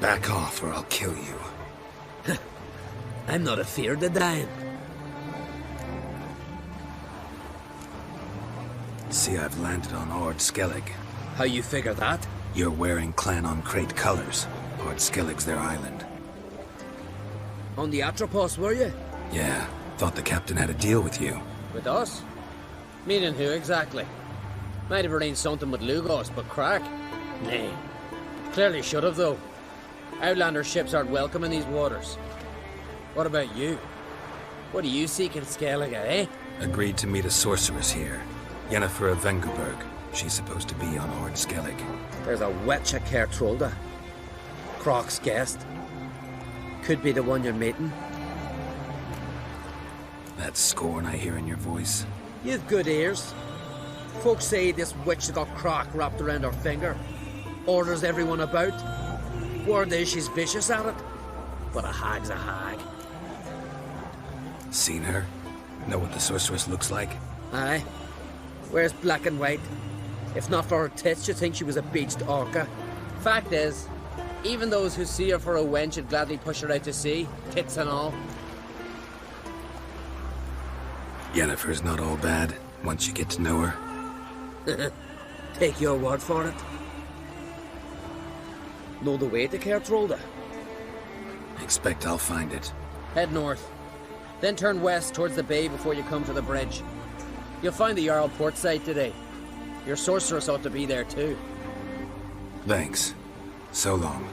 Back off or I'll kill you. I'm not afeard of dying. See, I've landed on Ord Skellig. How you figure that? You're wearing Clan on Crate colors. Ord Skellig's their island. On the Atropos, were you? Yeah, thought the captain had a deal with you. With us? Meaning who exactly? Might have arranged something with Lugos, but crack? Nay. Clearly should have, though. Outlander ships aren't welcome in these waters. What about you? What do you seek in Skellige, eh? Agreed to meet a sorceress here. Yennefer of Vengerberg. She's supposed to be on Ord Skellig. There's a witch at Kertrolda. Croc's guest. Could be the one you're meeting. That scorn I hear in your voice. You've good ears. Folks say this witch has got Croc wrapped around her finger. Orders everyone about. Word is she's vicious at it. But a hag's a hag. Seen her? Know what the sorceress looks like? Aye. Wears black and white. If not for her tits, you'd think she was a beached orca. Fact is, even those who see her for a wench would gladly push her out to sea, tits and all. Yennefer's not all bad, once you get to know her. Take your word for it. Know the way to Kertrolda? Expect I'll find it. Head north. Then turn west towards the bay before you come to the bridge. You'll find the Jarl port site today. Your sorceress ought to be there too. Thanks. So long.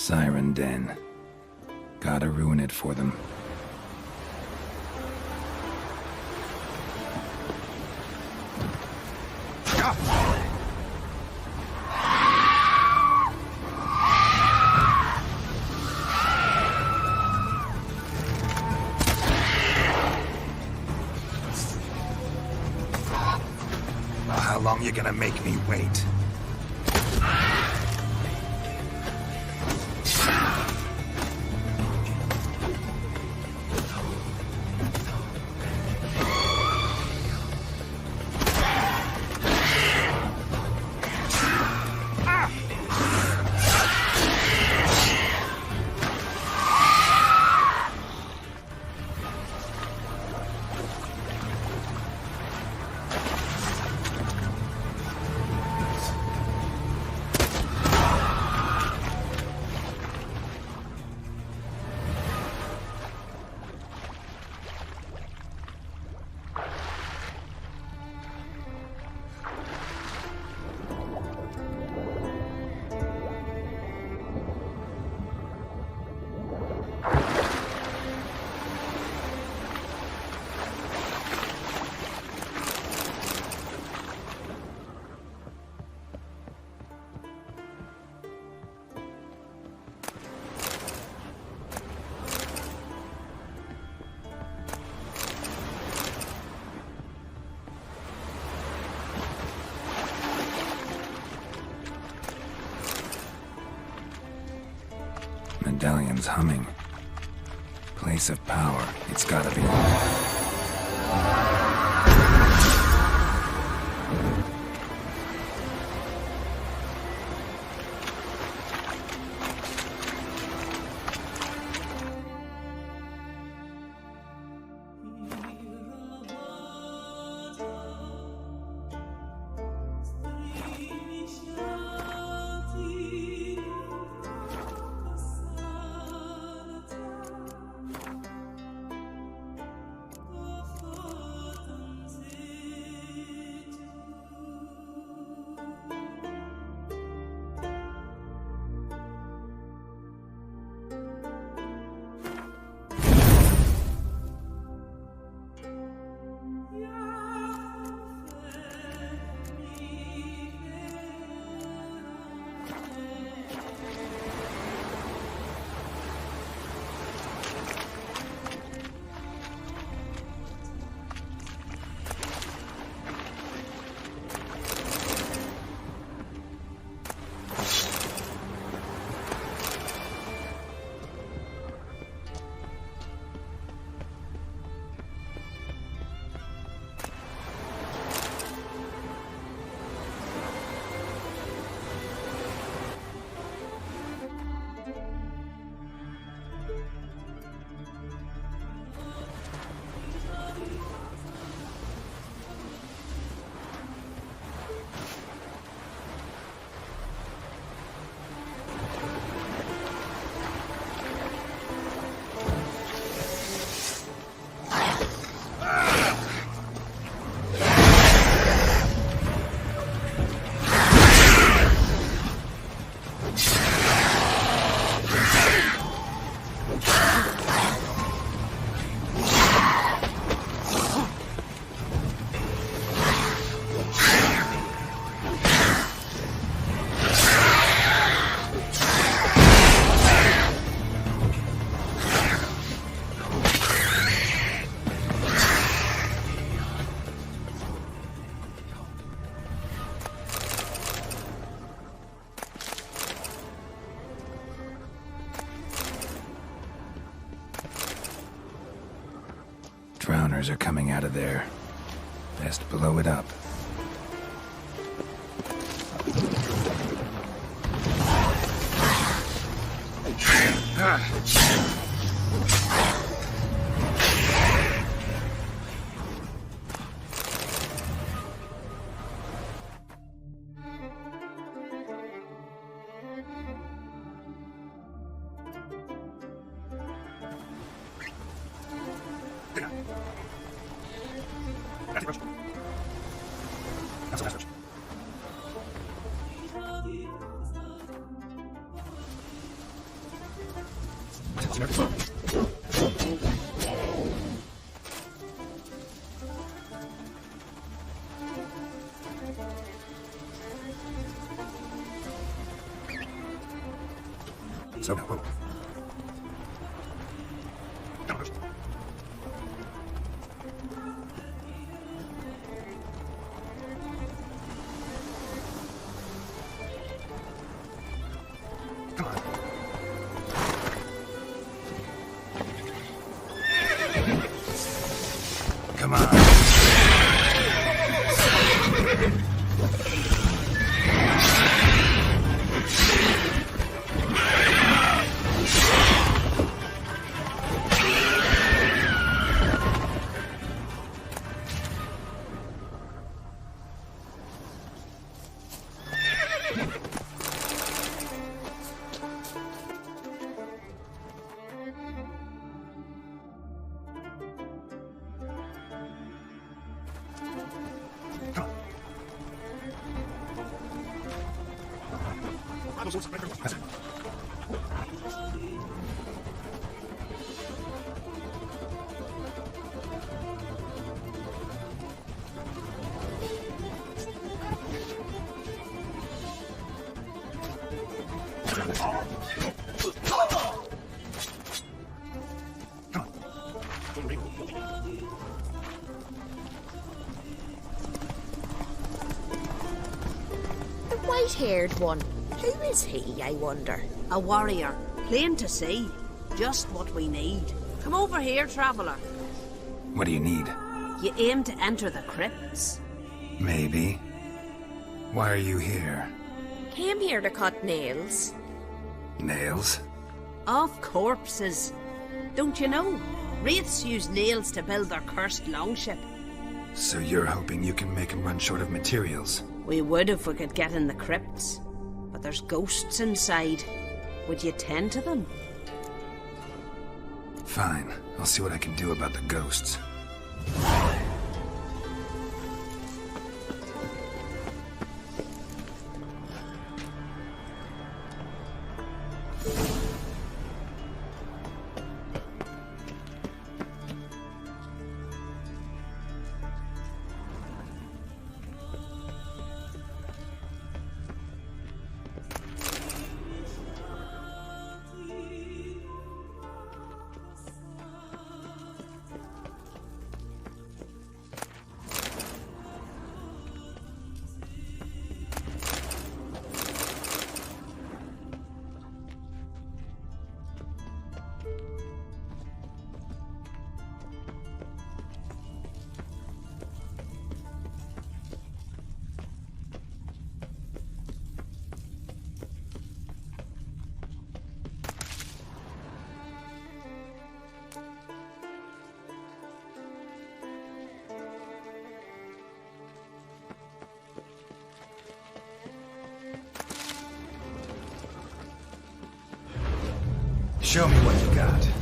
Siren Den. Gotta ruin it for them. How long you gonna make me wait? Medallion's humming. Place of power. It's gotta be. Drowners are coming out of there. Best blow it up. Come on. White-haired one. Who is he, I wonder? A warrior. Plain to see. Just what we need. Come over here, traveller. What do you need? You aim to enter the crypts. Maybe. Why are you here? Came here to cut nails. Nails? Of corpses. Don't you know? Wraiths use nails to build their cursed longship. So you're hoping you can make them run short of materials? We would if we could get in the crypts. But there's ghosts inside. Would you tend to them? Fine. I'll see what I can do about the ghosts. Show me what you got.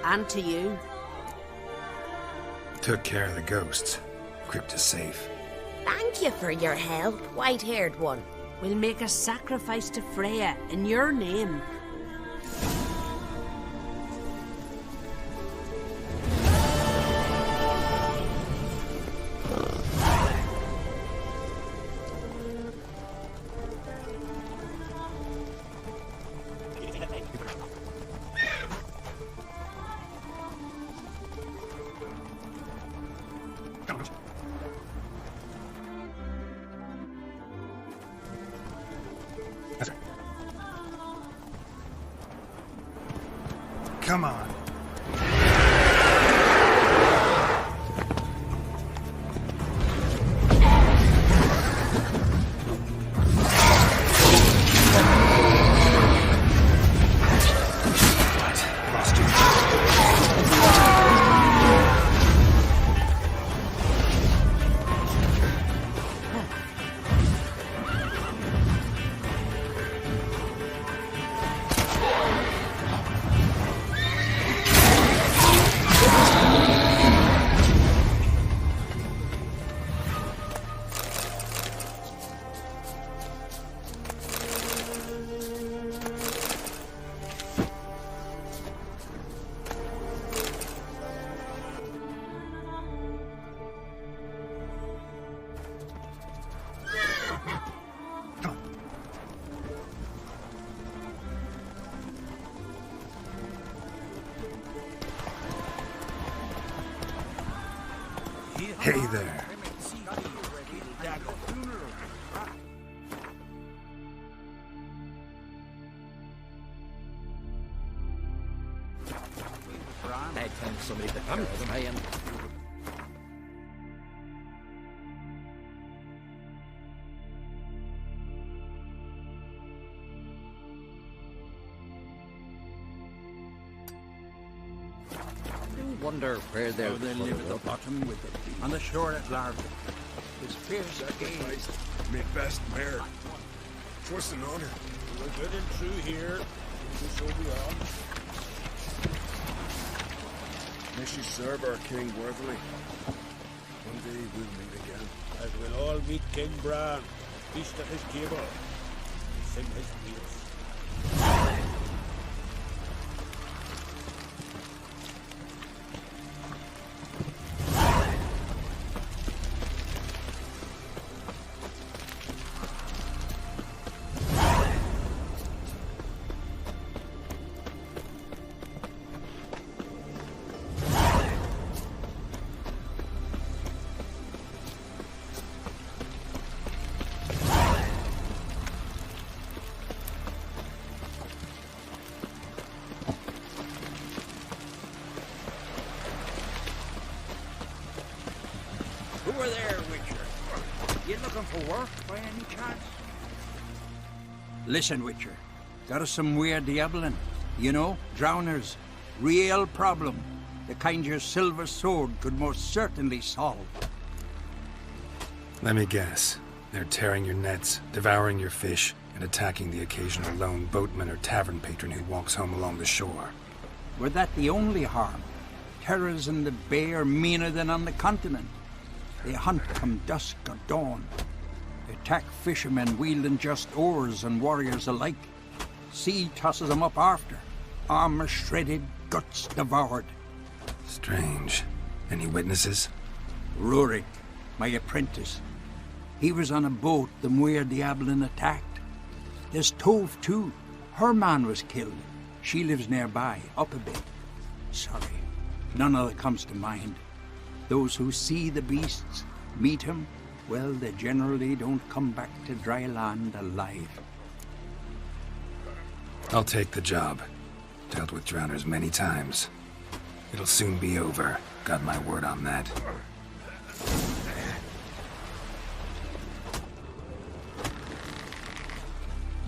And to you. Took care of the ghosts. Crypt is safe. Thank you for your help, white-haired one. We'll make a sacrifice to Freya in your name. Come on. Lost you. Hey there. Somebody to carry them. I am. I wonder where they're They live at the bottom with it, on the shore at Largo. His fierce gaze. Me best mare. What's an honor? We're good and true here. So we are. May she serve our king worthily. One day we'll meet again. As we'll all meet King Bran, feast at his table, sing his peace. Who are there, Witcher? You looking for work by any chance? Listen, Witcher. Got us some weird diabling. You know, drowners. Real problem. The kind your silver sword could most certainly solve. Let me guess. They're tearing your nets, devouring your fish, and attacking the occasional lone boatman or tavern patron who walks home along the shore. Were that the only harm? Terrors in the bay are meaner than on the continent. They hunt from dusk or dawn. They attack fishermen wielding just oars and warriors alike. Sea tosses them up after. Armor shredded, guts devoured. Strange. Any witnesses? Rurik, my apprentice. He was on a boat the Muir Diablin attacked. There's Tove, too. Her man was killed. She lives nearby, up a bit. Sorry, none of it comes to mind. Those who see the beasts, meet him, well, they generally don't come back to dry land alive. I'll take the job. Dealt with drowners many times. It'll soon be over. Got my word on that.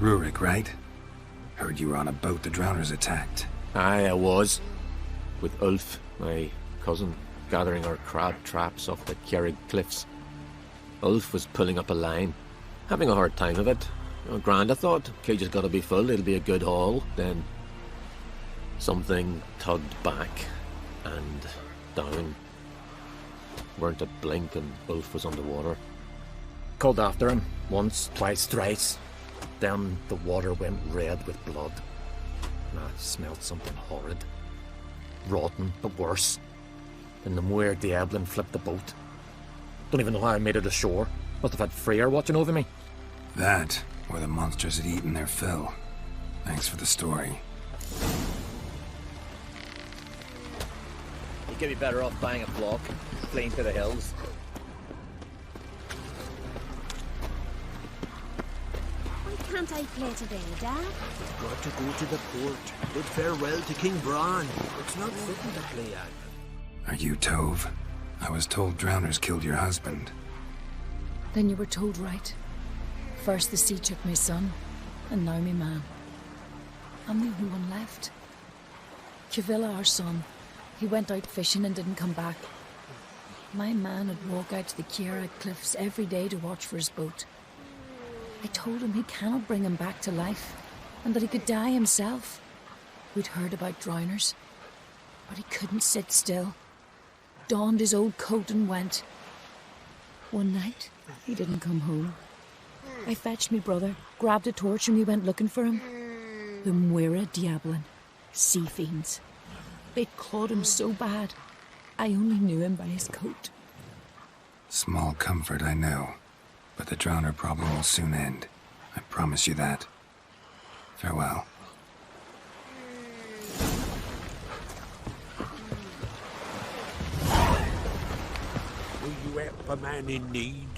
Rurik, right? Heard you were on a boat the drowners attacked. Aye, I was. With Ulf, my cousin, gathering our crab traps off the Kjerrig cliffs. Ulf was pulling up a line, having a hard time of it. Grand, I thought. Cage's got to be full, it'll be a good haul, then... Something tugged back and down. Weren't a blink and Ulf was underwater. Called after him, once, twice, thrice. Then the water went red with blood. And I smelled something horrid. Rotten, but worse. Then the Muir Diablin flipped the boat. Don't even know how I made it ashore. Must have had Freyr watching over me. That, or the monsters had eaten their fill. Thanks for the story. You could be better off buying a flock, fleeing to the hills. Why can't I play today, Dad? Got to go to the port. Bid farewell to King Bran. It's not fitting to play at. Are you Tove? I was told drowners killed your husband. Then you were told right. First the sea took my son, and now me man. I'm the only one left. Cavilla, our son, he went out fishing and didn't come back. My man would walk out to the Kiara cliffs every day to watch for his boat. I told him he cannot bring him back to life, and that he could die himself. We'd heard about drowners, but he couldn't sit still. Donned his old coat and went. One night, he didn't come home. I fetched me brother, grabbed a torch, and we went looking for him. The Muir Diablin, sea fiends. They'd clawed him so bad, I only knew him by his coat. Small comfort, I know. But the drowner problem will soon end. I promise you that. Farewell. Will you help a man in need?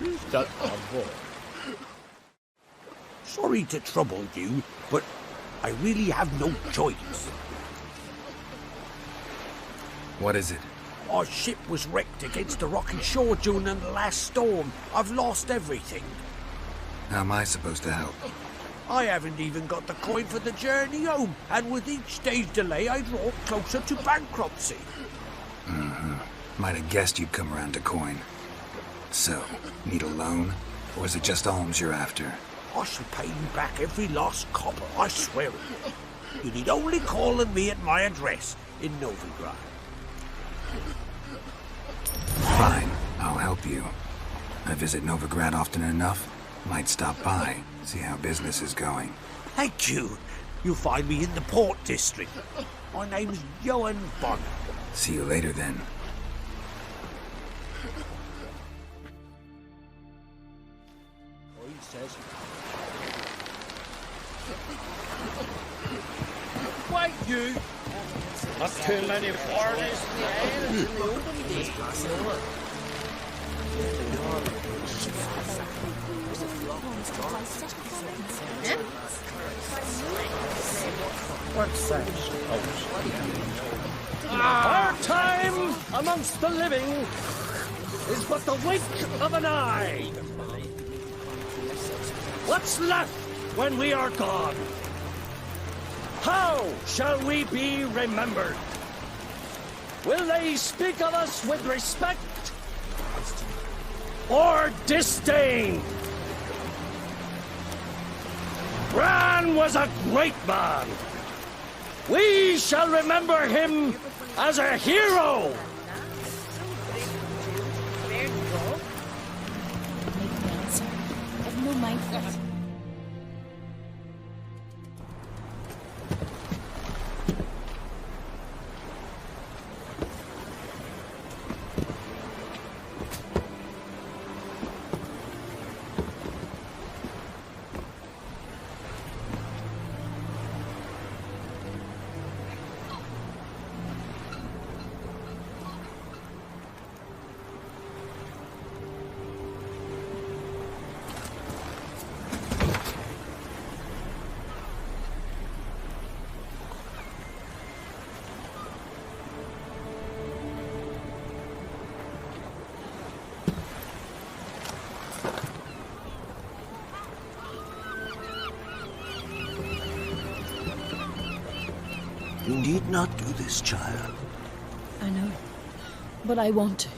Is that on board? Sorry to trouble you, but I really have no choice. What is it? Our ship was wrecked against the rocky shore during the last storm. I've lost everything. How am I supposed to help? I haven't even got the coin for the journey home, and with each day's delay, I draw closer to bankruptcy. Might have guessed you'd come around to coin. So, need a loan? Or is it just alms you're after? I shall pay you back every last copper, I swear it. You need only call on me at my address in Novigrad. Fine, I'll help you. I visit Novigrad often enough. Might stop by, see how business is going. Thank you. You'll find me in the Port District. My name's Johan Bonner. See you later then. Says. Wait, you! Not too many foreigners. What's that? Our time amongst the living is but the wink of an eye. What's left when we are gone? How shall we be remembered? Will they speak of us with respect or disdain? Bran was a great man. We shall remember him as a hero. Make me answer. I've no mind for it. You need not do this, child. I know, but I want to.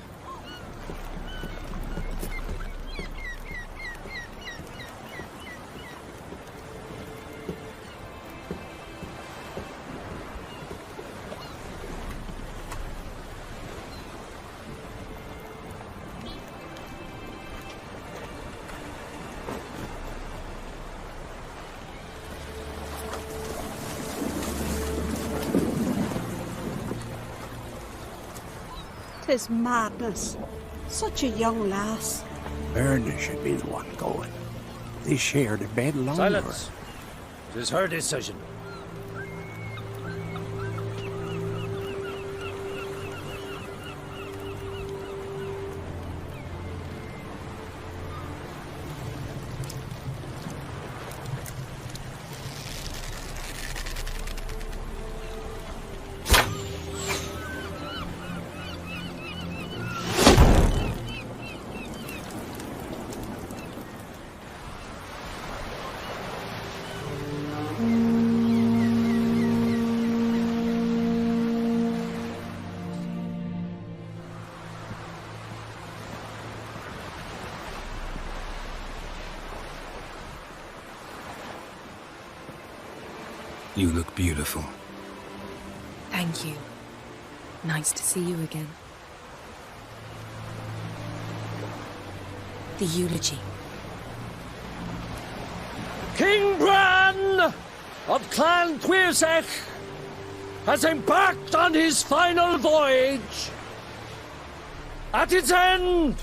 'Tis madness. Such a young lass. Erna should be the one going. They shared a bed longer. Silence. It is her decision. You look beautiful. Thank you. Nice to see you again. The eulogy. King Bran of Clan Tuirsech has embarked on his final voyage. At its end,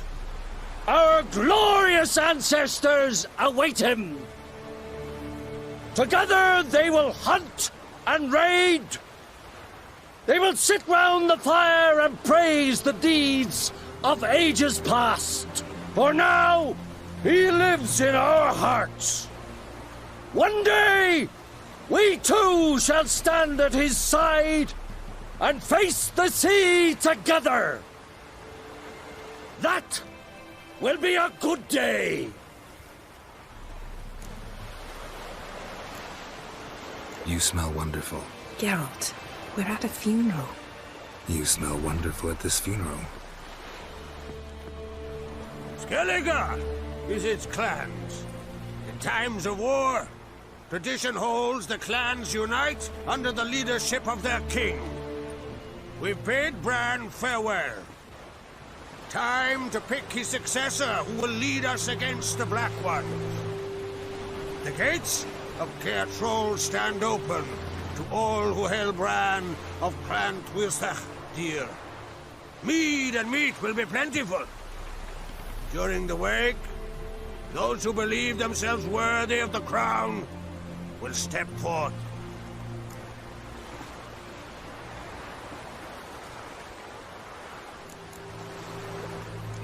our glorious ancestors await him. Together they will hunt and raid. They will sit round the fire and praise the deeds of ages past. For now, he lives in our hearts. One day, we too shall stand at his side and face the sea together. That will be a good day. You smell wonderful. Geralt, we're at a funeral. You smell wonderful at this funeral. Skellige visits clans. In times of war, tradition holds the clans unite under the leadership of their king. We've bade Bran farewell. Time to pick his successor who will lead us against the Black Ones. The gates of Caer Troll stand open to all who held Bran of Clan Tuirsech dear. Mead and meat will be plentiful. During the wake, those who believe themselves worthy of the crown will step forth.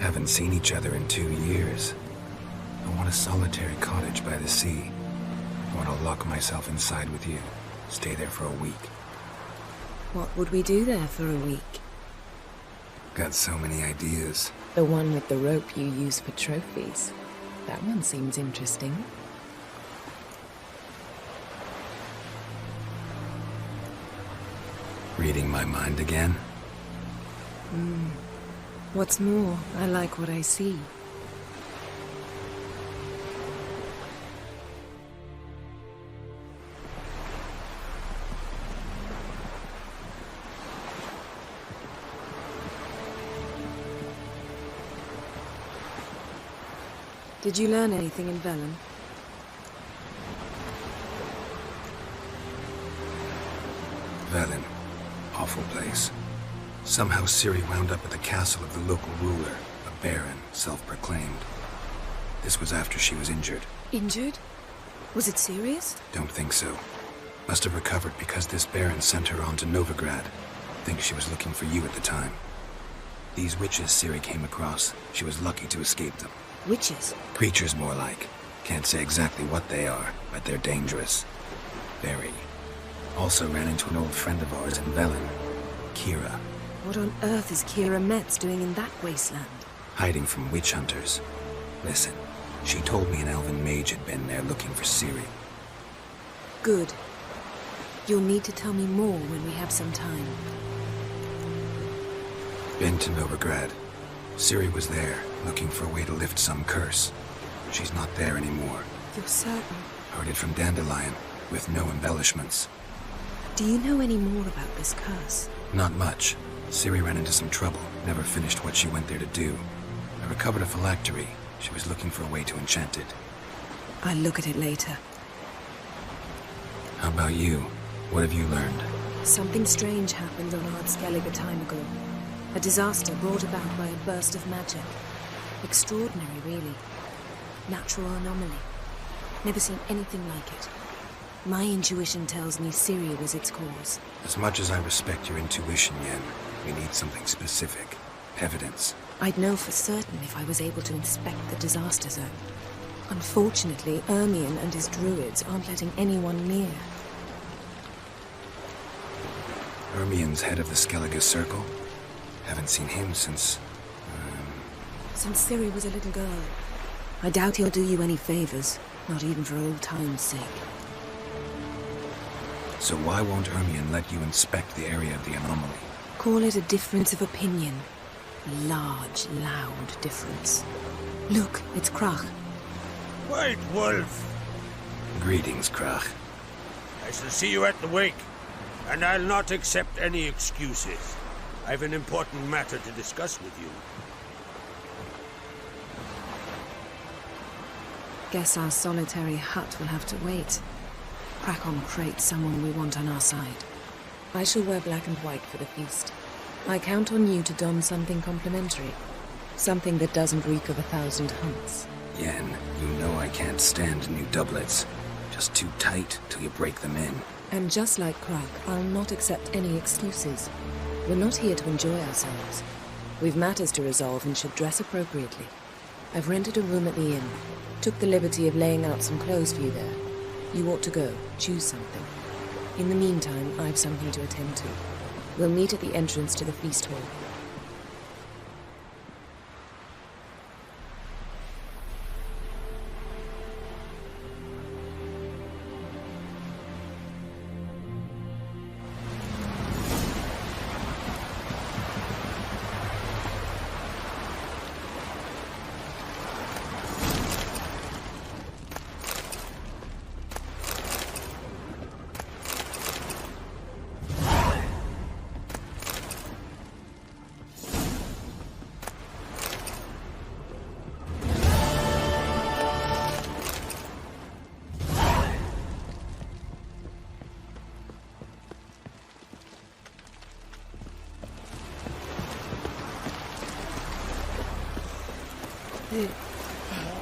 Haven't seen each other in 2 years. I want a solitary cottage by the sea. I want to lock myself inside with you. Stay there for a week. What would we do there for a week? Got so many ideas. The one with the rope you use for trophies. That one seems interesting. Reading my mind again? What's more, I like what I see. Did you learn anything in Velen? Velen. Awful place. Somehow Ciri wound up at the castle of the local ruler, a baron, self-proclaimed. This was after she was injured. Injured? Was it serious? Don't think so. Must have recovered because this baron sent her on to Novigrad. Think she was looking for you at the time. These witches Ciri came across, she was lucky to escape them. Witches? Creatures more like. Can't say exactly what they are, but they're dangerous. Very. Also ran into an old friend of ours in Velen, Kira. What on earth is Kira Metz doing in that wasteland? Hiding from witch hunters. Listen, she told me an elven mage had been there looking for Ciri. Good. You'll need to tell me more when we have some time. Been to Novigrad. Ciri was there, looking for a way to lift some curse. She's not there anymore. You're certain? Heard it from Dandelion, with no embellishments. Do you know any more about this curse? Not much. Ciri ran into some trouble, never finished what she went there to do. I recovered a phylactery. She was looking for a way to enchant it. I'll look at it later. How about you? What have you learned? Something strange happened on Ard Skellige a time ago. A disaster brought about by a burst of magic. Extraordinary, really. Natural anomaly. Never seen anything like it. My intuition tells me Ciri was its cause. As much as I respect your intuition, Yen, we need something specific. Evidence. I'd know for certain if I was able to inspect the disaster zone. Unfortunately, Ermion and his druids aren't letting anyone near. Ermion's head of the Skellige Circle? Haven't seen him since... Since Ciri was a little girl. I doubt he'll do you any favors, not even for old time's sake. So why won't Ermion let you inspect the area of the anomaly? Call it a difference of opinion. Large, loud difference. Look, it's Crach. White Wolf! Greetings, Crach. I shall see you at the wake, and I'll not accept any excuses. I've an important matter to discuss with you. Guess our solitary hut will have to wait. Crach-on Crate's someone we want on our side. I shall wear black and white for the feast. I count on you to don something complimentary. Something that doesn't reek of 1,000 hunts. Yen, you know I can't stand new doublets. Just too tight till you break them in. And just like Crach, I'll not accept any excuses. We're not here to enjoy ourselves. We've matters to resolve and should dress appropriately. I've rented a room at the inn. Took the liberty of laying out some clothes for you there. You ought to go. Choose something. In the meantime, I've something to attend to. We'll meet at the entrance to the feast hall.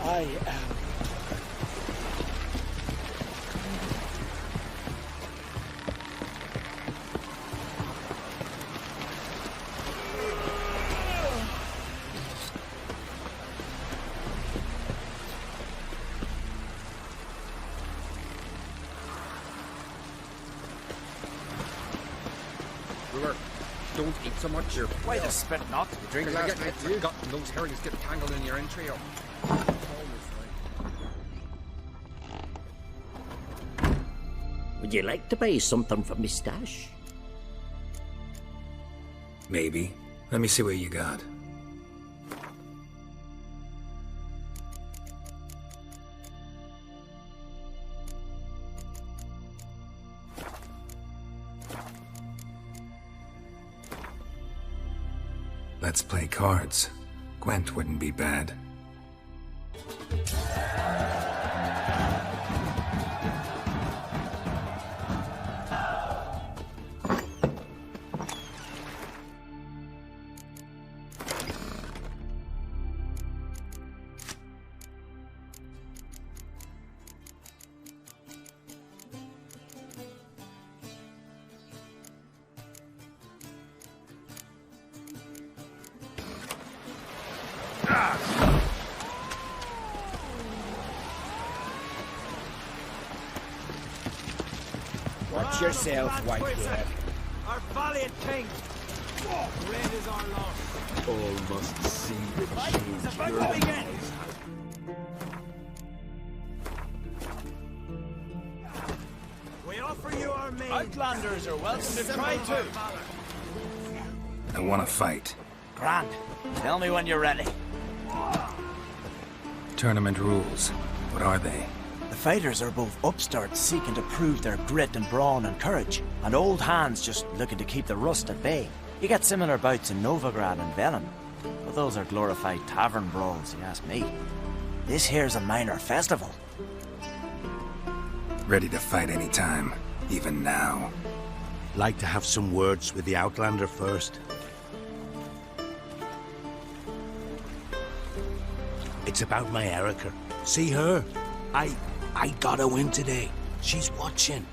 I am. Ruler, don't eat so much. You're Why the spit not? You drink last night, your gut and those herrings get tangled in your entrail. Would you like to buy something for me stash? Maybe. Let me see what you got. Let's play cards. Gwent wouldn't be bad. Watch yourself, Whitebeard. Our valiant king! Red is our loss. All must see the Fighting's about to begin! We offer you our maid. Outlanders are welcome to try too. I want to fight. Grand. Tell me when you're ready. Tournament rules. What are they? The fighters are both upstarts seeking to prove their grit and brawn and courage, and old hands just looking to keep the rust at bay. You get similar bouts in Novigrad and Velen, but those are glorified tavern brawls, you ask me. This here's a minor festival. Ready to fight anytime, even now. Like to have some words with the Outlander first. about my Erica. See her? I gotta win today. She's watching.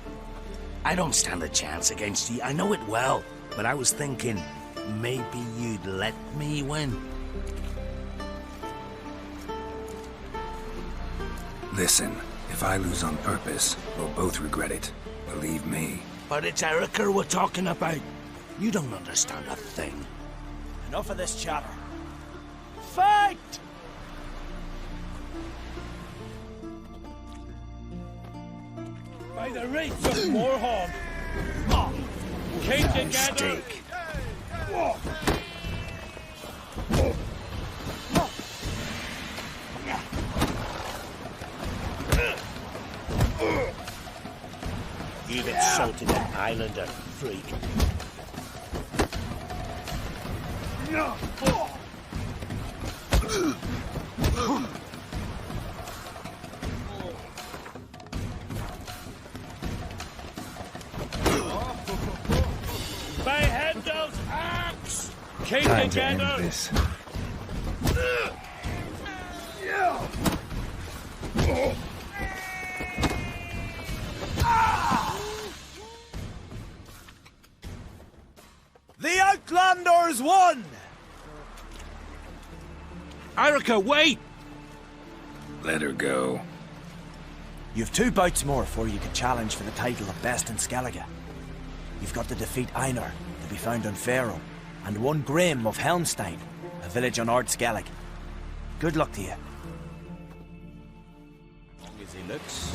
I don't stand a chance against you. I know it well. But I was thinking, maybe you'd let me win. Listen, if I lose on purpose, we'll both regret it. Believe me. But it's Erica we're talking about. You don't understand a thing. Enough of this chatter. Fight! By the rates of Morhaug! Came together! Mistake. You've insulted an islander, freak. By Heimdall's axe! Came Time to together! end this. The Outlanders won! Erica, wait! Let her go. You've 2 bouts more before you can challenge for the title of Best in Skellige. You've got to defeat Einar, to be found on Faroe, and 1 Grim of Helmstein, a village on Ard Skellig. Good luck to you. Long as he looks.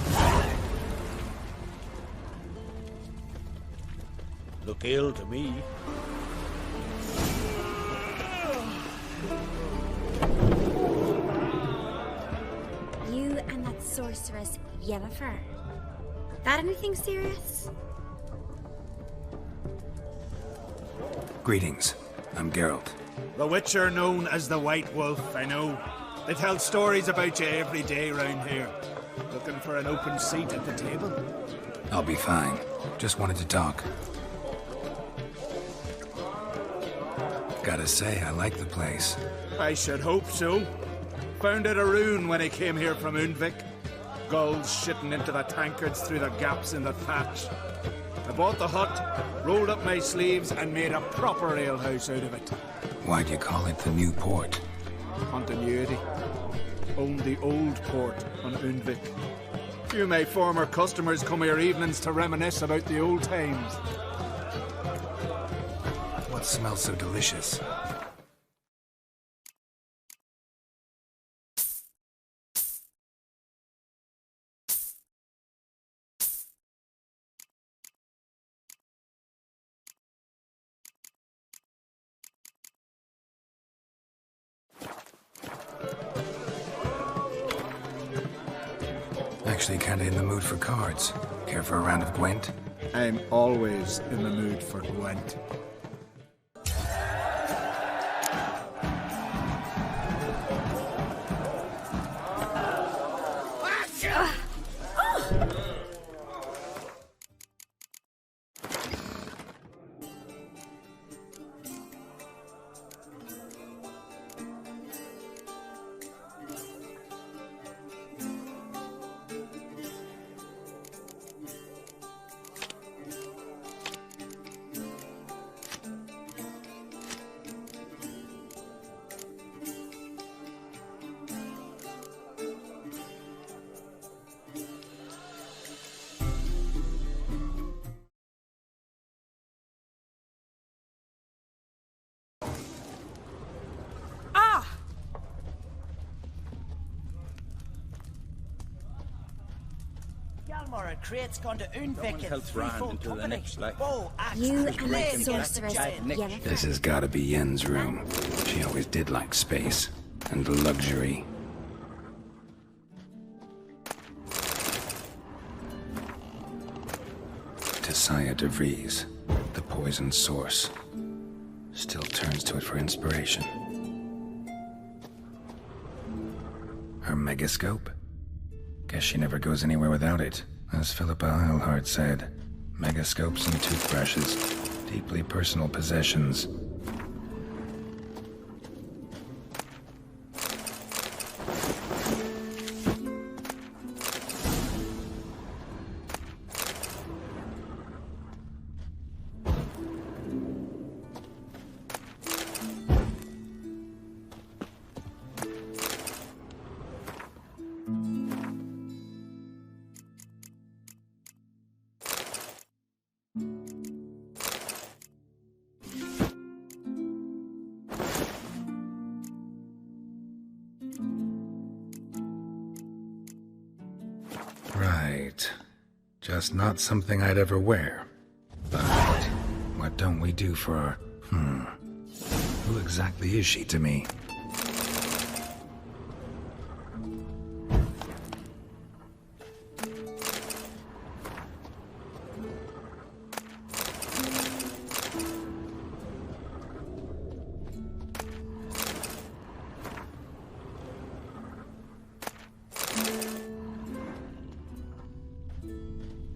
Look ill to me. You and that sorceress, Yennefer. That anything serious? Greetings. I'm Geralt. The Witcher known as the White Wolf, I know. They tell stories about you every day round here. Looking for an open seat at the table? I'll be fine. Just wanted to talk. Gotta say, I like the place. I should hope so. Found it a rune when I came here from Undvik. Gulls shitting into the tankards through the gaps in the thatch. I bought the hut, rolled up my sleeves, and made a proper alehouse out of it. Why'd you call it the New Port? Continuity. Owned the old port on Undvik. Few of my former customers come here evenings to reminisce about the old times. What smells so delicious? Actually kinda in the mood for cards. Care for a round of Gwent? I'm always in the mood for Gwent. Hjalmar and Crate's gone to Undvik in threefold company. You and that sorceress, Yennefer. This has gotta be Yen's room. She always did like space and luxury. Tessia de Vries, the poison source. Still turns to it for inspiration. Her megascope? Guess she never goes anywhere without it. As Philippa Eilhart said, megascopes and toothbrushes, deeply personal possessions. Right. Just not something I'd ever wear. But what don't we do for our... Who exactly is she to me?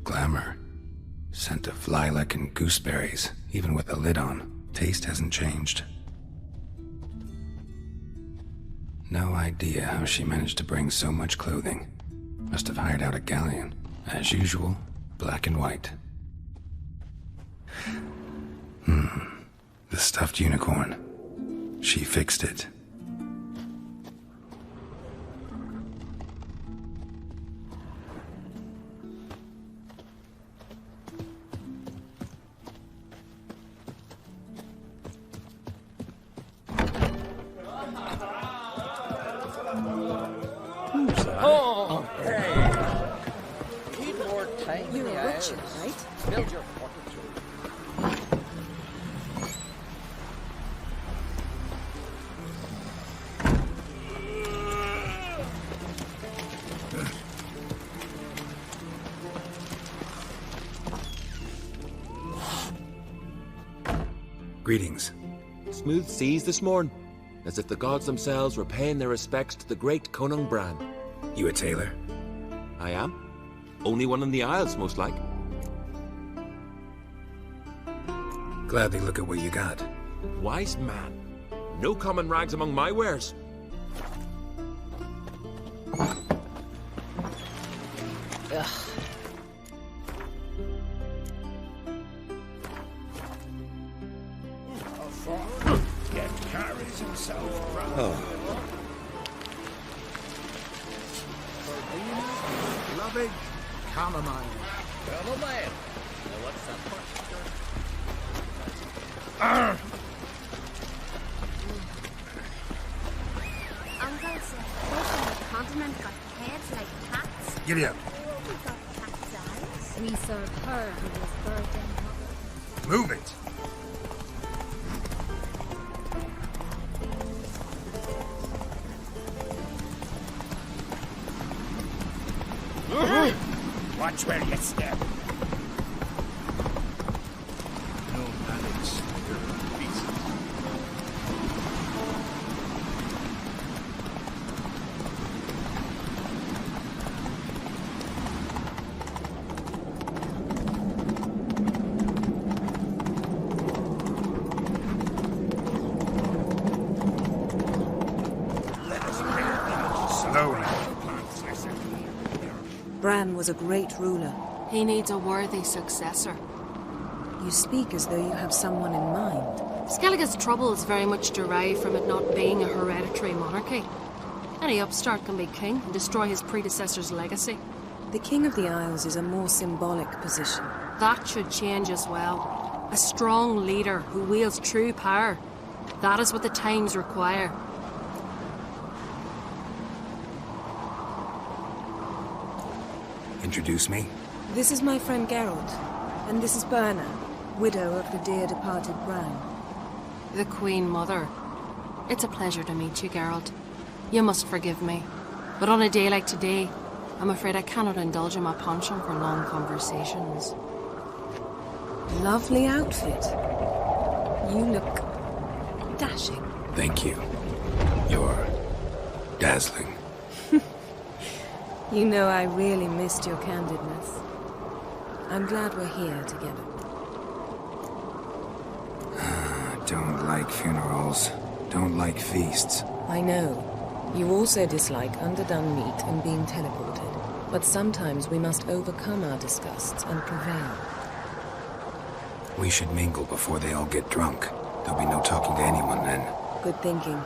Glamour. Scent of lilac and gooseberries, even with the lid on. Taste hasn't changed. No idea how she managed to bring so much clothing. Must have hired out a galleon. As usual, black and white. The stuffed unicorn. She fixed it. Oh, hey! Need more time. You're a witcher, right? Build your fortitude. Greetings. Smooth seas this morn, as if the gods themselves were paying their respects to the great Conung Bran. You a tailor? I am. Only one in the Isles, most like. Gladly look at what you got. Wise man. No common rags among my wares. Ugh. Yet carries himself proud. Loving chamomile. Chamomile. Now what's that for? Uncle said folks on the continent got heads like cats. Giddy up. We got cat's eyes. We served her who was birthed in her. Move it. Watch where you step. No malice, your beasts. Let us build slowly. Bran was a great ruler. He needs a worthy successor. You speak as though you have someone in mind. Skellige's troubles very much derive from it not being a hereditary monarchy. Any upstart can be king and destroy his predecessor's legacy. The King of the Isles is a more symbolic position. That should change as well. A strong leader who wields true power. That is what the times require. Introduce me. This is my friend Geralt, and this is Berna, widow of the dear departed Bran. The Queen Mother. It's a pleasure to meet you, Geralt. You must forgive me, but on a day like today, I'm afraid I cannot indulge in my penchant for long conversations. Lovely outfit. You look dashing. Thank you. You're dazzling. You know, I really missed your candidness. I'm glad we're here together. Don't like funerals. Don't like feasts. I know. You also dislike underdone meat and being teleported. But sometimes we must overcome our disgusts and prevail. We should mingle before they all get drunk. There'll be no talking to anyone then. Good thinking.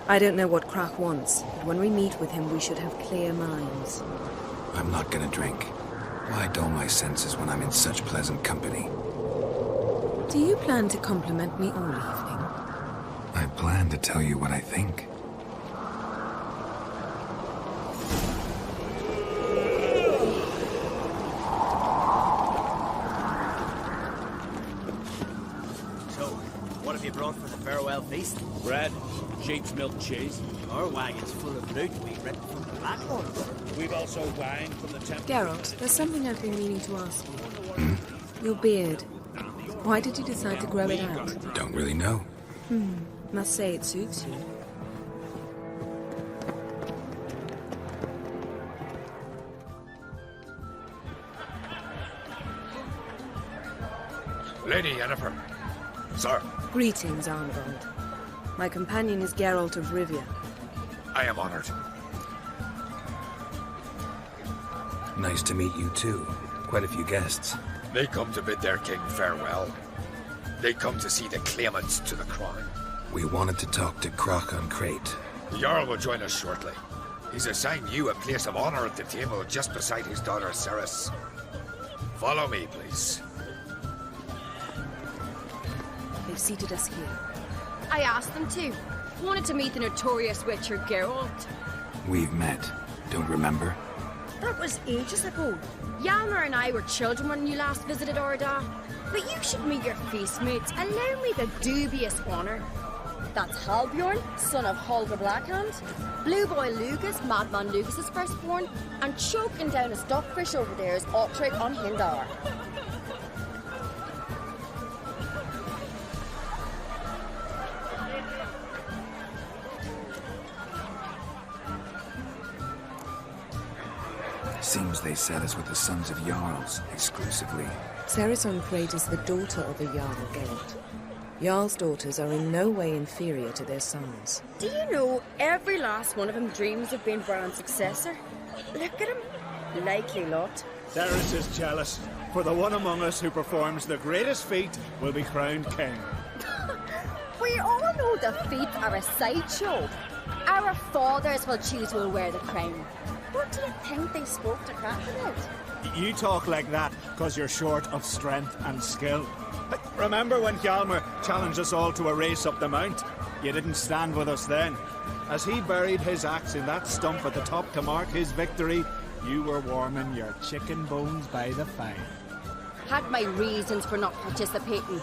I don't know what Krak wants, but when we meet with him, we should have clear minds. I'm not gonna drink. Why dull my senses when I'm in such pleasant company? Do you plan to compliment me all evening? I plan to tell you what I think. feast? Bread, sheep's milk cheese. Our wagon's full of loot we ripped from the Black Ones. We've also wine from the temple. Geralt, there's something I've been meaning to ask you. Your beard. Why did you decide to grow it out? Don't really know. Must say it suits you. Lady Yennefer. Sir. Greetings, Armbrand. My companion is Geralt of Rivia. I am honored. Nice to meet you too. Quite a few guests. They come to bid their king farewell. They come to see the claimants to the crown. We wanted to talk to Croc on Crate. The Jarl will join us shortly. He's assigned you a place of honor at the table just beside his daughter Cerys. Follow me, please. They've seated us here. I asked them to. Wanted to meet the notorious Witcher Geralt. We've met. Don't remember? That was ages ago. Hjalmar and I were children when you last visited Orda. But you should meet your feast mates. Allow me the dubious honor. That's Halbjorn, son of Holger Blackhand, Blue Boy Lugus, Madman Lugus' firstborn, and choking down a stockfish over there is Ottrig on Hindar. Seems they set us with the sons of Jarls, exclusively. Cerys on Crate is the daughter of a Jarl, Geralt. Jarl's daughters are in no way inferior to their sons. Do you know every last one of them dreams of being Bran's successor? Look at him. Likely lot. Cerys is jealous, for the one among us who performs the greatest feat will be crowned king. We all know the feats are a sideshow. Our fathers will choose who will wear the crown. What do you think they spoke to Crack about? You talk like that because you're short of strength and skill. Remember when Hjalmar challenged us all to a race up the mount? You didn't stand with us then. As he buried his axe in that stump at the top to mark his victory, you were warming your chicken bones by the fire. Had my reasons for not participating,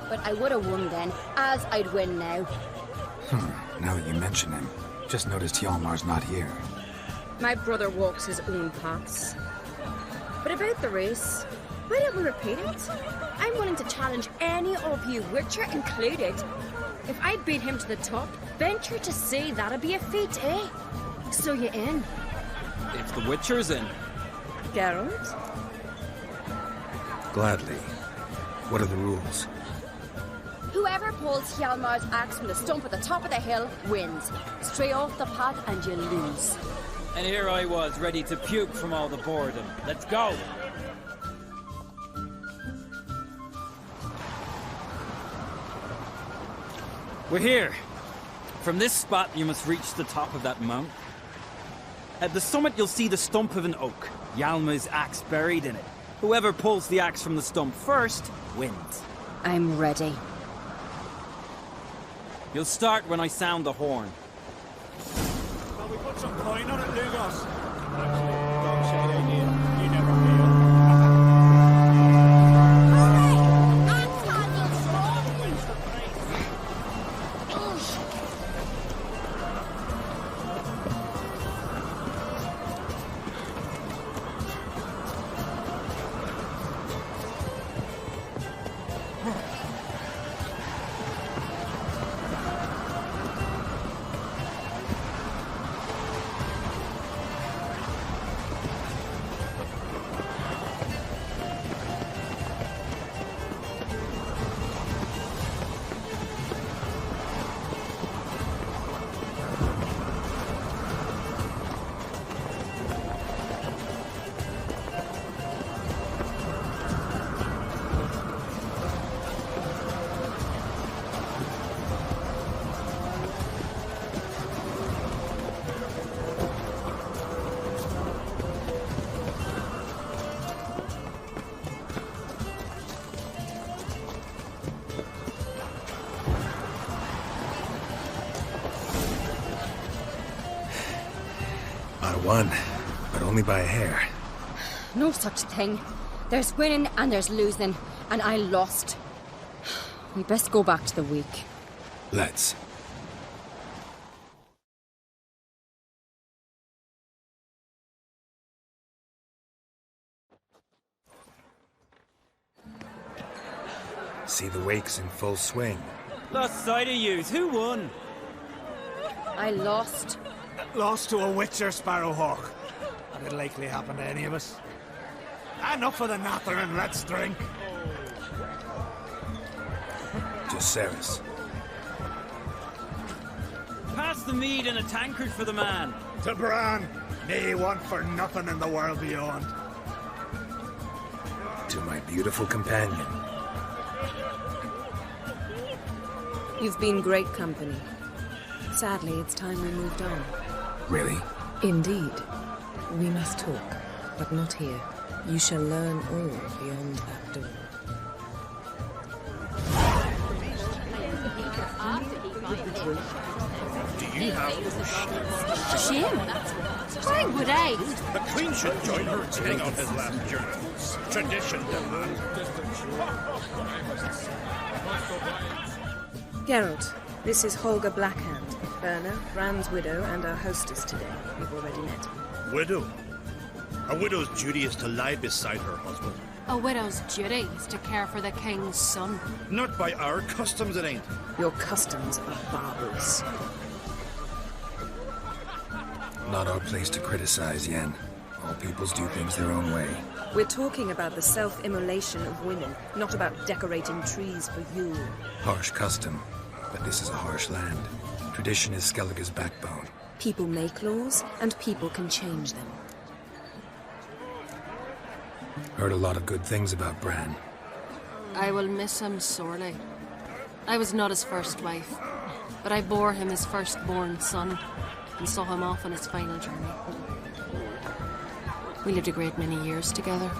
but I would have won then, as I'd win now. Now that you mention him, just noticed Hjalmar's not here. My brother walks his own paths. But about the race, why don't we repeat it? I'm willing to challenge any of you, Witcher included. If I beat him to the top, venture to say that'd be a feat, eh? So you in? If the Witcher's in. Geralt? Gladly. What are the rules? Whoever pulls Hjalmar's axe from the stump at the top of the hill wins. Stray off the path and you lose. And here I was, ready to puke from all the boredom. Let's go! We're here. From this spot, you must reach the top of that mount. At the summit, you'll see the stump of an oak. Hjalmar's axe buried in it. Whoever pulls the axe from the stump first, wins. I'm ready. You'll start when I sound the horn. Shall we put some coin on it, Lugos? Actually, dog shite idea. You never fail. Won, but only by a hair. No such thing. There's winning and there's losing, and I lost. We best go back to the week. Let's. See the wakes in full swing. Lost sight of yous. Who won? I lost. Lost to a witcher, Sparrowhawk. That'd likely happen to any of us. Enough of the natter and let's drink. To Cerys. Pass the mead in a tankard for the man. To Bran. Nay want for nothing in the world beyond. To my beautiful companion. You've been great company. Sadly, it's time we moved on. Really? Indeed. We must talk, but not here. You shall learn all beyond that door. Do you have Jim? Why would I? The Queen should join her in taking on his last journey. Tradition demands. Geralt, this is Holger Blackhand, Berna, Bran's widow, and our hostess today. We've already met. Widow? A widow's duty is to lie beside her husband. A widow's duty is to care for the king's son. Not by our customs, it ain't. Your customs are barbarous. Not our place to criticize, Yen. All peoples do things their own way. We're talking about the self-immolation of women, not about decorating trees for Yule. Harsh custom, but this is a harsh land. Tradition is Skellige's backbone. People make laws, and people can change them. Heard a lot of good things about Bran. I will miss him sorely. I was not his first wife, but I bore him his firstborn son and saw him off on his final journey. We lived a great many years together.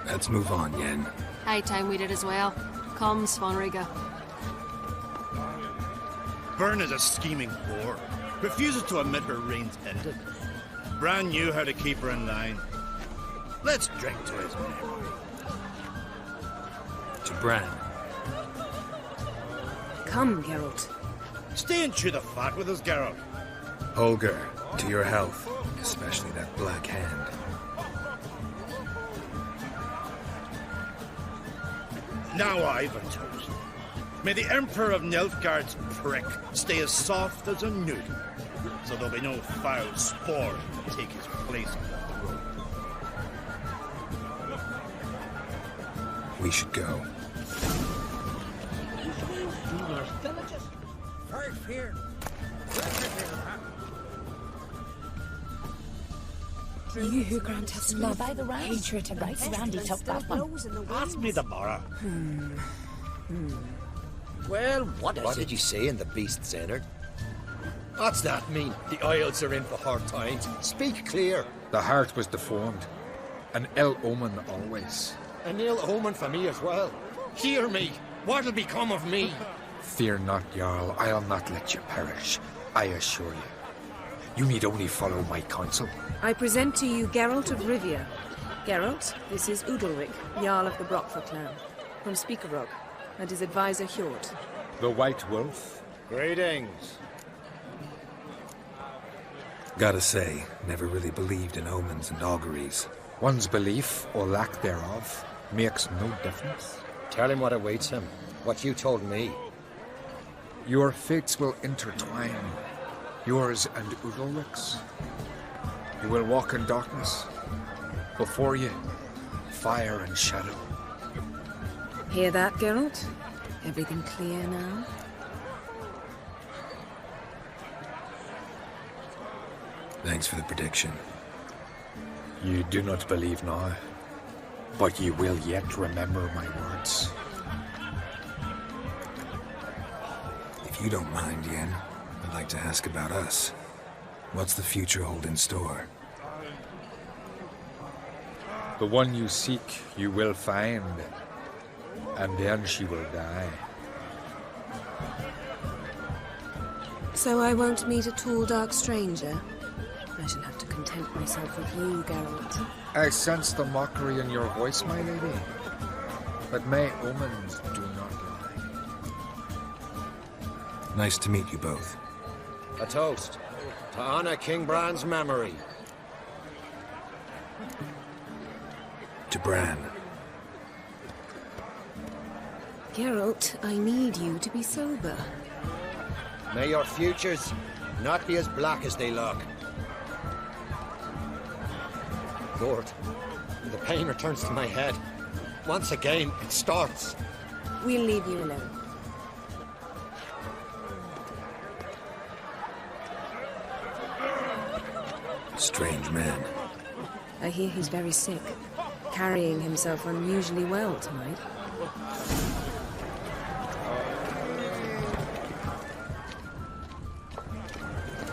Let's move on, Yen. High time we did as well. Come, Svanriga. Byrne is a scheming whore. Refuses to admit her reign's ended. Bran knew how to keep her in line. Let's drink to his memory. To Bran. Come, Geralt. Stay and chew the fat with us, Geralt. Holger, to your health. Especially that black hand. Now I've a toast. May the Emperor of Nilfgaard's prick stay as soft as a noodle, so there'll be no foul spore to take his place on the road. We should go. You who grant us love, by the hatred and rights Randy took that one. Pass me the borrow. Well, what did you say in the beast's ennard? What's that mean? The Isles are in for hard times. Speak clear. The heart was deformed. An ill omen always. An ill omen for me as well. Hear me. What'll become of me? Fear not, Jarl. I'll not let you perish. I assure you. You need only follow my counsel. I present to you Geralt of Rivia. Geralt, this is Udalric, Jarl of the Brockford clan, from Speakerog, and his advisor Hjort. The White Wolf. Greetings. Gotta say, never really believed in omens and auguries. One's belief, or lack thereof, makes no difference. Tell him what awaits him. What you told me. Your fates will intertwine. Yours and Udalric's. You will walk in darkness. Before you, fire and shadow. Hear that, Geralt? Everything clear now? Thanks for the prediction. You do not believe now, but you will yet remember my words. If you don't mind, Yen, I'd like to ask about us. What's the future hold in store? The one you seek, you will find, and then she will die. So I won't meet a tall, dark stranger? I shall have to content myself with you, Geralt. I sense the mockery in your voice, my lady. But may omens do not Nice to meet you both. A toast to honor King Bran's memory. To Bran. Geralt, I need you to be sober. May your futures not be as black as they look. Lord, the pain returns to my head. Once again, it starts. We'll leave you alone. Strange man. I hear he's very sick, carrying himself unusually well tonight.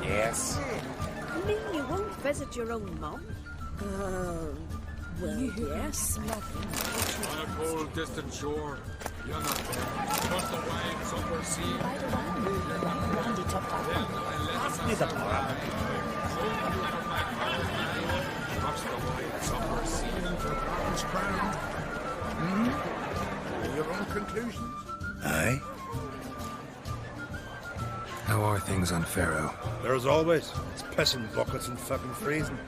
Yes. You mean you won't visit your own mum? Well, yes. On a cold, distant shore. You're not there. Across the wide, somewhere sea. Then I let the park. Across the wide, somewhere sea. For Bran's crown. Your own conclusions? Aye. How are things on Pharaoh? There as always. It's pissing buckets and fucking freezing.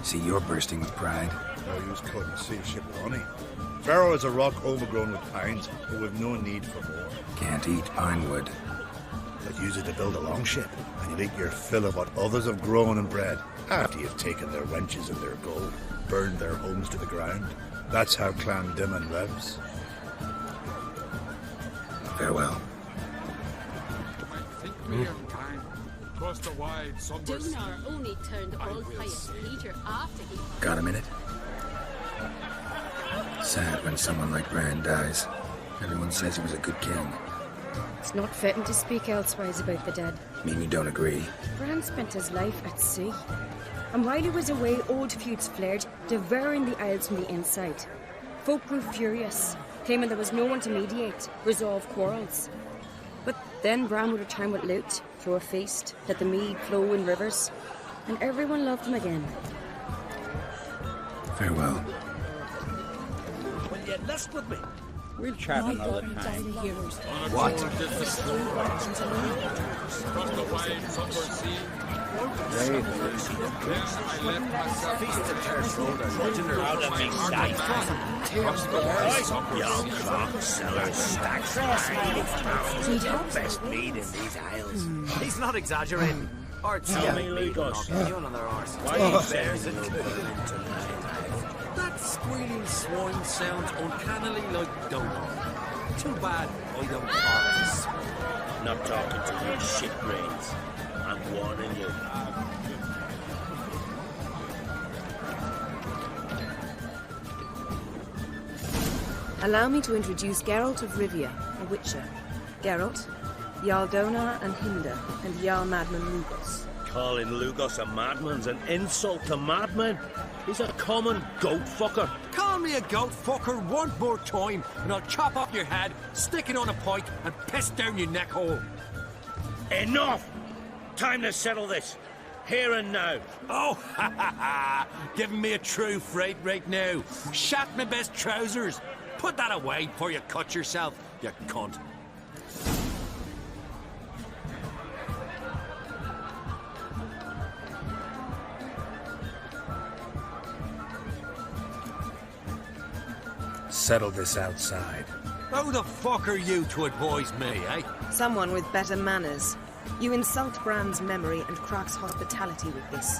See, you're bursting with pride. No use cutting a sea ship with honey. Pharaoh is a rock overgrown with pines, but with no need for more. Can't eat pine wood. But use it to build a longship, and you'll eat your fill of what others have grown and bred, after you've taken their wenches and their gold, burned their homes to the ground. That's how Clan Dimon lives. Farewell. Across the wide, somewhere sea. Donar only turned old pious Peter after he... Got a minute? Sad when someone like Bran dies. Everyone says he was a good king. It's not fitting to speak elsewise about the dead. Mean you don't agree? Bran spent his life at sea. And while he was away, old feuds flared, devouring the Isles from the inside. Folk grew furious, claiming there was no one to mediate, resolve quarrels. But then Bran would return with loot, throw a feast, let the mead flow in rivers, and everyone loved him again. Farewell. Will you list with me? We'll chat another time. What? Across the wide, somewhere sea. Then I left myself. Feast the church road and watching her out of me sight. Across the wide, somewhere Young sea. clock sellers stacks the best meat in these isles. He's not exaggerating. Arts, Lugos. You on their arse. Why bears it? That squealing swine sounds uncannily like Donar. Too bad I don't practice. Not talking to you shit brains. I'm warning you. Allow me to introduce Geralt of Rivia, a witcher. Geralt, Jarl Donar and Hinder, and Jarl Madman Lugos. Calling Lugos a madman's an insult to madmen. He's a common goat fucker. Call me a goat fucker one more time, and I'll chop off your head, stick it on a pike, and piss down your neck hole. Enough! Time to settle this. Here and now. Oh, ha ha ha! Giving me a true fright right now. Shat my best trousers. Put that away before you cut yourself, you cunt. Settle this outside. Who the fuck are you to advise me, eh? Someone with better manners. You insult Bran's memory and Crach's hospitality with this.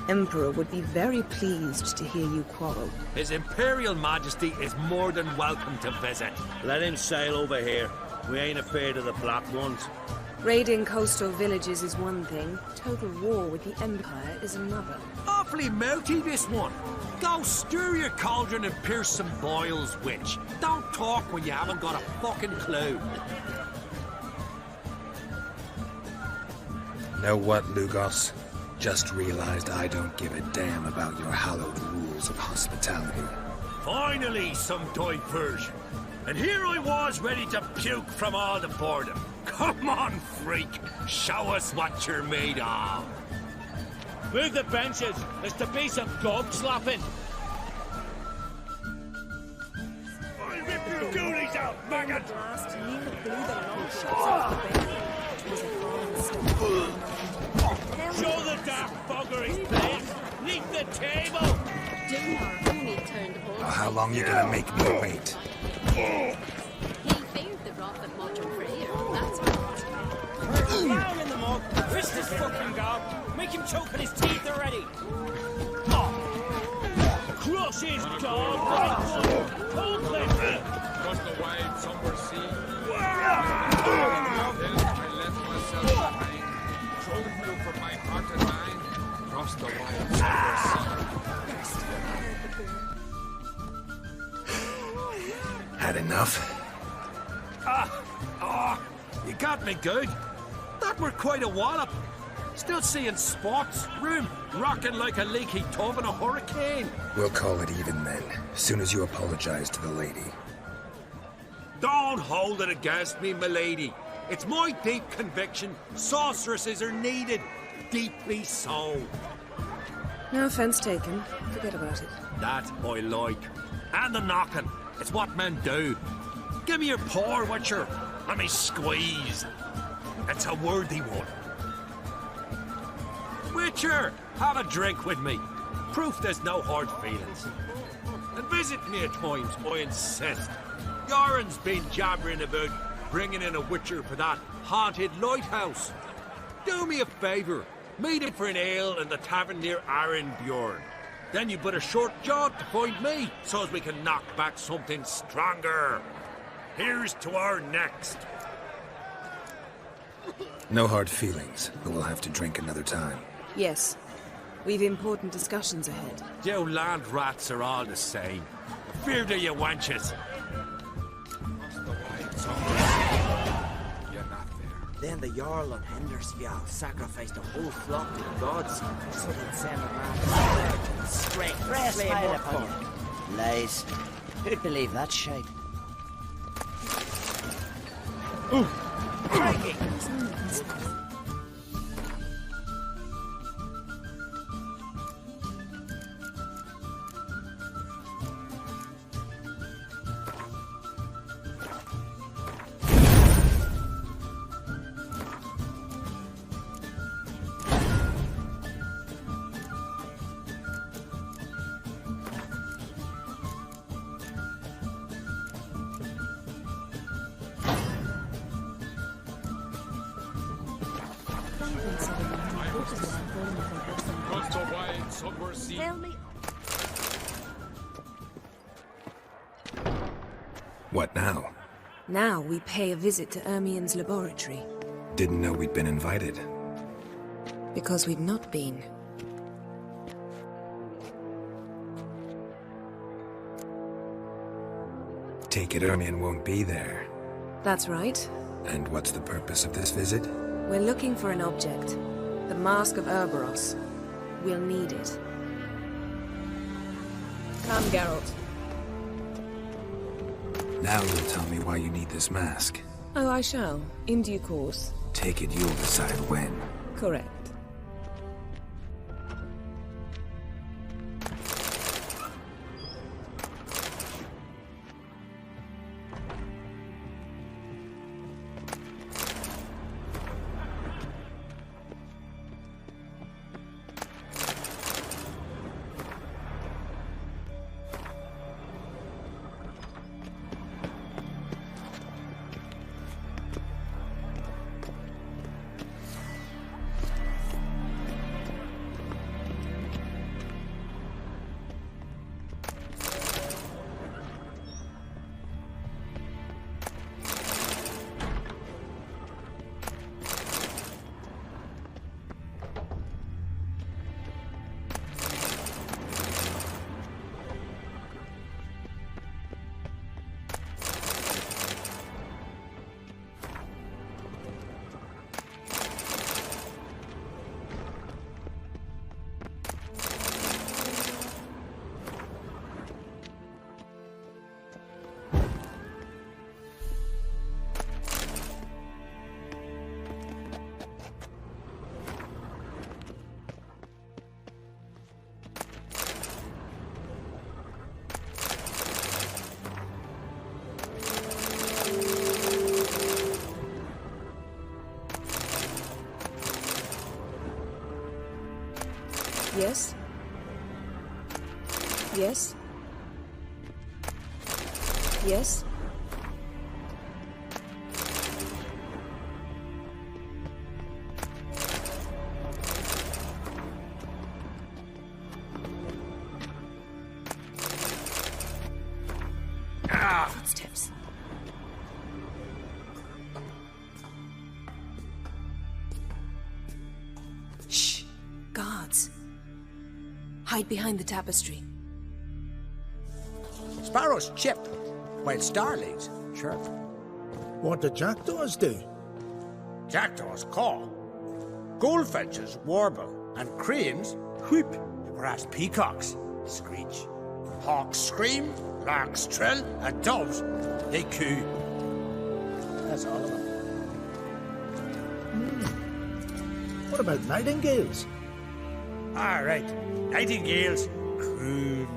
Emperor would be very pleased to hear you quarrel. His Imperial Majesty is more than welcome to visit. Let him sail over here. We ain't afraid of the Black Ones. Raiding coastal villages is one thing. Total war with the Empire is another. Awfully mouthy, this one. Go stir your cauldron and pierce some boils, witch. Don't talk when you haven't got a fucking clue. Know what, Lugos? Just realized I don't give a damn about your hallowed rules of hospitality. Finally, some diversion. And here I was ready to puke from all the boredom. Come on, freak. Show us what you're made of. Move the benches. There's to be some gob slapping. I'll rip your ghoulies out, maggot! Blast near blew the long shots off the bay. It was a falling stone. Show the dark bugger his place! Leave the table! Only turned the Oh, how long you gonna make me wait? He feared the wrath of Modron Freyr, that's what. Down in the mud! Twist this fucking gob! Make him choke on his teeth already! Crush his dog like one! Hold them! Across the wide somber sea. I left myself behind. Chosen you from my heart and mind. Across the wide somber sea. Had enough? You got me good. That were quite a wallop. Still seeing spots, room rocking like a leaky tub in a hurricane. We'll call it even then, as soon as you apologize to the lady. Don't hold it against me, milady. It's my deep conviction sorceresses are needed. Deeply so. No offense taken. Forget about it. That I like. And the knocking. It's what men do. Give me your paw, Witcher. Let me squeeze. It's a worthy one. Witcher, have a drink with me. Proof there's no hard feelings. And visit me at times, I insist. Yoren's been jabbering about bringing in a Witcher for that haunted lighthouse. Do me a favour. Meet him for an ale in the tavern near Arenbjorn. Then you but a short jaunt to find me, so as we can knock back something stronger. Here's to our next. No hard feelings, but we'll have to drink another time. Yes. We've important discussions ahead. You land rats are all the same. Fear to you wenches. Then the Jarl on Hendersfjall sacrificed a whole flock to the gods, so they'd send a man straight flame upon you. Lies. Who'd believe that shite? Crikey! Across the wide somber sea. Tell me. What now? Now we pay a visit to Ermien's laboratory. Didn't know we'd been invited. Because we've not been. Take it Ermien won't be there. That's right. And what's the purpose of this visit? We're looking for an object. The Mask of Urboros. We'll need it. Come, Geralt. Now you'll tell me why you need this mask. Oh, I shall. In due course. Take it you'll decide when. Correct. Yes? Yes? Yes? Footsteps. Shh! Guards. Hide behind the tapestry. Sparrows chip, while starlings chirp. What do jackdaws do? Jackdaws caw. Goldfinches warble, and cranes whoop, whereas peacocks screech. Hawks scream, larks trill, and doves, they coo. That's all of them. What about nightingales? All right, nightingales croon.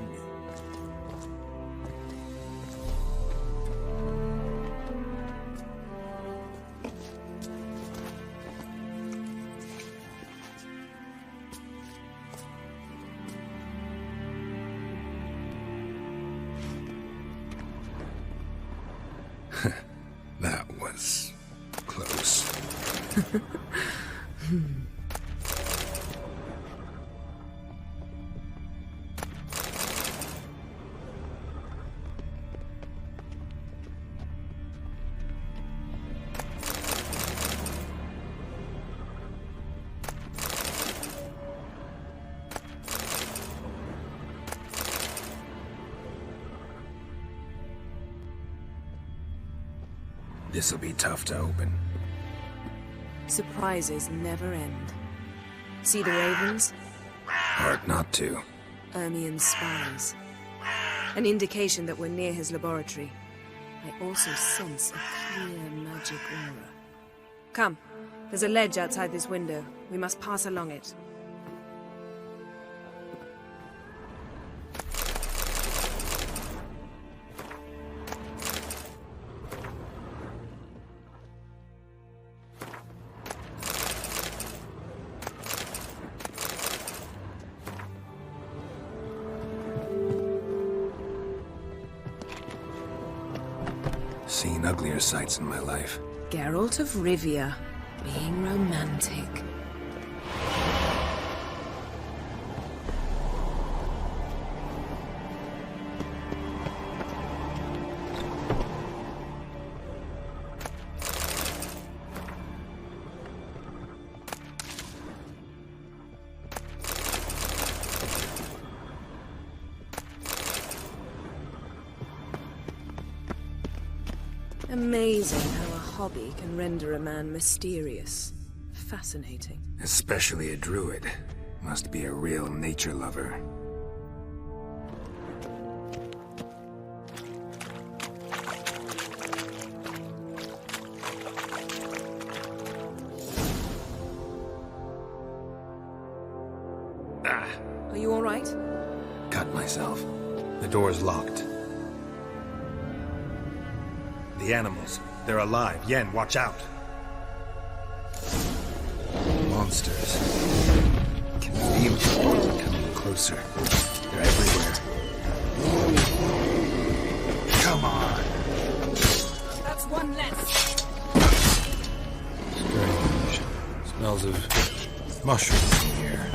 That was close. This'll be tough to open. Surprises never end. See the ravens? Hard not to. Ermien's spies. An indication that we're near his laboratory. I also sense a clear magic aura. Come, there's a ledge outside this window. We must pass along it. Seen uglier sights in my life. Geralt of Rivia, being romantic. Amazing how a hobby can render a man mysterious. Fascinating. Especially a druid. Must be a real nature lover. Are you all right? Cut myself. The door's locked. The animals. They're alive. Yen, watch out. Monsters. Can feel them coming closer. They're everywhere. Come on. That's one less. Strange. Smells of mushrooms in here.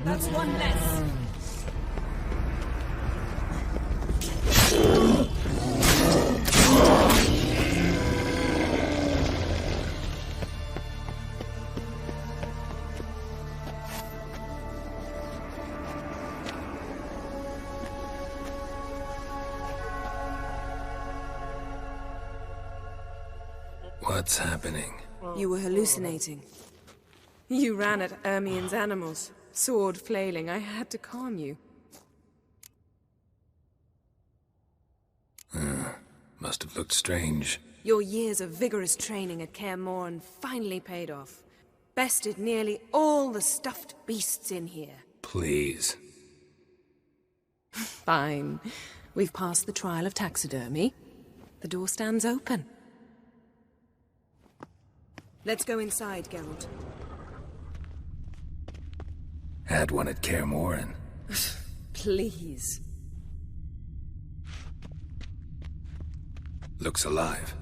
That's one less. What's happening? You were hallucinating. You ran at Ermien's animals, sword flailing. I had to calm you. Must have looked strange. Your years of vigorous training at Kaer Morhen finally paid off. Bested nearly all the stuffed beasts in here. Please. Fine. We've passed the trial of taxidermy. The door stands open. Let's go inside, Geralt. Had one at Kaer Morhen. Please. Looks alive.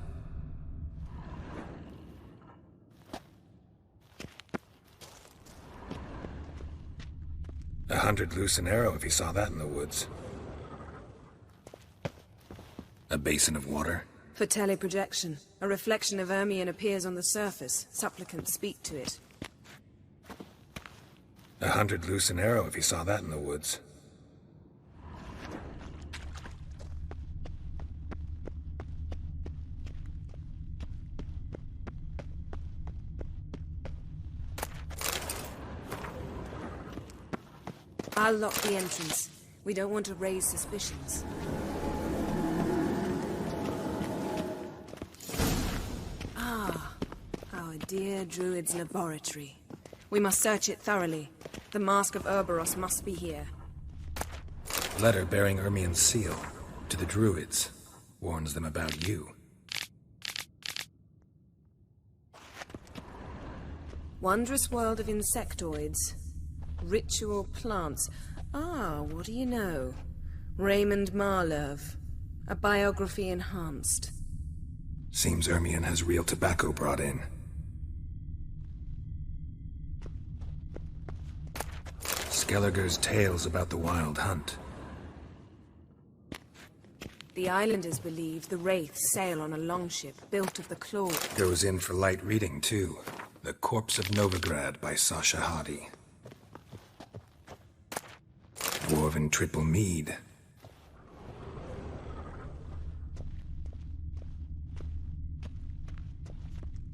$100 loose an arrow if he saw that in the woods. A basin of water. For teleprojection. A reflection of Ermion appears on the surface. Supplicants speak to it. $100 loose an arrow if he saw that in the woods. I'll lock the entrance. We don't want to raise suspicions. Ah, our dear Druid's laboratory. We must search it thoroughly. The Mask of Urboros must be here. Letter bearing Ermion's seal to the Druids. Warns them about you. Wondrous world of insectoids. Ritual plants. Ah, what do you know? Raymond Marlove. A biography enhanced. Seems Ermion has real tobacco brought in. Skelliger's tales about the Wild Hunt. The islanders believe the Wraiths sail on a longship built of the claw. Goes in for light reading, too. The Corpse of Novigrad by Sasha Hadi. Dwarven Triple Mead.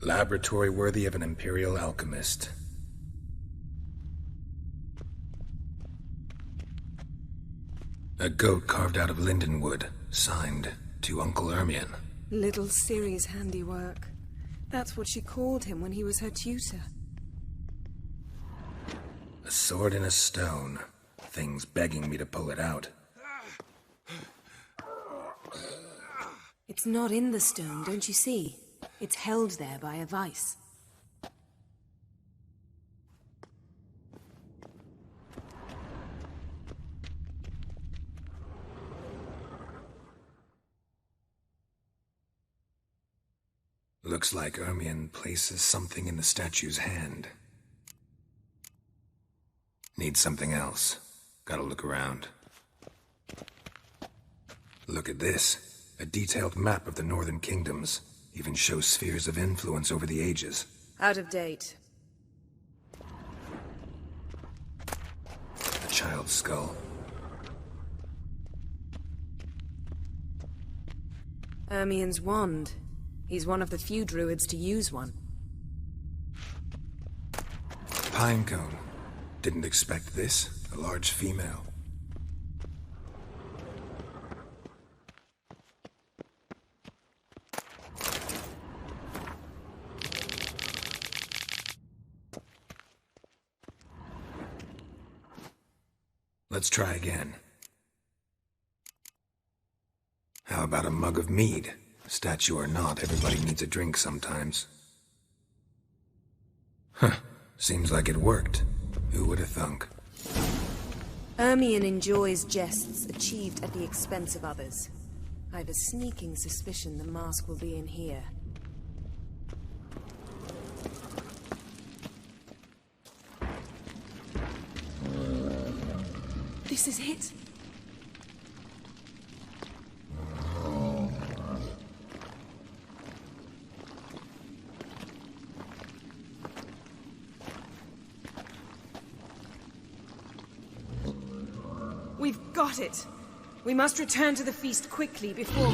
Laboratory worthy of an Imperial alchemist. A goat carved out of lindenwood, signed to Uncle Ermion. Little Ciri's handiwork. That's what she called him when he was her tutor. A sword in a stone. Things begging me to pull it out. It's not in the stone, don't you see? It's held there by a vice. Looks like Ermion places something in the statue's hand. Needs something else. Gotta look around. Look at this. A detailed map of the Northern Kingdoms. Even shows spheres of influence over the ages. Out of date. A child's skull. Ermion's wand. He's one of the few druids to use one. Pinecone. Didn't expect this. A large female. Let's try again. How about a mug of mead? Statue or not, everybody needs a drink sometimes. Huh. Seems like it worked. Who would have thunk? Ermion enjoys jests achieved at the expense of others. I've a sneaking suspicion the mask will be in here. This is it. We've got it. We must return to the feast quickly before...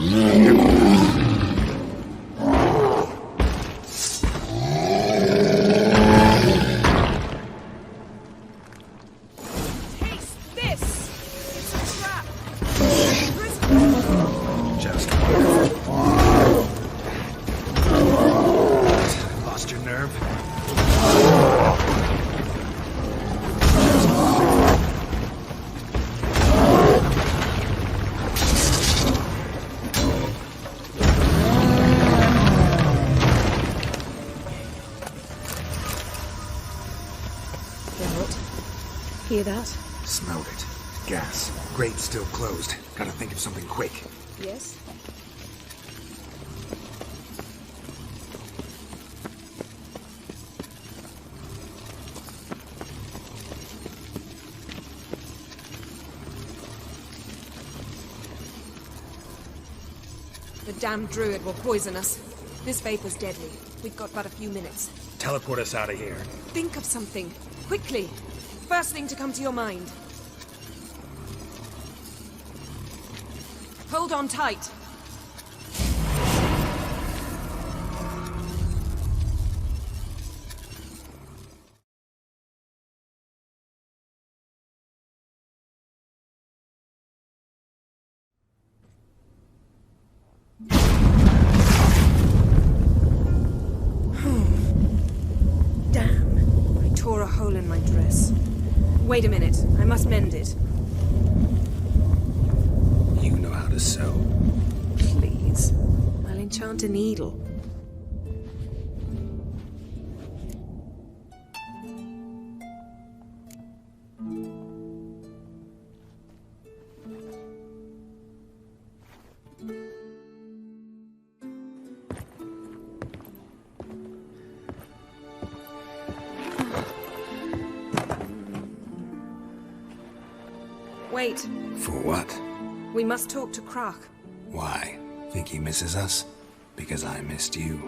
Taste this! It's a trap! Just wonderful. Hear that? Smelled it. Gas. Grate still closed. Gotta think of something quick. Yes? The damned druid will poison us. This vapor's deadly. We've got but a few minutes. Teleport us out of here. Think of something. Quickly. First thing to come to your mind. Hold on tight. Damn. I tore a hole in my dress. Wait a minute. I must mend it. You know how to sew. Please. I'll enchant a needle. Wait. For what? We must talk to Croc. Why? Think he misses us? Because I missed you.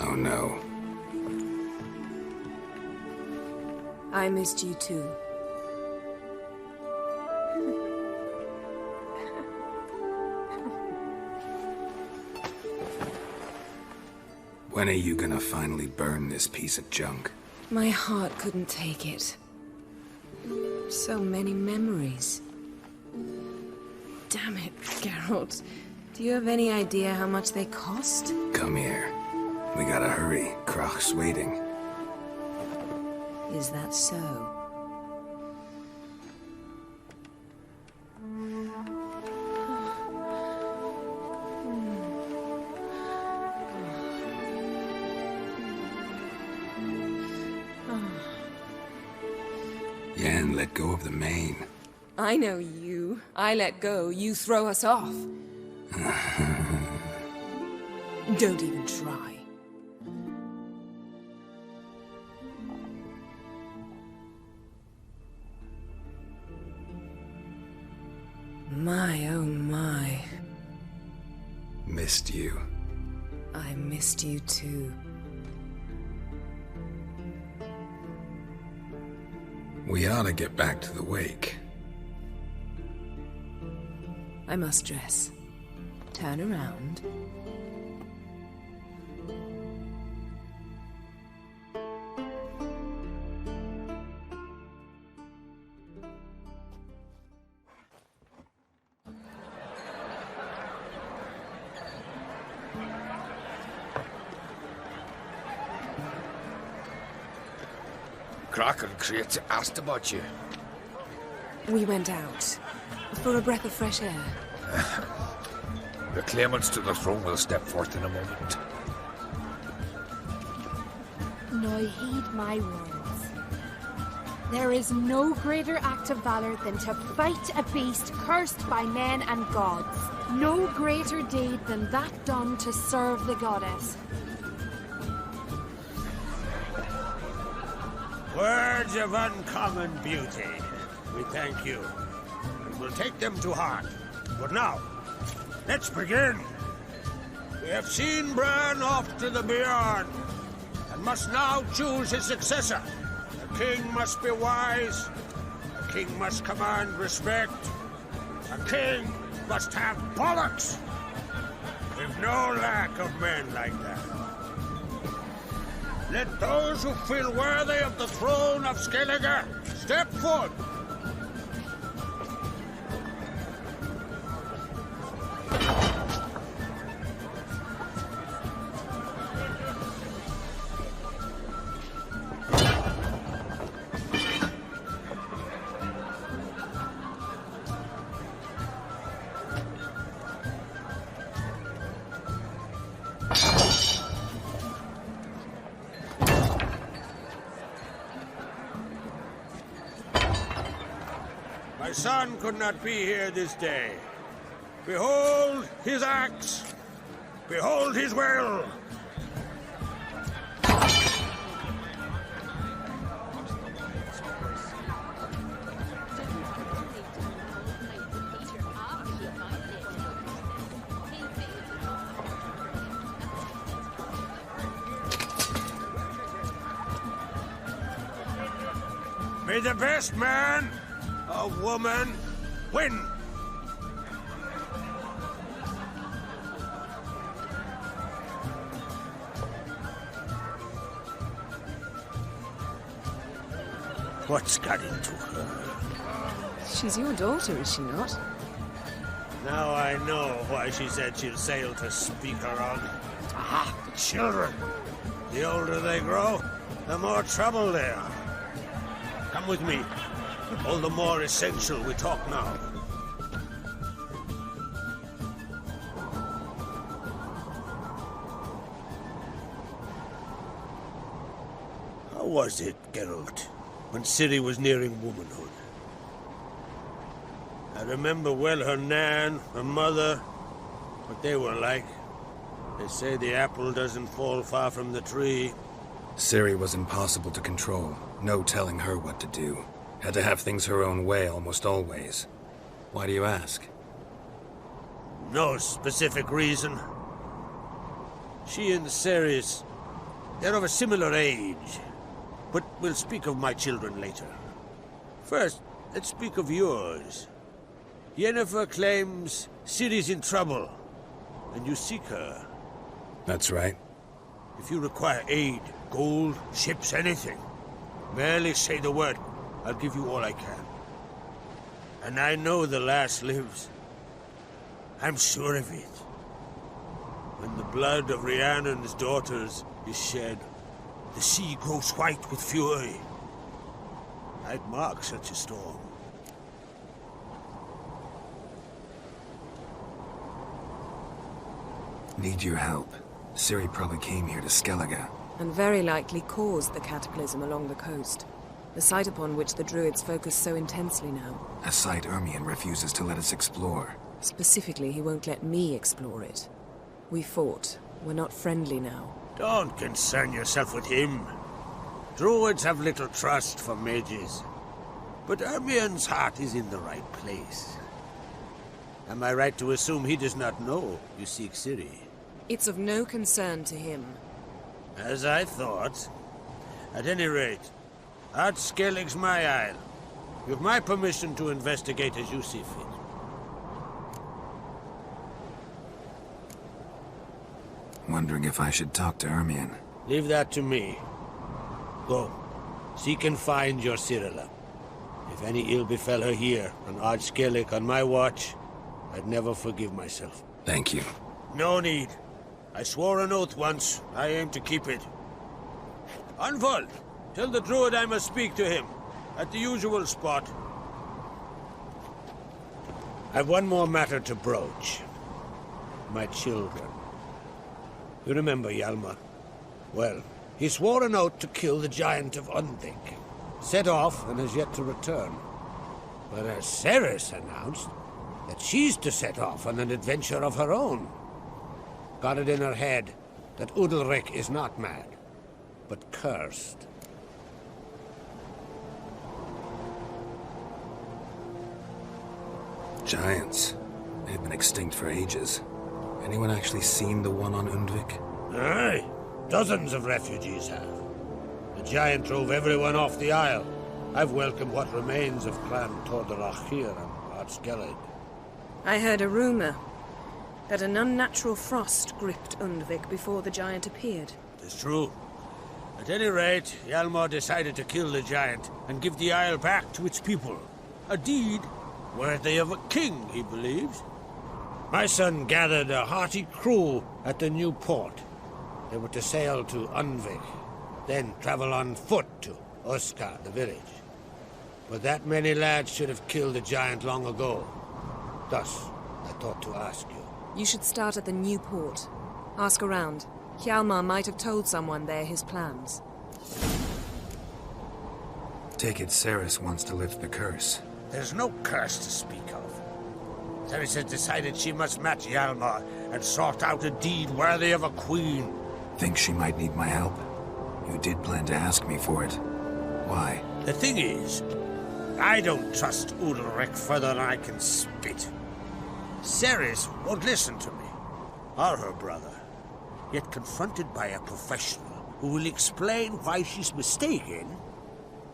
Oh no. I missed you too. When are you gonna finally burn this piece of junk? My heart couldn't take it. So many memories. Damn it, Geralt. Do you have any idea how much they cost? Come here. We gotta hurry. Croc's waiting. Is that so? Yen, let go of the mane. I know you. I let go, you throw us off. Don't even try. My, oh my. Missed you. I missed you too. We ought to get back to the wake. I must dress. Turn around. Croc and Crate asked about you. We went out. For a breath of fresh air. The claimants to the throne will step forth in a moment. Now heed my words. There is no greater act of valor than to fight a beast cursed by men and gods. No greater deed than that done to serve the goddess. Words of uncommon beauty. We thank you, and we'll take them to heart. But now, let's begin. We have seen Bran off to the beyond, and must now choose his successor. A king must be wise, a king must command respect, a king must have bollocks. We've no lack of men like that. Let those who feel worthy of the throne of Skellige step forth. son could not be here this day. Behold his axe. Behold his will. May the best man or woman win. What's got into her? She's your daughter, is she not? Now I know why she said she'll sail to speak her on. Ah, children. The older they grow, the more trouble they are. Come with me. All the more essential we talk now. How was it, Geralt, when Ciri was nearing womanhood? I remember well her nan, her mother, what they were like. They say the apple doesn't fall far from the tree. Ciri was impossible to control. No telling her what to do. Had to have things her own way almost always. Why do you ask? No specific reason. She and Ceres, they're of a similar age. But we'll speak of my children later. First, let's speak of yours. Yennefer claims Ciri's in trouble, and you seek her. That's right. If you require aid, gold, ships, anything, merely say the word. I'll give you all I can. And I know the lass lives. I'm sure of it. When the blood of Rhiannon's daughters is shed, the sea grows white with fury. I'd mark such a storm. Need your help. Ciri probably came here to Skellige. And very likely caused the cataclysm along the coast. The site upon which the Druids focus so intensely now. A site Ermion refuses to let us explore. Specifically, he won't let me explore it. We fought. We're not friendly now. Don't concern yourself with him. Druids have little trust for mages. But Ermion's heart is in the right place. Am I right to assume he does not know you seek Ciri? It's of no concern to him. As I thought. At any rate, Ard Skellig's my isle. You have my permission to investigate as you see fit. Wondering if I should talk to Ermion. Leave that to me. Go. Seek and find your Cirilla. If any ill befell her here, on Ard Skellig on my watch, I'd never forgive myself. Thank you. No need. I swore an oath once. I aim to keep it. Unfold! Tell the Druid I must speak to him. At the usual spot. I've one more matter to broach. My children. You remember Hjalmar? Well, he swore an oath to kill the Giant of Undvik. Set off and has yet to return. Whereas Ceres announced that she's to set off on an adventure of her own. Got it in her head that Udalryk is not mad, but cursed. Giants. They've been extinct for ages. Anyone actually seen the one on Undvik? Aye. Dozens of refugees have. The giant drove everyone off the isle. I've welcomed what remains of Clan Tordarach here on Ard Skellig. I heard a rumor that an unnatural frost gripped Undvik before the giant appeared. It's true. At any rate, Hjalmar decided to kill the giant and give the isle back to its people. A deed worthy of a king, he believes. My son gathered a hearty crew at the new port. They were to sail to Undvik, then travel on foot to Uska, the village. But that many lads should have killed the giant long ago. Thus, I thought to ask you. You should start at the new port. Ask around. Hjalmar might have told someone there his plans. Take it Ceres wants to lift the curse. There's no curse to speak of. Ceres has decided she must match Hjalmar and sort out a deed worthy of a queen. Think she might need my help? You did plan to ask me for it. Why? The thing is, I don't trust Udalryk further than I can spit. Ceres won't listen to me, or her brother. Yet confronted by a professional who will explain why she's mistaken,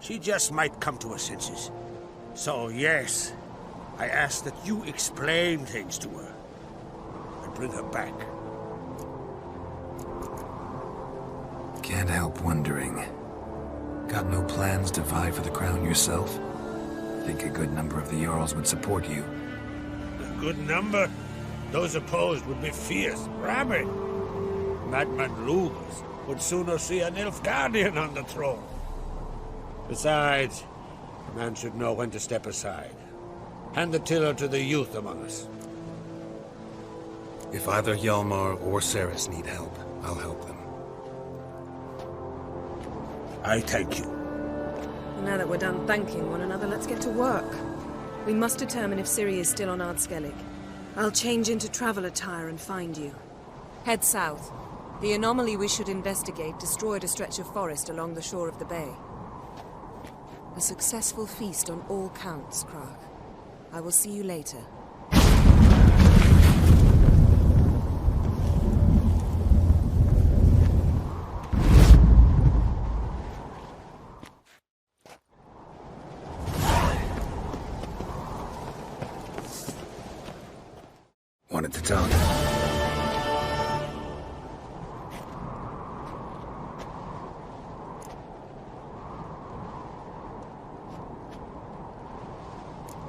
she just might come to her senses. So yes, I ask that you explain things to her and bring her back. Can't help wondering. Got no plans to vie for the crown yourself? Think a good number of the Jarls would support you. A good number? Those opposed would be fierce, rabid. Madman Lugus would sooner see an Nilfgaardian on the throne. Besides, a man should know when to step aside. Hand the tiller to the youth among us. If either Hjalmar or Ceres need help, I'll help them. I thank you. Now that we're done thanking one another, let's get to work. We must determine if Ciri is still on Ardskellig. I'll change into travel attire and find you. Head south. The anomaly we should investigate destroyed a stretch of forest along the shore of the bay. A successful feast on all counts, Crach. I will see you later. Wanted to talk.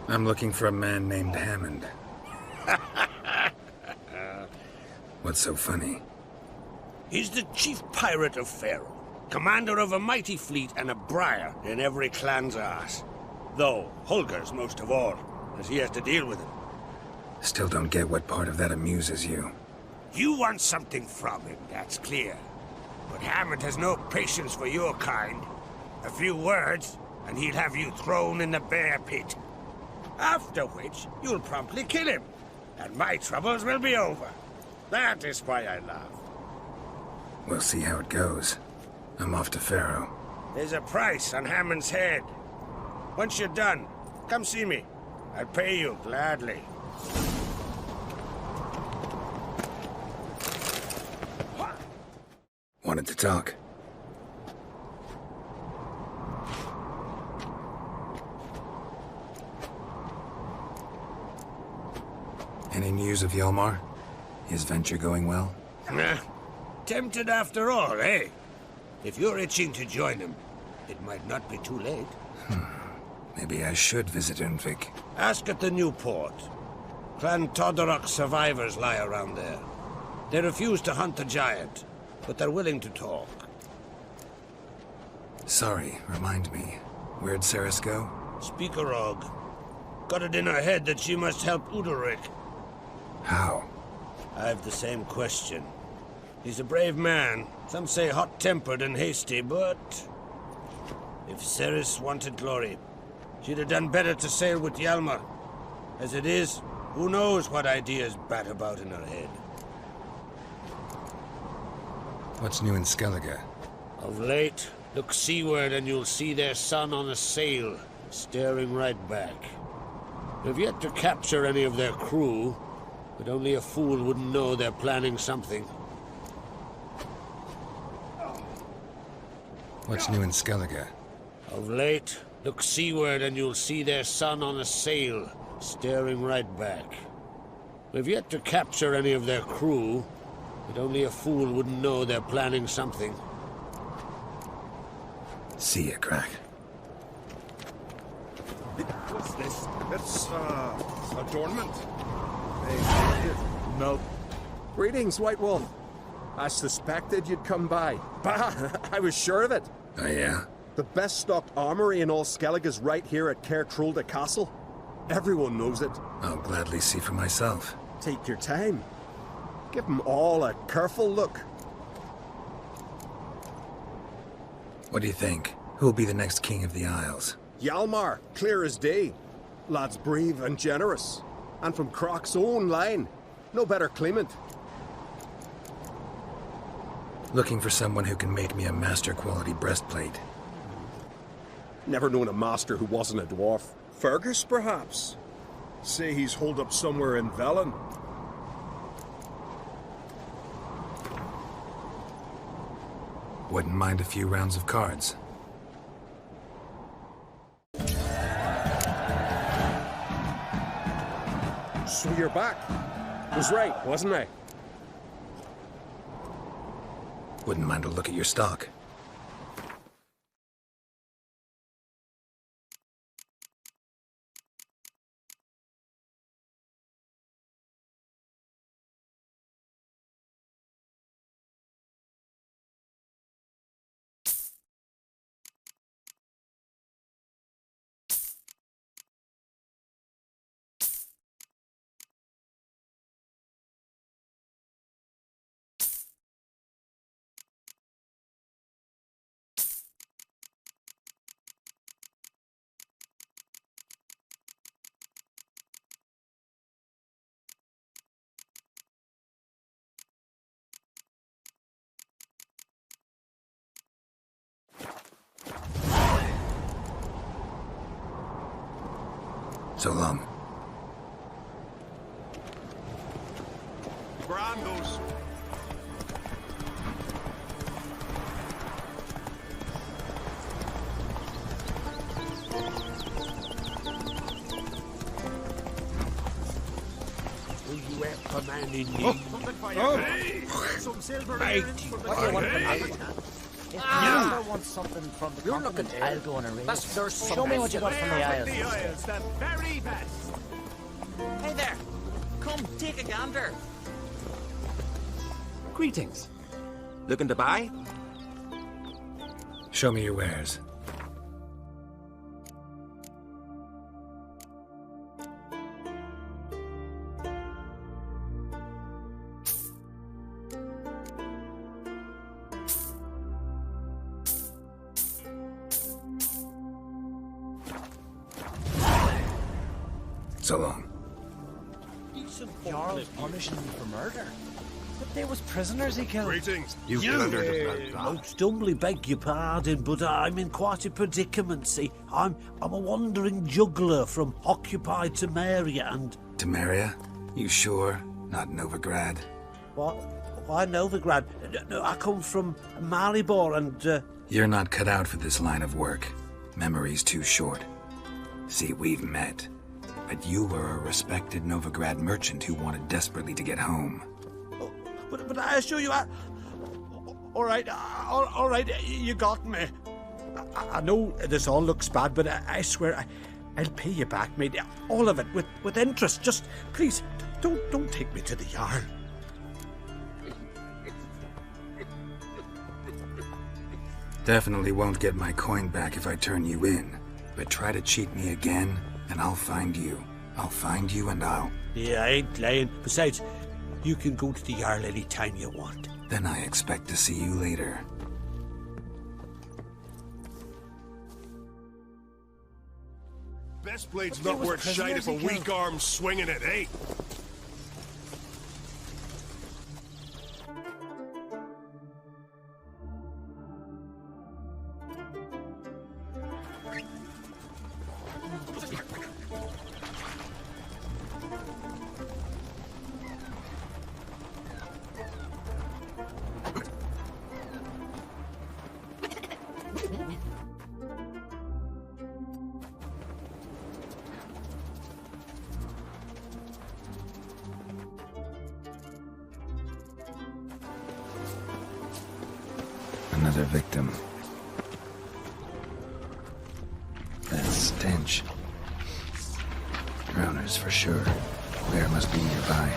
I'm looking for a man named Hammond. What's so funny? He's the chief pirate of Faerûn, commander of a mighty fleet and a briar in every clan's arse. Though Holger's most of all, as he has to deal with him. Still don't get what part of that amuses you. You want something from him, that's clear. But Hammond has no patience for your kind. A few words, and he'll have you thrown in the bear pit. After which, you'll promptly kill him, and my troubles will be over. That is why I laugh. We'll see how it goes. I'm off to Faroe. There's a price on Hammond's head. Once you're done, come see me. I'll pay you gladly. Wanted to talk. Any news of Hjalmar? His venture going well? Tempted after all, eh? If you're itching to join him, it might not be too late. Maybe I should visit Undvik. Ask at the new port. Clan Todorok survivors lie around there. They refuse to hunt the giant, but they're willing to talk. Sorry, remind me. Where'd Ceres go? Speakerog. Got it in her head that she must help Udalryk. How? I've the same question. He's a brave man. Some say hot-tempered and hasty, but... if Ceres wanted glory, she'd have done better to sail with Hjalmar. As it is, who knows what ideas bat about in her head. What's new in Skellige? Of late, look seaward and you'll see their sun on a sail, staring right back. They've yet to capture any of their crew, but only a fool wouldn't know they're planning something. What's new in Skellige? Of late, look seaward and you'll see their sun on a sail, staring right back. We've yet to capture any of their crew, but only a fool wouldn't know they're planning something. See ya, Crach. What's this? It's, adornment. No. Greetings, White Wolf. I suspected you'd come by. Bah! I was sure of it. Oh, yeah? The best stocked armory in all Skellige is right here at Caer Trolde Castle. Everyone knows it. I'll gladly see for myself. Take your time. Give them all a careful look. What do you think? Who'll be the next king of the Isles? Hjalmar, clear as day. Lad's brave and generous. And from Croc's own line. No better claimant. Looking for someone who can make me a master-quality breastplate. Never known a master who wasn't a dwarf. Fergus, perhaps? Say he's holed up somewhere in Velen. Wouldn't mind a few rounds of cards. So you're back. Was right, wasn't I? Wouldn't mind a look at your stock. So long. Brandos. Will you help a man in need? Some silver Right. earrings for the What do you want king. from me? If Ah. you want something from the You're continent, looking I'll go on a raid. There's Show me what you got from the Isles. Isles. The very best. Hey there! Come, take a gander. Greetings. Looking to buy? Show me your wares. So long. Jarl's punishing him for murder. But there was prisoners he killed. Greetings. You plundered the Most humbly beg your pardon, but I'm in quite a predicament. See, I'm a wandering juggler from occupied Temeria and... Temeria? You sure? Not Novigrad? What? Why Novigrad? No, I come from Maribor and... You're not cut out for this line of work. Memory's too short. See, we've met. But you were a respected Novigrad merchant who wanted desperately to get home. But I assure you, all right, you got me. I know this all looks bad, but I swear I'll pay you back, mate. All of it, with interest. Just, please, don't take me to the Jarl. Definitely won't get my coin back if I turn you in. But try to cheat me again, and I'll find you. I'll find you and I'll... Yeah, I ain't lying. Besides, you can go to the Jarl any time you want. Then I expect to see you later. Best blade's not worth shite if a weak arm's swinging it, eh? Another victim. That stench. Drowners for sure. Bear must be nearby.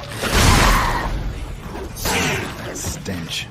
That stench.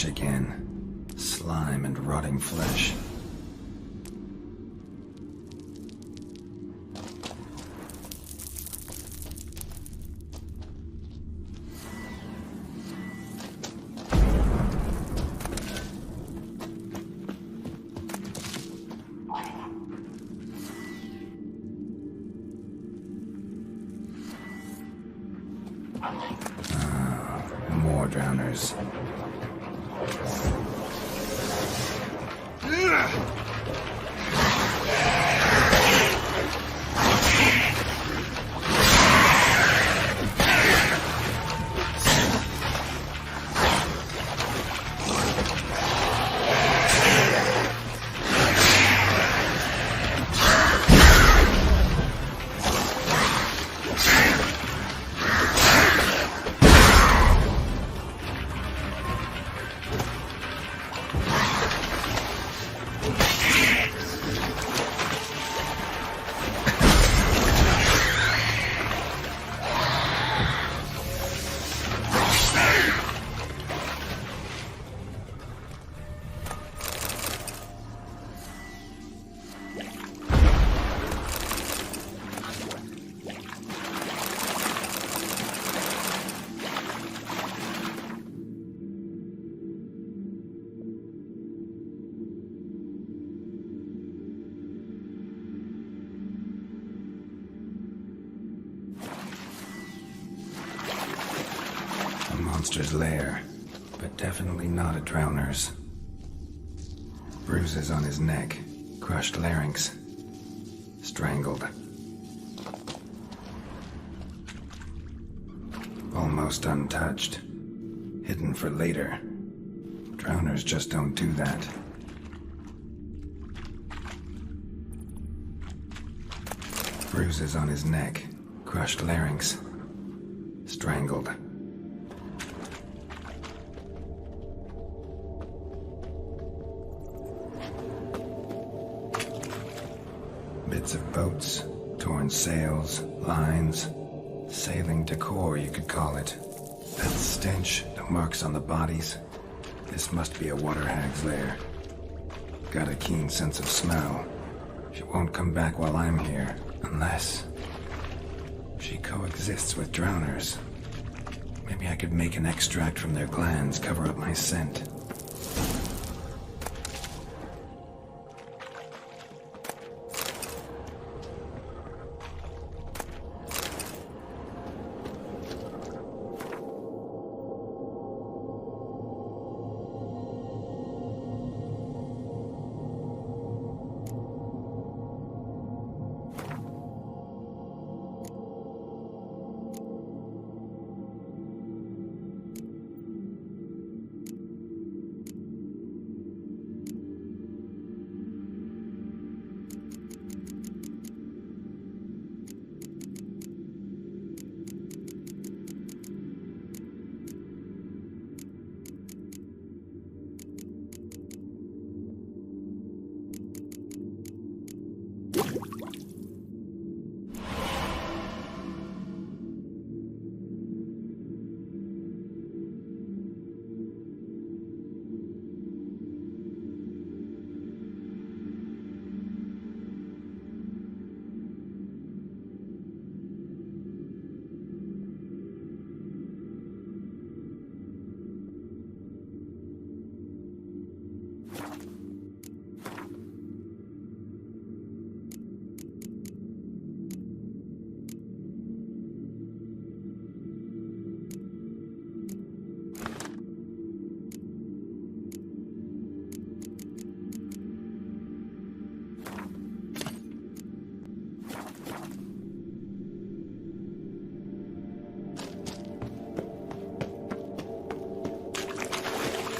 marsh again. Slime and rotting flesh. More drowners. Monster's lair, but definitely not a drowner's. Bruises on his neck, crushed larynx, strangled. Almost untouched, hidden for later. Drowners just don't do that. Bruises on his neck, crushed larynx, strangled. Bits of boats, torn sails, lines, sailing decor, you could call it. That stench, the marks on the bodies. This must be a water hag's lair. Got a keen sense of smell. She won't come back while I'm here, unless she coexists with drowners. Maybe I could make an extract from their glands, cover up my scent.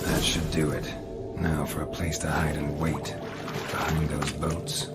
That should do it. Now for a place to hide and wait. Behind those boats.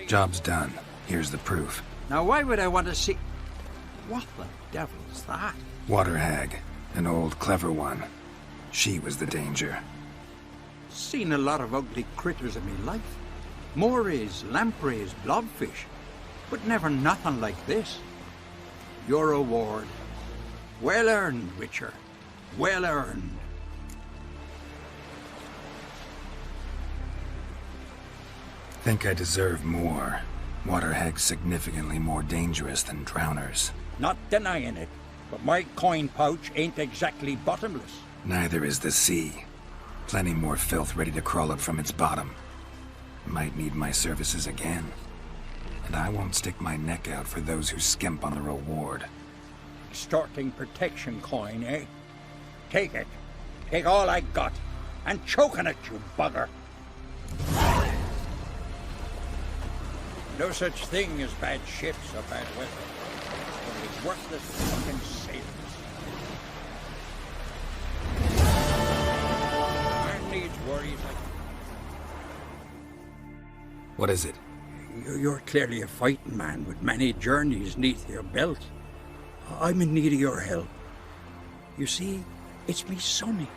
Job's done. Here's the proof. Now, why would I want to see... What the devil's that? Water hag. An old, clever one. She was the danger. Seen a lot of ugly critters in me life. Morays, lampreys, blobfish. But never nothing like this. Your reward. Well earned, Witcher. Well earned. Think I deserve more. Water hag's significantly more dangerous than drowners. Not denying it, but my coin pouch ain't exactly bottomless. Neither is the sea. Plenty more filth ready to crawl up from its bottom. Might need my services again. And I won't stick my neck out for those who skimp on the reward. Extorting protection coin, eh? Take it. Take all I got. And choke on it, you bugger. No such thing as bad ships or bad weather. Only worthless fucking sailors. Man needs worries like... What is it? You're clearly a fighting man with many journeys neath your belt. I'm in need of your help. You see, it's me Sonny.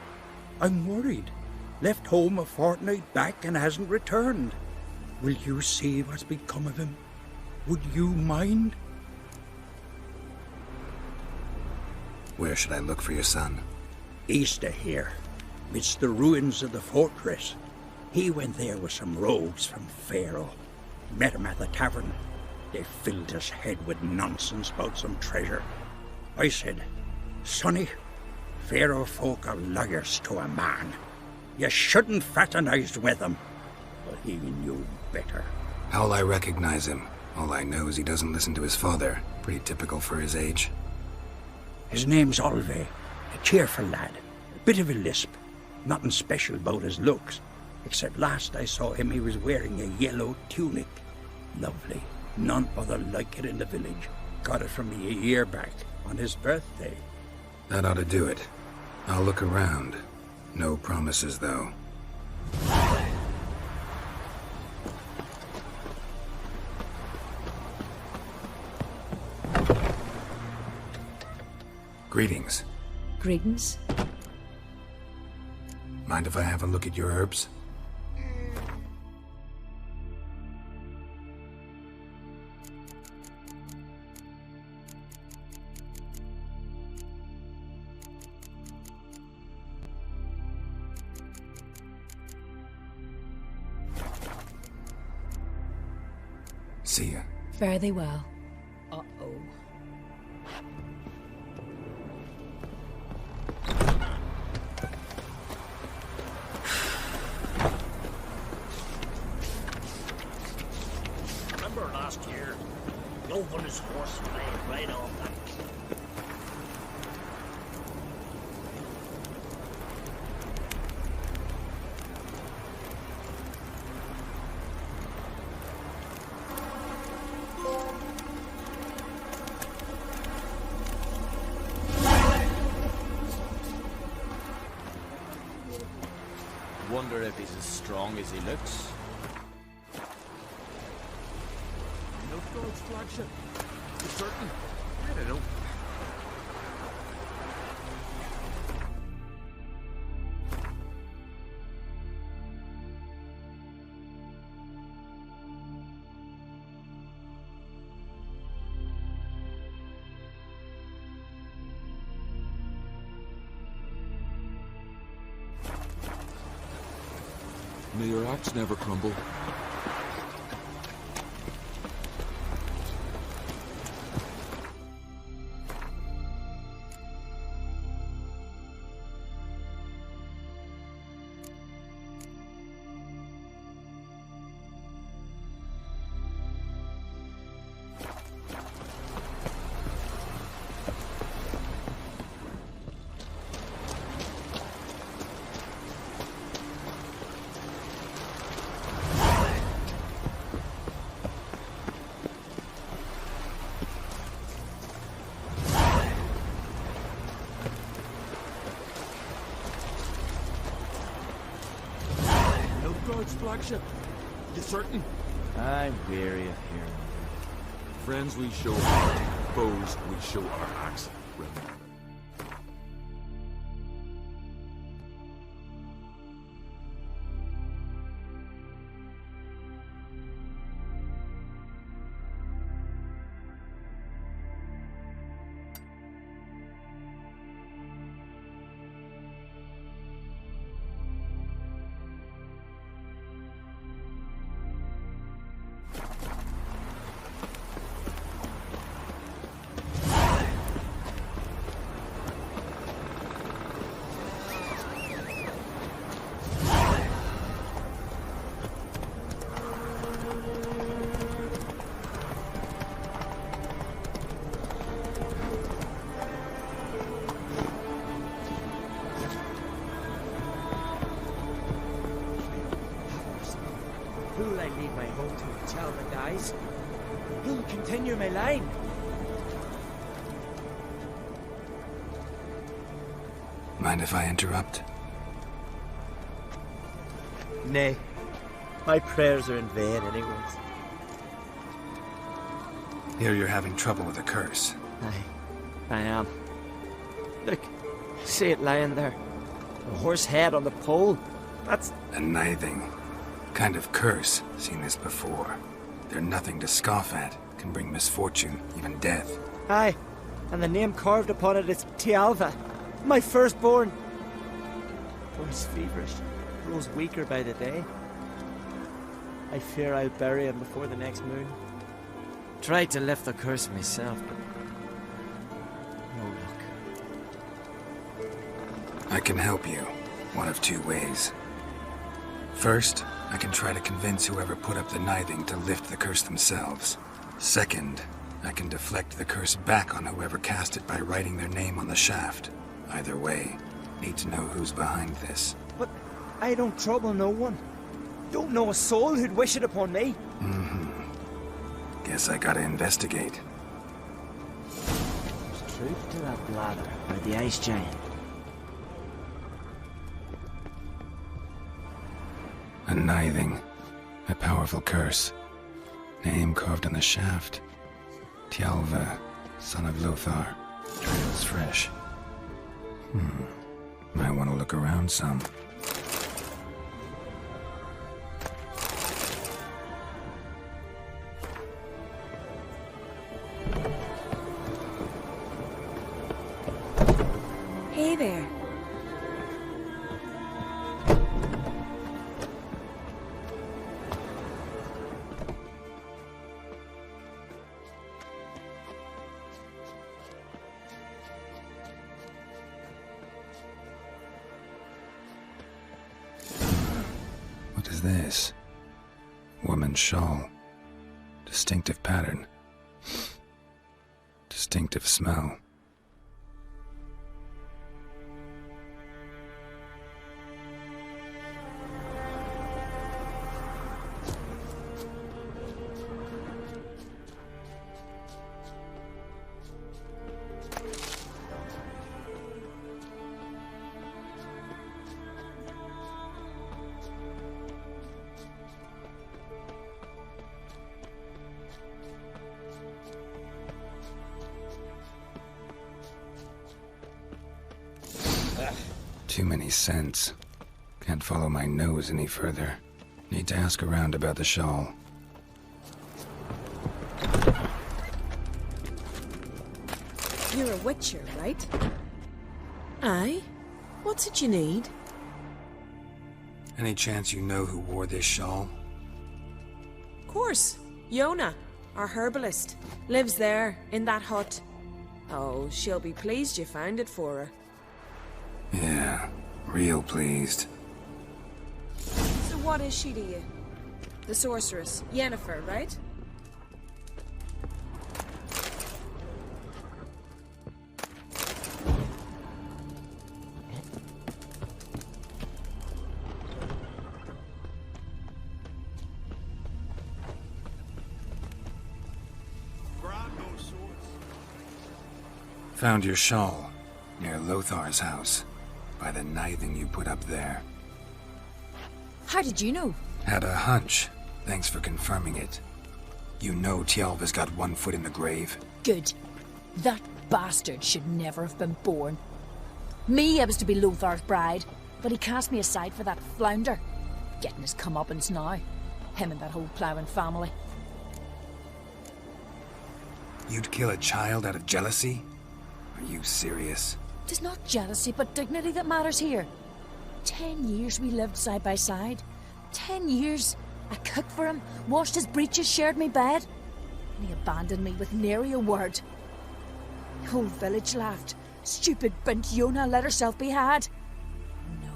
I'm worried. Left home a fortnight back and hasn't returned. Will you see what's become of him? Would you mind? Where should I look for your son? East of here, midst the ruins of the fortress. He went there with some rogues from Pharaoh. Met him at the tavern. They filled his head with nonsense about some treasure. I said, Sonny, Pharaoh folk are lawyers to a man. You shouldn't fraternize with them. But he knew better. How'll I recognize him? All I know is he doesn't listen to his father. Pretty typical for his age. His name's Olve. A cheerful lad. A bit of a lisp. Nothing special about his looks. Except last I saw him he was wearing a yellow tunic. Lovely. None other like it in the village. Got it from me a year back, on his birthday. That ought to do it. I'll look around. No promises, though. Greetings. Greetings. Mind if I have a look at your herbs? See ya. Fare thee well. Uh-oh. Remember last year? The openest horse played right off that. Wonder if he's as strong as he looks. Nilfgaard's flagship. For certain. I don't know. May your axe never crumble. Nilfgaard's flagship. You certain? I'm weary of hearing. Friends we show our foes we show our axe. Remember. Who'll I leave my home to? Tell the guys. Who'll continue my line? Mind if I interrupt? Nay. My prayers are in vain anyways. Hear you're having trouble with a curse. I am. Look, see it lying there. A horse head on the pole. That's... A nithing. Kind of curse. Seen this before. They're nothing to scoff at. Can bring misfortune, even death. Aye, and the name carved upon it is Tialva, my firstborn. Boy's feverish, grows weaker by the day. I fear I'll bury him before the next moon. Tried to lift the curse myself, but no luck. I can help you. One of two ways. First, I can try to convince whoever put up the nithing to lift the curse themselves. Second, I can deflect the curse back on whoever cast it by writing their name on the shaft. Either way, need to know who's behind this. But I don't trouble no one. Don't know a soul who'd wish it upon me. Guess I gotta investigate. There's truth to that blather about the ice giant. A nithing. A powerful curse. Name carved on the shaft. Tialva, son of Lothar. Trails fresh. Might want to look around some. Hey there. What is this? Woman's shawl. Distinctive pattern. Distinctive smell. Too many scents. Can't follow my nose any further. Need to ask around about the shawl. You're a witcher, right? Aye. What's it you need? Any chance you know who wore this shawl? Of course. Yona, our herbalist, lives there, in that hut. Oh, she'll be pleased you found it for her. Yeah, real pleased. So what is she to you? The sorceress, Yennefer, right? Found your shawl near Lothar's house by the kniving you put up there. How did you know? Had a hunch. Thanks for confirming it. You know Tjalva's got one foot in the grave. Good. That bastard should never have been born. Me, I was to be Lothar's bride, but he cast me aside for that flounder. Getting his comeuppance now. Him and that whole ploughing family. You'd kill a child out of jealousy? Are you serious? It's not jealousy, but dignity that matters here. 10 years we lived side by side. 10 years. I cooked for him, washed his breeches, shared me bed. And he abandoned me with nary a word. The whole village laughed. Stupid bint Yona let herself be had. No,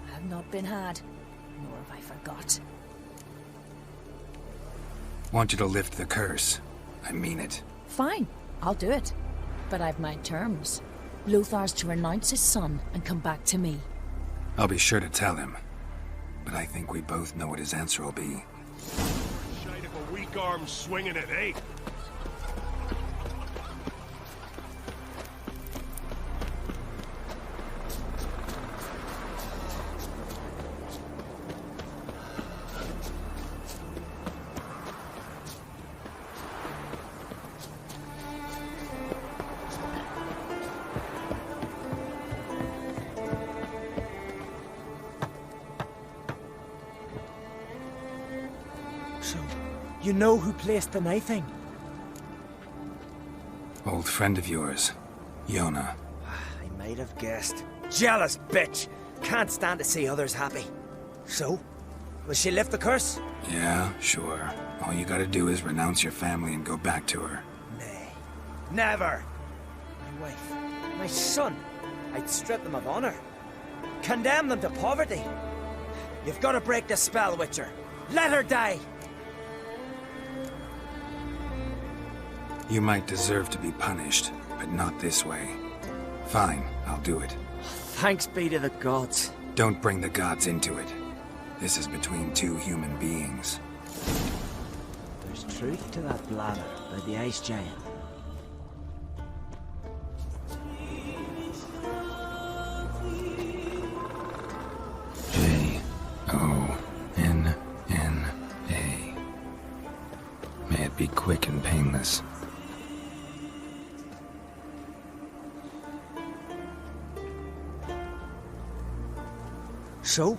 I have not been had. Nor have I forgot. Want you to lift the curse. I mean it. Fine, I'll do it. But I've my terms. Lothar's to renounce his son and come back to me. I'll be sure to tell him. But I think we both know what his answer will be. Shite of a weak arm swinging it, eh? You know who placed the knifing? Old friend of yours, Yona. I might have guessed. Jealous bitch! Can't stand to see others happy. So, will she lift the curse? Yeah, sure. All you gotta do is renounce your family and go back to her. Nay. Never! My wife, my son. I'd strip them of honor. Condemn them to poverty. You've got to break the spell, Witcher. Let her die! You might deserve to be punished, but not this way. Fine, I'll do it. Thanks be to the gods. Don't bring the gods into it. This is between two human beings. There's truth to that blather by the Ice Giant. J-O-N-N-A. May it be quick and painless. So?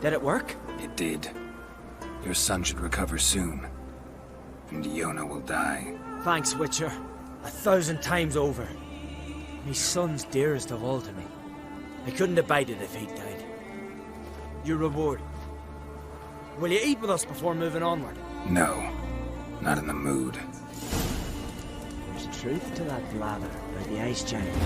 Did it work? It did. Your son should recover soon. And Yona will die. Thanks, Witcher. 1,000 times over. My son's dearest of all to me. I couldn't abide it if he'd died. Your reward. Will you eat with us before moving onward? No. Not in the mood. There's truth to that blather by the Ice Giant.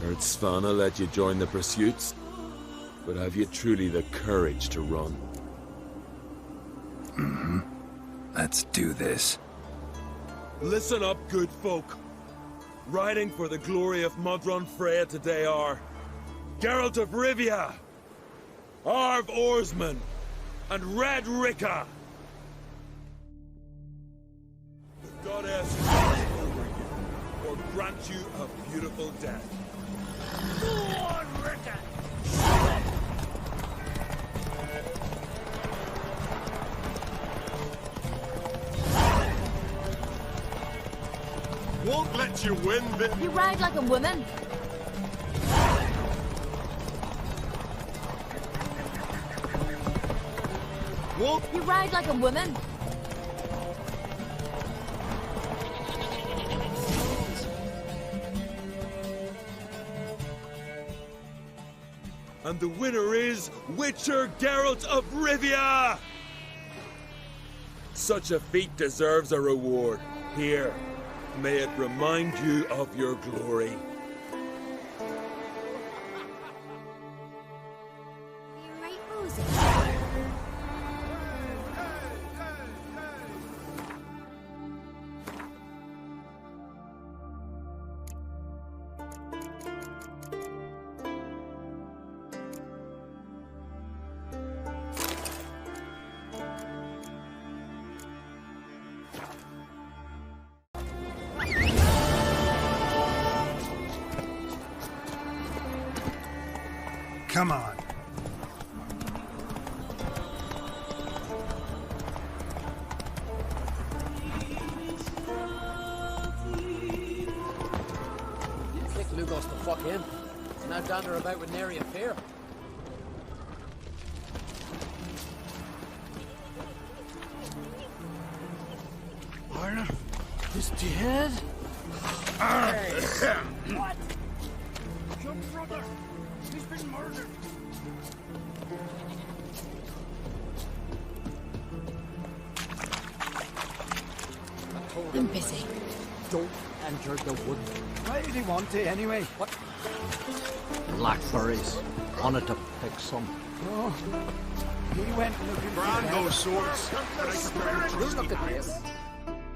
Heard Svanna let you join the pursuits, but have you truly the courage to run? Mm-hmm. Let's do this. Listen up, good folk. riding for the glory of Modron Freya today are Geralt of Rivia, Arv Oarsman, and Red Ricka. The goddess watch over you, or grant you a beautiful death. Go on, Ricka! Won't let you win this. You ride like a woman. Won't you ride like a woman. And the winner is Witcher Geralt of Rivia! Such a feat deserves a reward. Here, may it remind you of your glory. Come on. Kick Lugos the fuck in. He's now dander about with nary a fear. Arna is dead? What? Your brother! He's been murdered! I'm busy. Don't enter the wood. Why did he want to anyway? What? Blackberries. Wanted to pick some. Oh, he went looking for Brand swords. Look at this.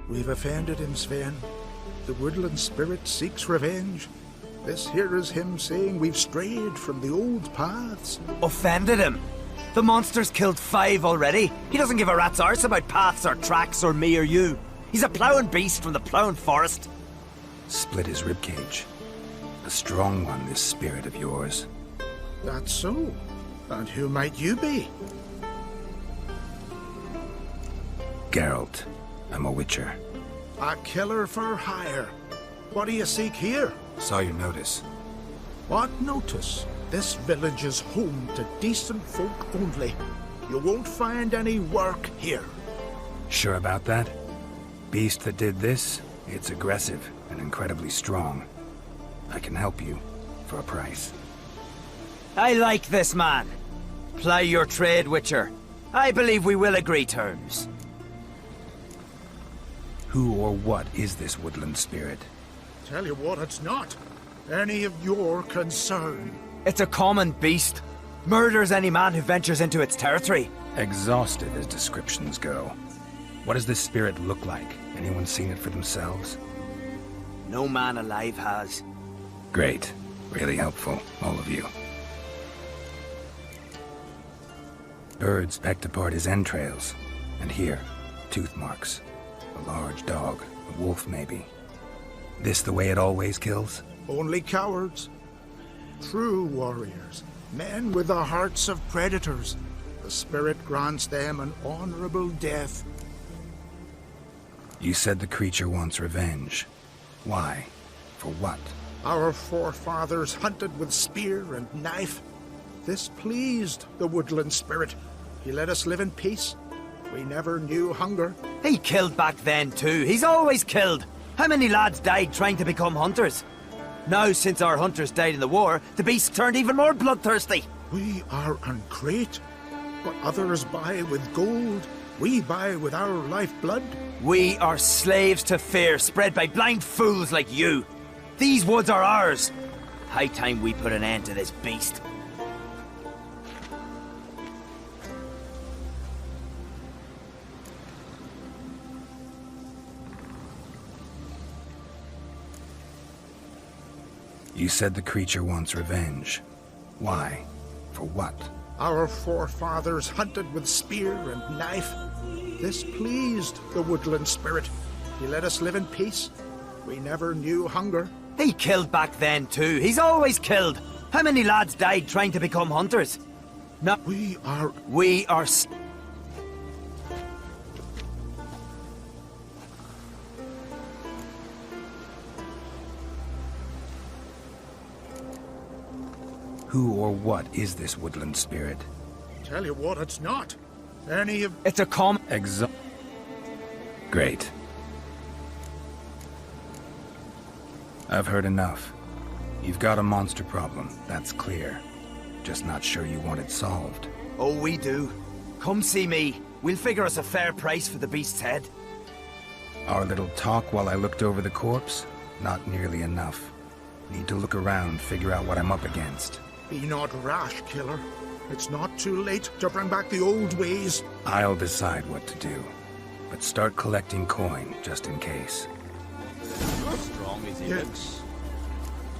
We've offended him, Sven. The woodland spirit seeks revenge. This here is him saying we've strayed from the old paths. Offended him? The monster's killed 5 already. He doesn't give a rat's arse about paths or tracks or me or you. He's a ploughing beast from the ploughing forest. Split his ribcage. A strong one, this spirit of yours. That's so. And who might you be? Geralt. I'm a witcher. A killer for hire. What do you seek here? Saw your notice. What notice? This village is home to decent folk only. You won't find any work here. Sure about that? Beast that did this, it's aggressive and incredibly strong. I can help you for a price. I like this man. Ply your trade, Witcher. I believe we will agree terms. Who or what is this woodland spirit? Tell you what, it's not any of your concern. It's a common beast. Murders any man who ventures into its territory. Exhaustive as descriptions go. What does this spirit look like? Anyone seen it for themselves? No man alive has. Great. Really helpful, all of you. Birds pecked apart his entrails. And here, tooth marks. A large dog, a wolf maybe. This the way it always kills? Only cowards. True warriors. Men with the hearts of predators. The spirit grants them an honorable death. You said the creature wants revenge. Why? For what? Our forefathers hunted with spear and knife. This pleased the woodland spirit. He let us live in peace. We never knew hunger. He killed back then too. He's always killed. How many lads died trying to become hunters? Now, since our hunters died in the war, the beast turned even more bloodthirsty. We are uncrate. What others buy with gold, we buy with our lifeblood. We are slaves to fear spread by blind fools like you. These woods are ours. High time we put an end to this beast. You said the creature wants revenge. Why? For what? Our forefathers hunted with spear and knife. This pleased the woodland spirit. He let us live in peace. We never knew hunger. He killed back then too. He's always killed. How many lads died trying to become hunters? No. We are... Who or what is this woodland spirit? Tell you what, it's not. Any of... It's a Great. I've heard enough. You've got a monster problem, that's clear. Just not sure you want it solved. Oh, we do. Come see me. We'll figure us a fair price for the beast's head. Our little talk while I looked over the corpse? Not nearly enough. Need to look around, figure out what I'm up against. Be not rash, killer. It's not too late to bring back the old ways. I'll decide what to do. But start collecting coin, just in case. How strong is he looks?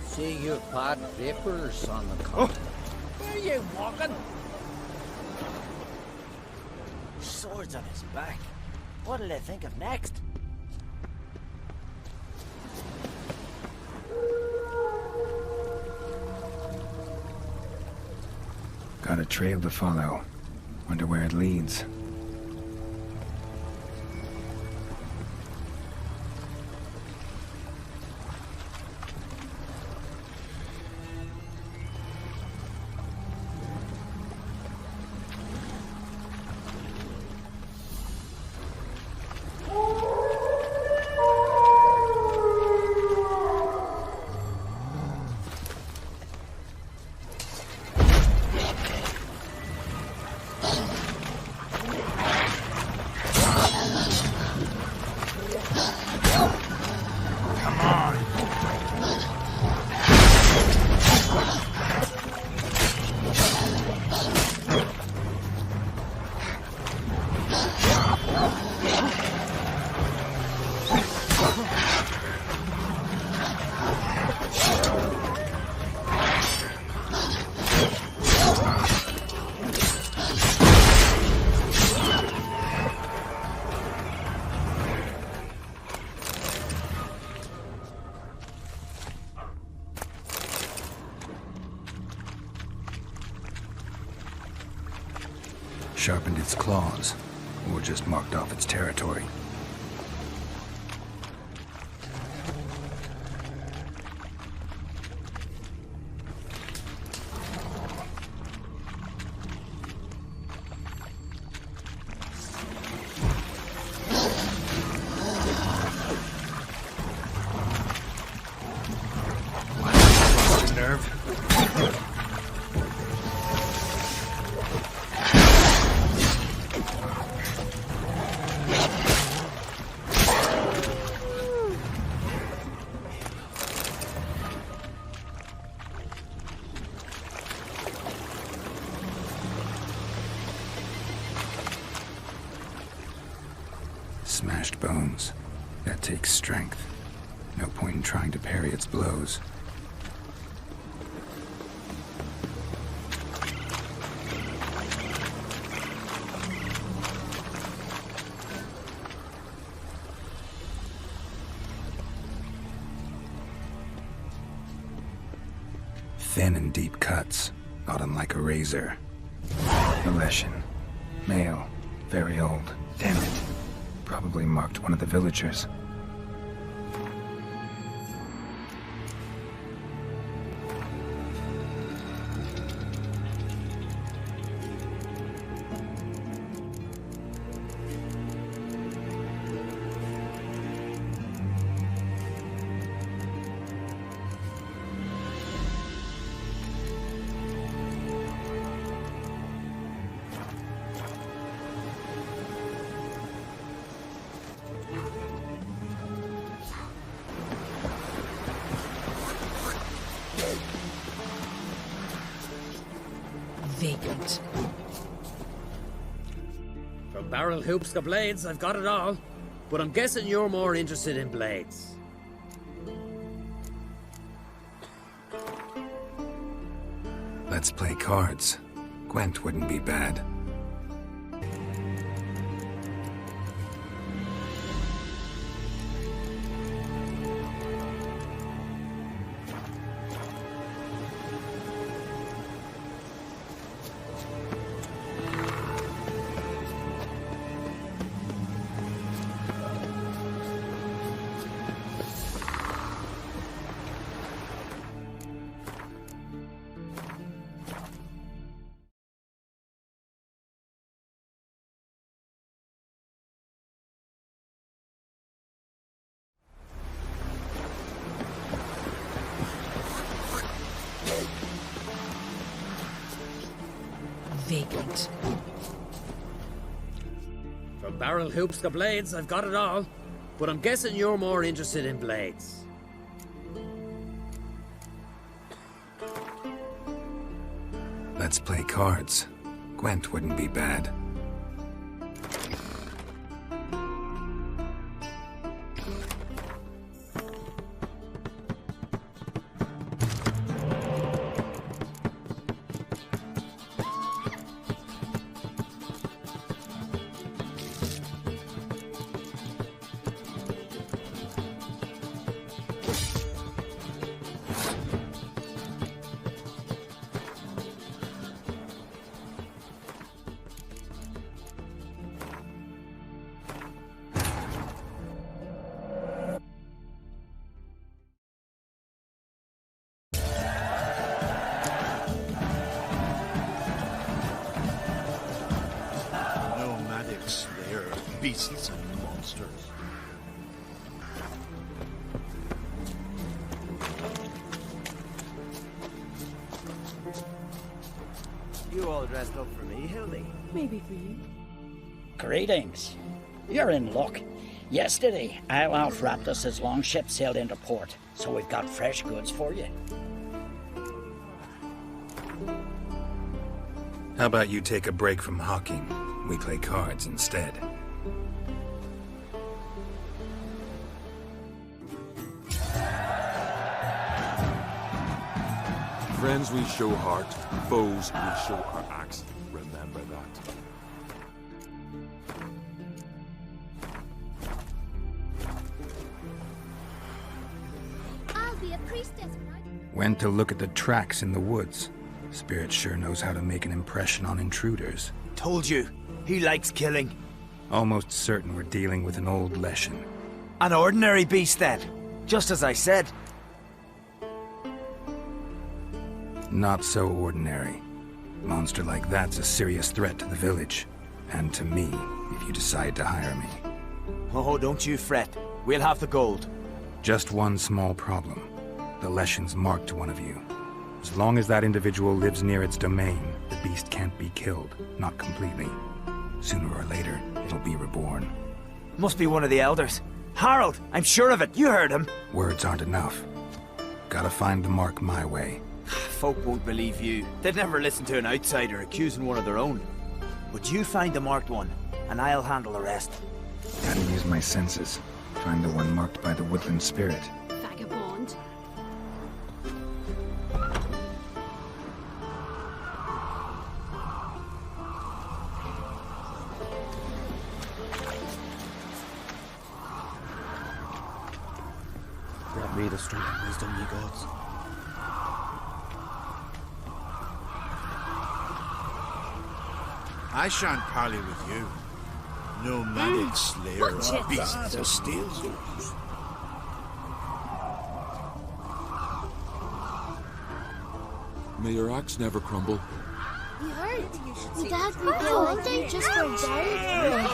See you bad vapors on the continent. Where are you walking? Swords on his back. What'll they think of next? Got a trail to follow. Wonder where it leads. Sharpened its claws, or just marked off its territory. Smashed bones. That takes strength. No point in trying to parry its blows. Thin and deep cuts, not unlike a razor. Alessian. Male. Very old. Damn it. Probably marked one of the villagers. Vacant. From barrel hoops to blades, I've got it all. But I'm guessing you're more interested in blades. Let's play cards. Gwent wouldn't be bad. Vacant. From barrel hoops to blades, I've got it all. But I'm guessing you're more interested in blades. Let's play cards. Gwent wouldn't be bad. Beasts and monsters. You all dressed up for me, Hildy? Maybe for you. Greetings. You're in luck. Yesterday, Iolf Raptus's longship sailed into port, so we've got fresh goods for you. How about you take a break from hawking? We play cards instead. Friends we show heart, foes we show our axe. Remember that. I'll be a priestess. Went to look at the tracks in the woods. Spirit sure knows how to make an impression on intruders. Told you, he likes killing. Almost certain we're dealing with an old Leshen. An ordinary beast then, just as I said. Not so ordinary. Monster like that's a serious threat to the village. And to me, if you decide to hire me. Oh, don't you fret. We'll have the gold. Just one small problem. The Leshen's marked one of you. As long as that individual lives near its domain, the beast can't be killed. Not completely. Sooner or later, it'll be reborn. Must be one of the elders. Harold, I'm sure of it. You heard him. Words aren't enough. Gotta find the mark my way. Folk won't believe you. They'd never listen to an outsider accusing one of their own. But you find the marked one, and I'll handle the rest. Gotta use my senses. Find the one marked by the woodland spirit. Vagabond. Grant me the strength and wisdom, ye gods. I shan't parley with you. Nomadic slayer of beasts of steel. May your axe never crumble. You heard? Your dad would be one day just for Jerry.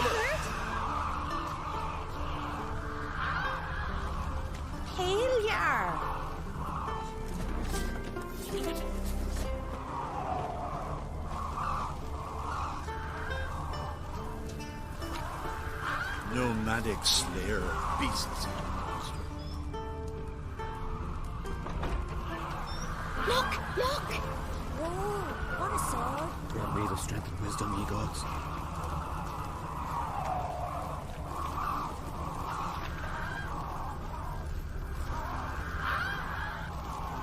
Failure! Nomadic slayer of beasts. Look! Look! Whoa! What a sword! Grant me the strength and wisdom, ye gods.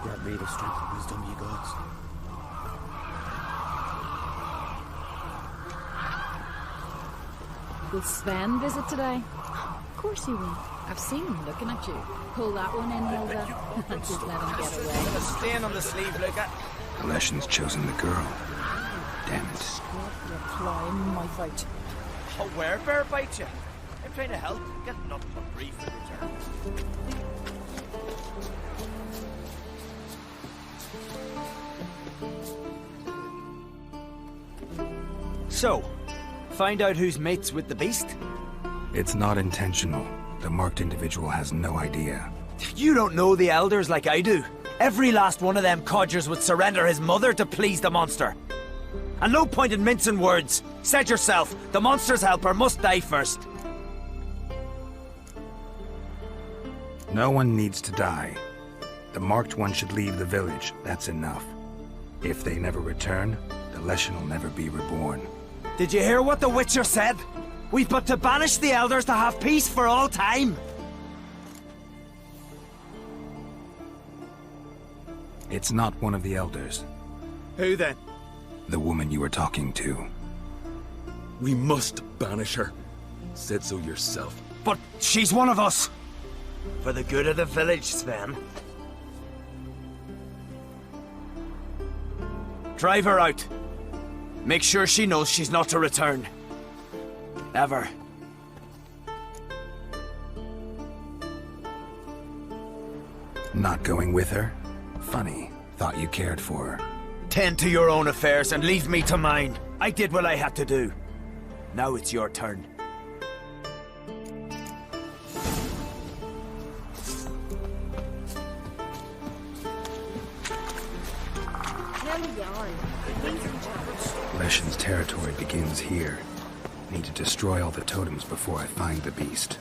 Grant me the strength and wisdom, ye gods. Will Sven visit today? Of course he will. I've seen him looking at you. Pull that one in, Hilda. Just let him get away. Got a stain on the sleeve, Luca. The Leshen's chosen the girl. Damn it. You're clawing my fight. Oh, where bear bite you? I'm trying to help. Get nothing but grief in return. So, find out who's mates with the beast? It's not intentional. The marked individual has no idea. You don't know the elders like I do. Every last one of them codgers would surrender his mother to please the monster. And no point in mincing words. Said yourself, the monster's helper must die first. No one needs to die. The marked one should leave the village. That's enough. If they never return, the Leshen will never be reborn. Did you hear what the Witcher said? We've but to banish the elders to have peace for all time. It's not one of the elders. Who then? The woman you were talking to. We must banish her. Said so yourself. But she's one of us. For the good of the village, Sven. Drive her out. Make sure she knows she's not to return. Ever. Not going with her? Funny. Thought you cared for her. Tend to your own affairs and leave me to mine. I did what I had to do. Now it's your turn. Leshen's territory begins here. Need to destroy all the totems before I find the beast.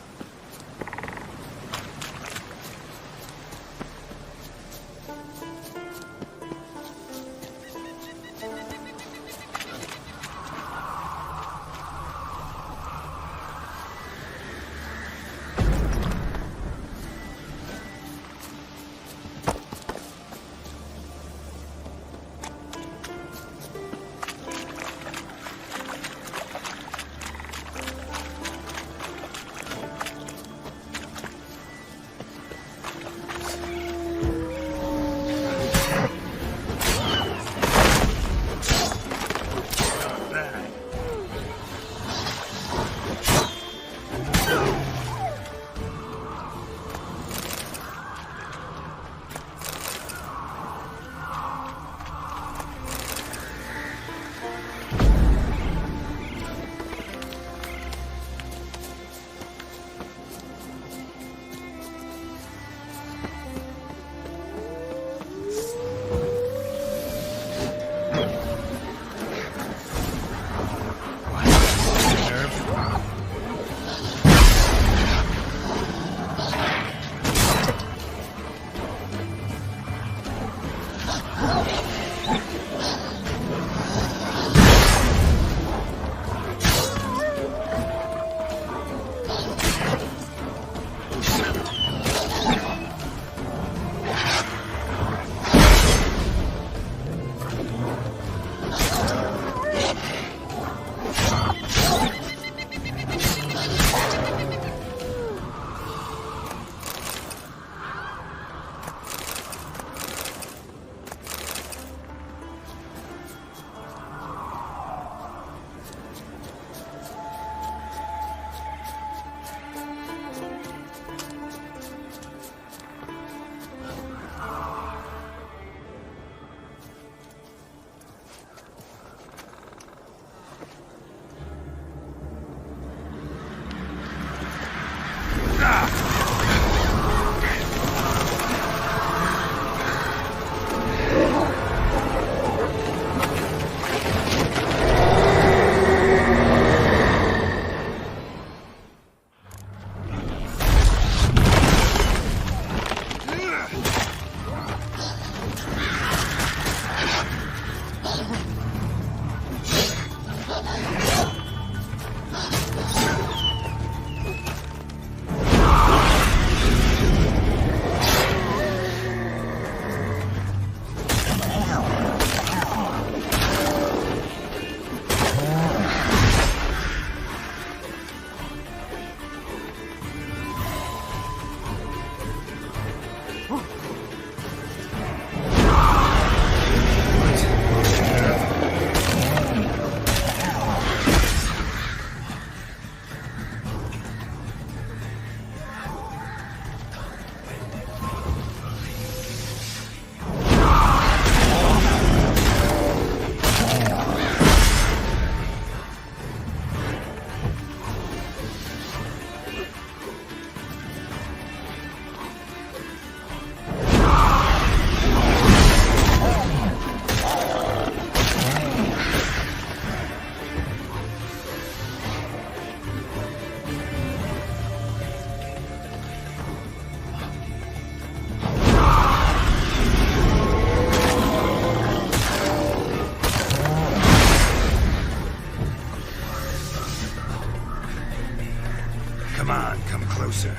closer.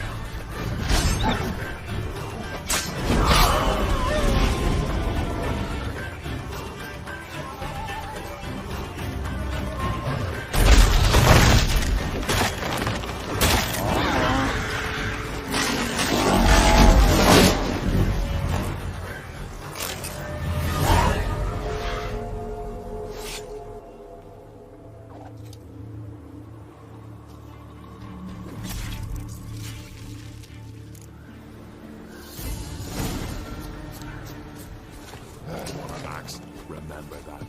Remember that.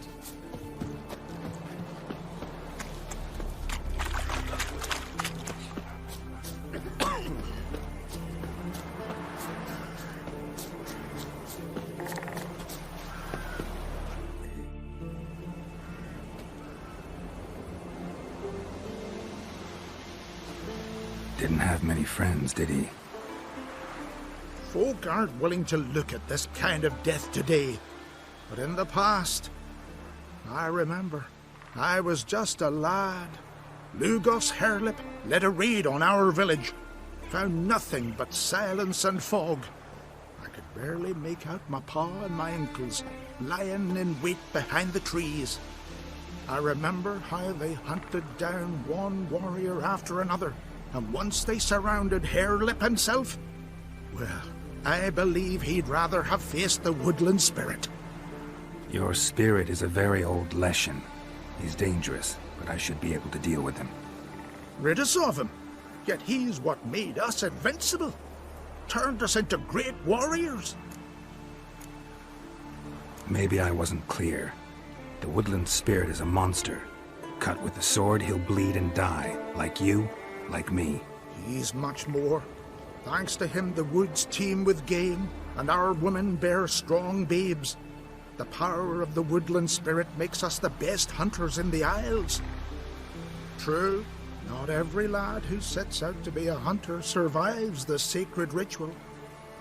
Didn't have many friends, did he? Folk aren't willing to look at this kind of death today. But in the past, I remember, I was just a lad. Lugos Harelip led a raid on our village. Found nothing but silence and fog. I could barely make out my pa and my uncles lying in wait behind the trees. I remember how they hunted down one warrior after another, and once they surrounded Harelip himself, well, I believe he'd rather have faced the woodland spirit. Your spirit is a very old Leshen. He's dangerous, but I should be able to deal with him. Rid us of him. Yet he's what made us invincible. Turned us into great warriors. Maybe I wasn't clear. The woodland spirit is a monster. Cut with the sword, he'll bleed and die. Like you, like me. He's much more. Thanks to him, the woods teem with game, and our women bear strong babes. The power of the woodland spirit makes us the best hunters in the Isles. True, not every lad who sets out to be a hunter survives the sacred ritual,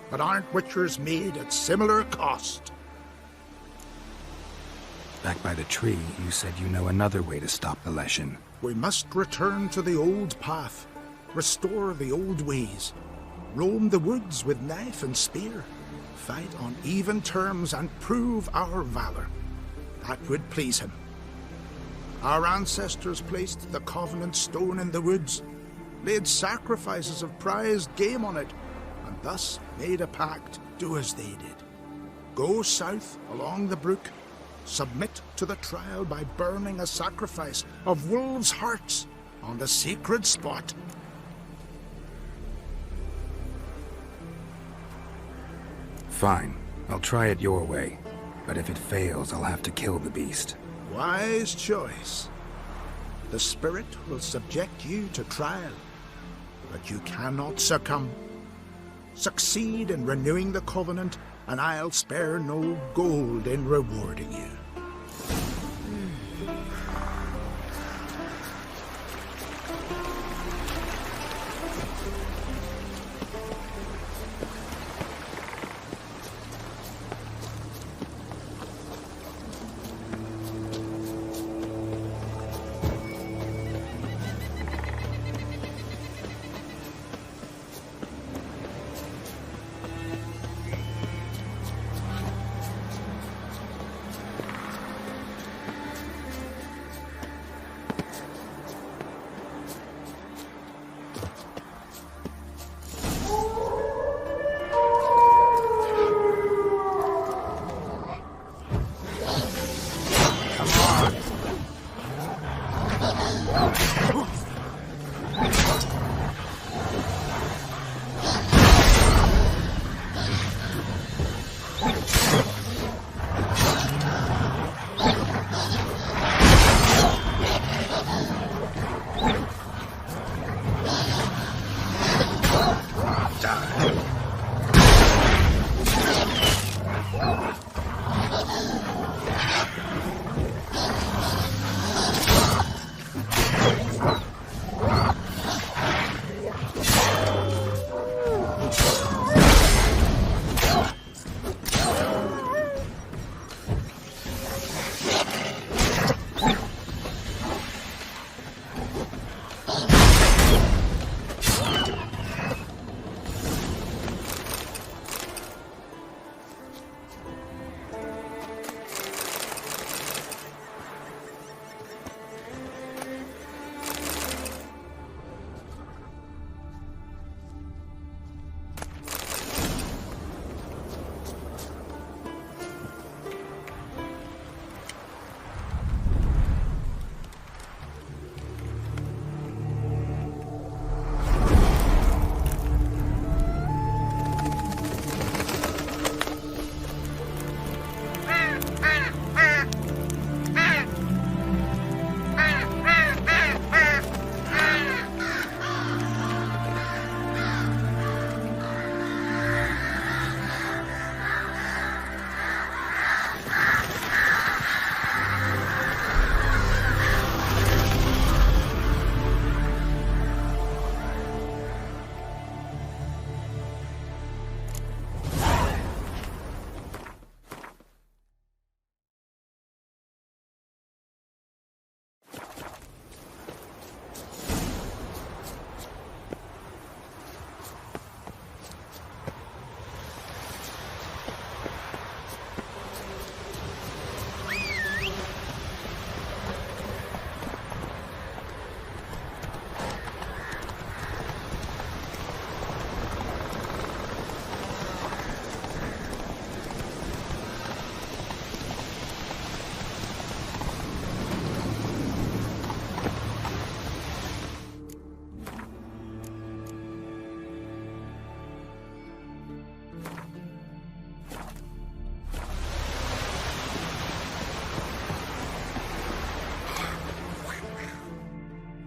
but aren't witchers made at similar cost? Back by the tree, you said you know another way to stop the Leshen. We must return to the old path, restore the old ways, roam the woods with knife and spear, fight on even terms and prove our valor. That would please him. Our ancestors placed the Covenant Stone in the woods, laid sacrifices of prized game on it, and thus made a pact, do as they did. Go south along the brook, submit to the trial by burning a sacrifice of wolves' hearts on the sacred spot. Fine. I'll try it your way. But if it fails, I'll have to kill the beast. Wise choice. The spirit will subject you to trial, but you cannot succumb. Succeed in renewing the Covenant, and I'll spare no gold in rewarding you.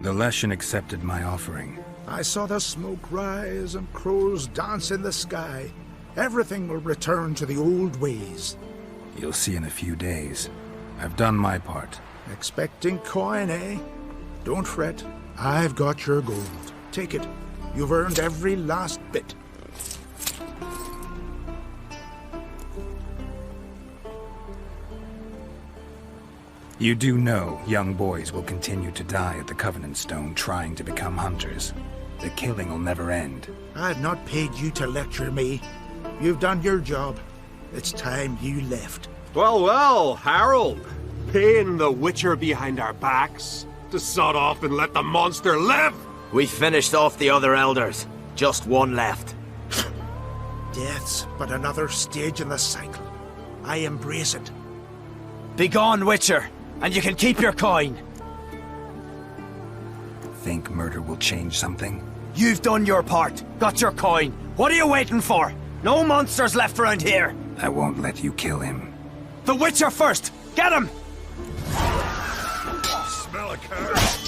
The Leshen accepted my offering. I saw the smoke rise and crows dance in the sky. Everything will return to the old ways. You'll see in a few days. I've done my part. Expecting coin, eh? Don't fret. I've got your gold. Take it. You've earned every last bit. You do know young boys will continue to die at the Covenant Stone trying to become hunters. The killing will never end. I've not paid you to lecture me. You've done your job. It's time you left. Well, well, Harold. Paying the Witcher behind our backs to sod off and let the monster live! We finished off the other elders. Just one left. Death's but another stage in the cycle. I embrace it. Begone, Witcher, and you can keep your coin. Think murder will change something? You've done your part. Got your coin. What are you waiting for? No monsters left around here. I won't let you kill him. The Witcher first! Get him! Smell a curse!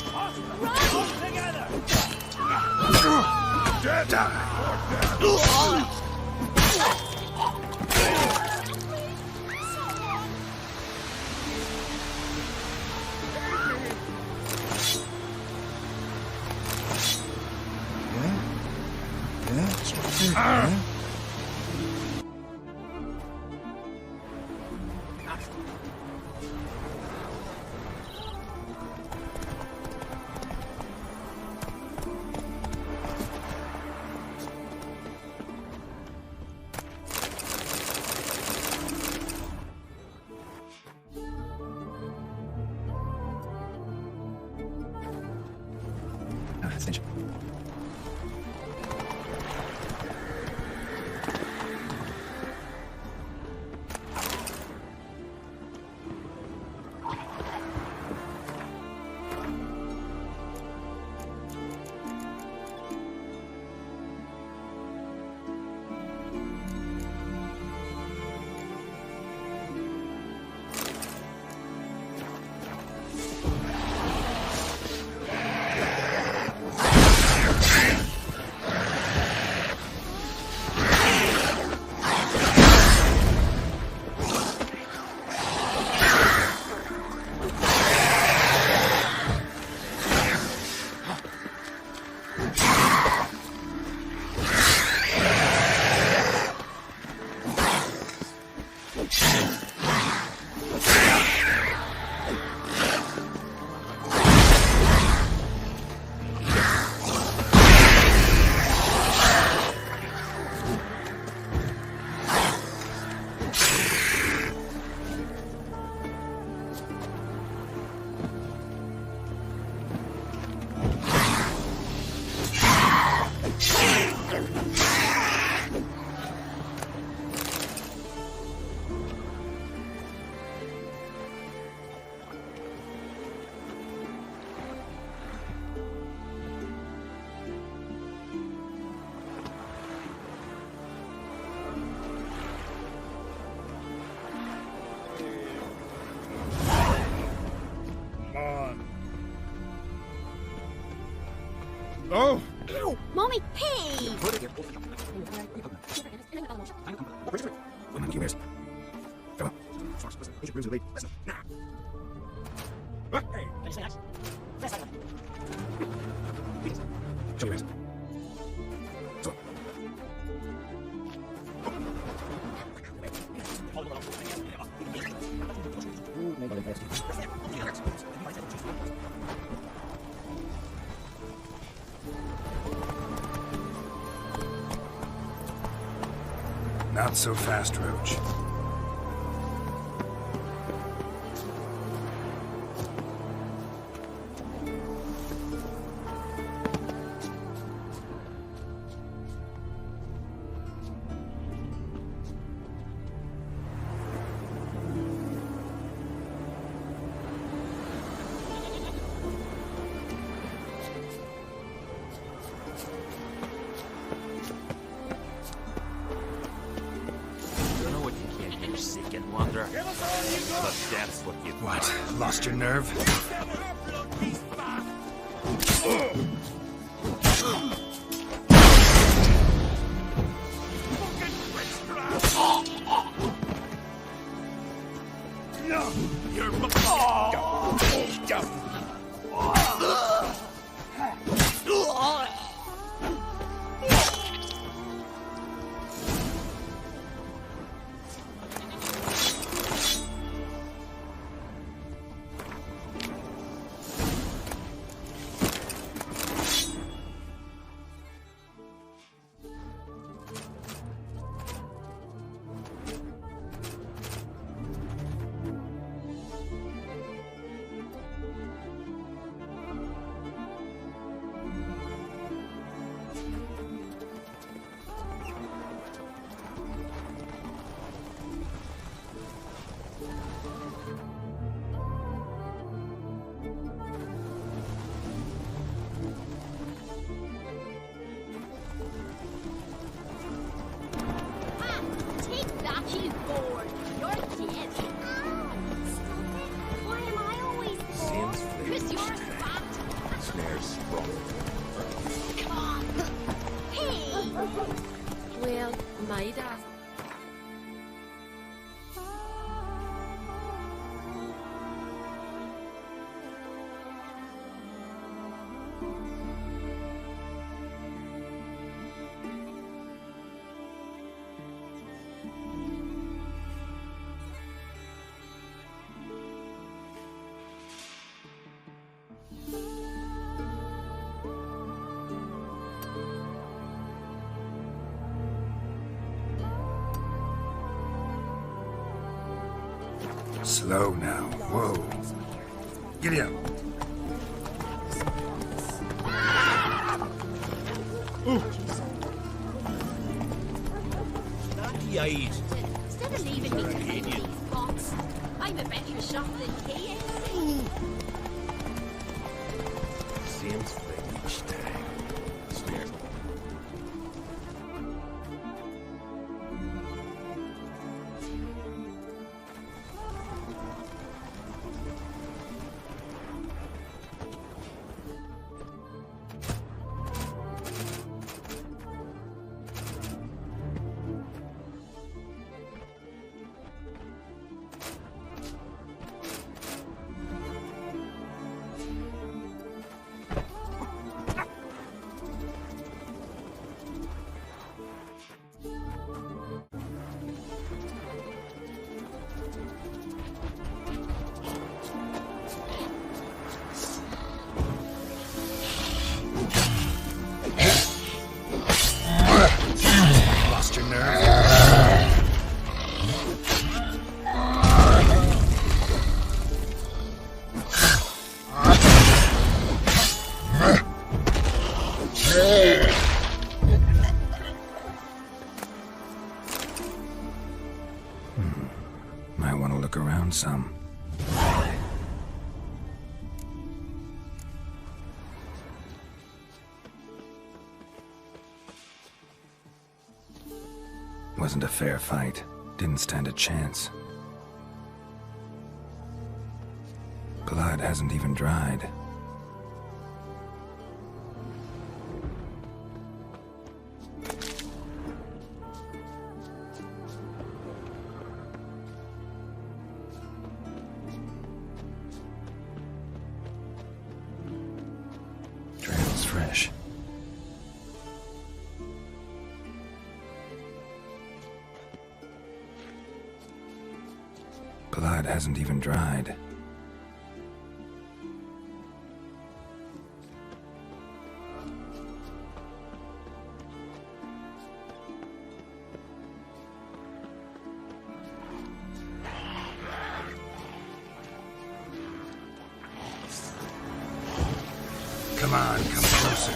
Oh! Ow! Mommy, hey! Not so fast, Roach. What? Lost your nerve? Well, Maida. Slow now. Whoa. Giddy up. Yide. Instead of leaving me to tend these pots, I'm a better shot than he is. Seems like each time. Swear. Lost your nerve? Might want to look around some. Wasn't a fair fight. Didn't stand a chance. Blood hasn't even dried. Trail's fresh. Blood hasn't even dried. Come on, come closer.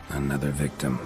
Another victim.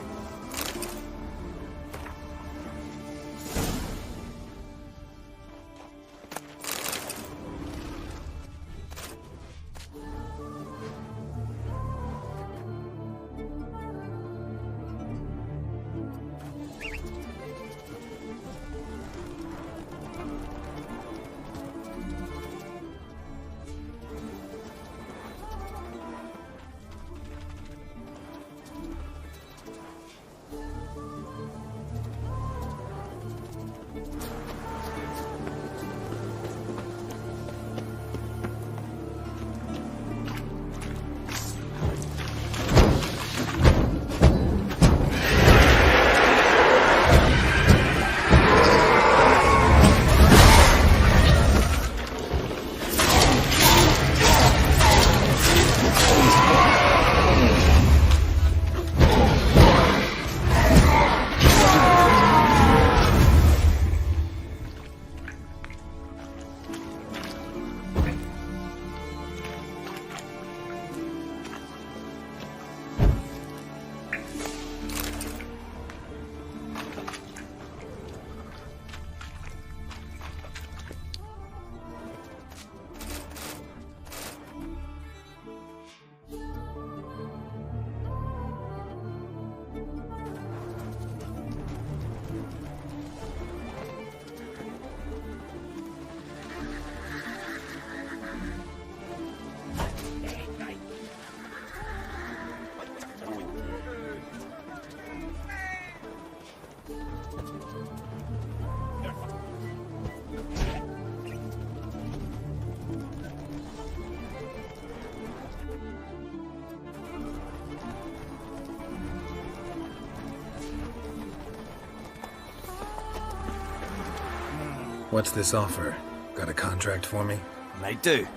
What's this offer? Got a contract for me? Might do,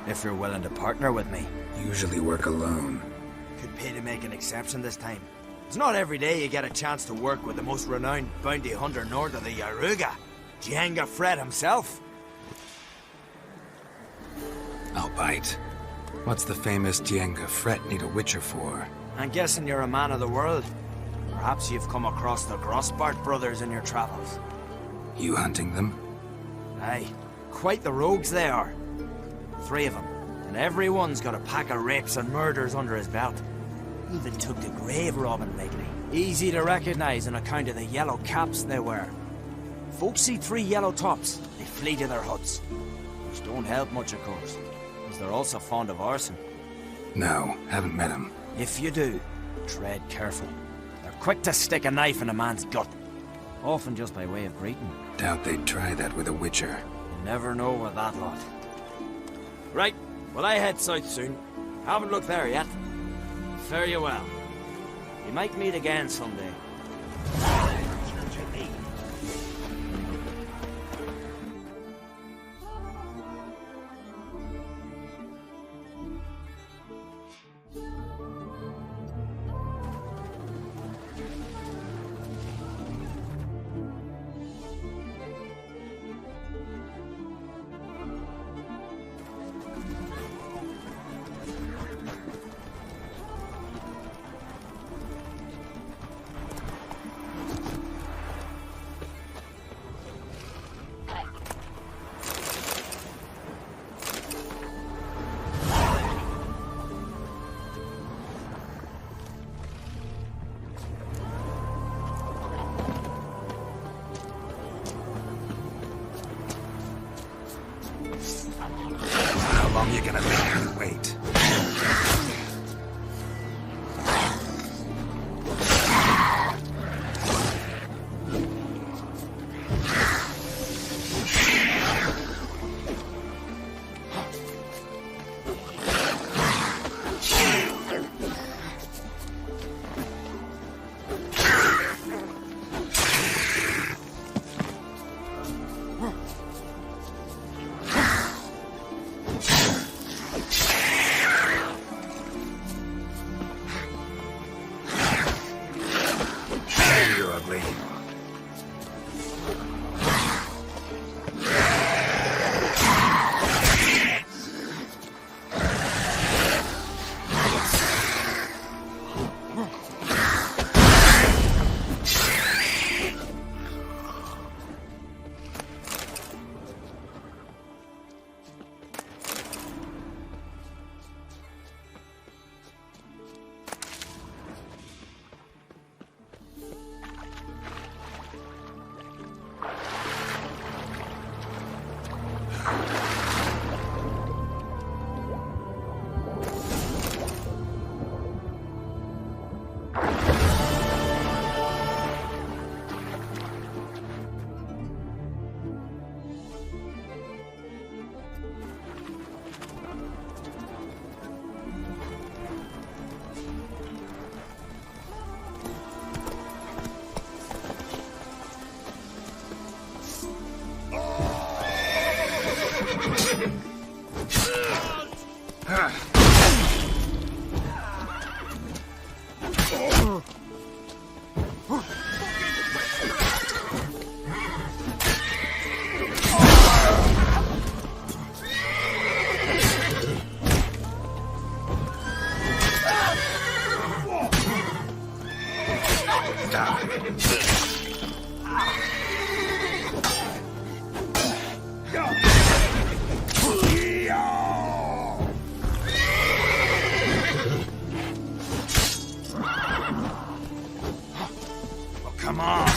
if you're willing to partner with me. Usually work alone. Could pay to make an exception this time. It's not every day you get a chance to work with the most renowned bounty hunter north of the Yaruga, Djenga Fred himself. I'll bite. What's the famous Djenga Fred need a witcher for? I'm guessing you're a man of the world. Perhaps you've come across the Grossbart brothers in your travels. You hunting them? Aye, quite the rogues they are. 3 of them, and every one's got a pack of rapes and murders under his belt. Even took to grave robbing lately. Easy to recognize on account of the yellow caps they wear. Folks see 3 yellow tops, they flee to their huts. Which don't help much, of course, as they're also fond of arson. No, haven't met him. If you do, tread careful. They're quick to stick a knife in a man's gut. Often just by way of greeting. Doubt they'd try that with a witcher. You never know with that lot. Right, well I head south soon. Haven't looked there yet. Fare you well. We might meet again someday. How long you gonna make me wait? You're ugly. Come on!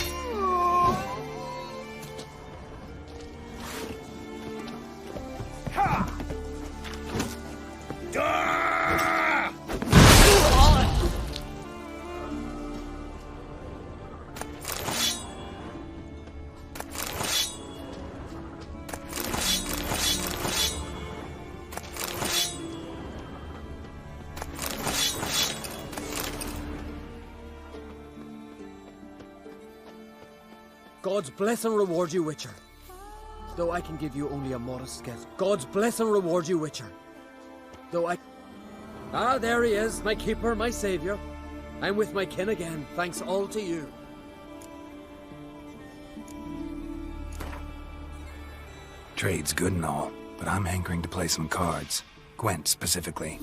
God's bless and reward you, Witcher. Though I can give you only a modest gift. God's bless and reward you, Witcher. Though I... Ah, there he is, my keeper, my saviour. I'm with my kin again, thanks all to you. Trade's good and all, but I'm hankering to play some cards. Gwent, specifically.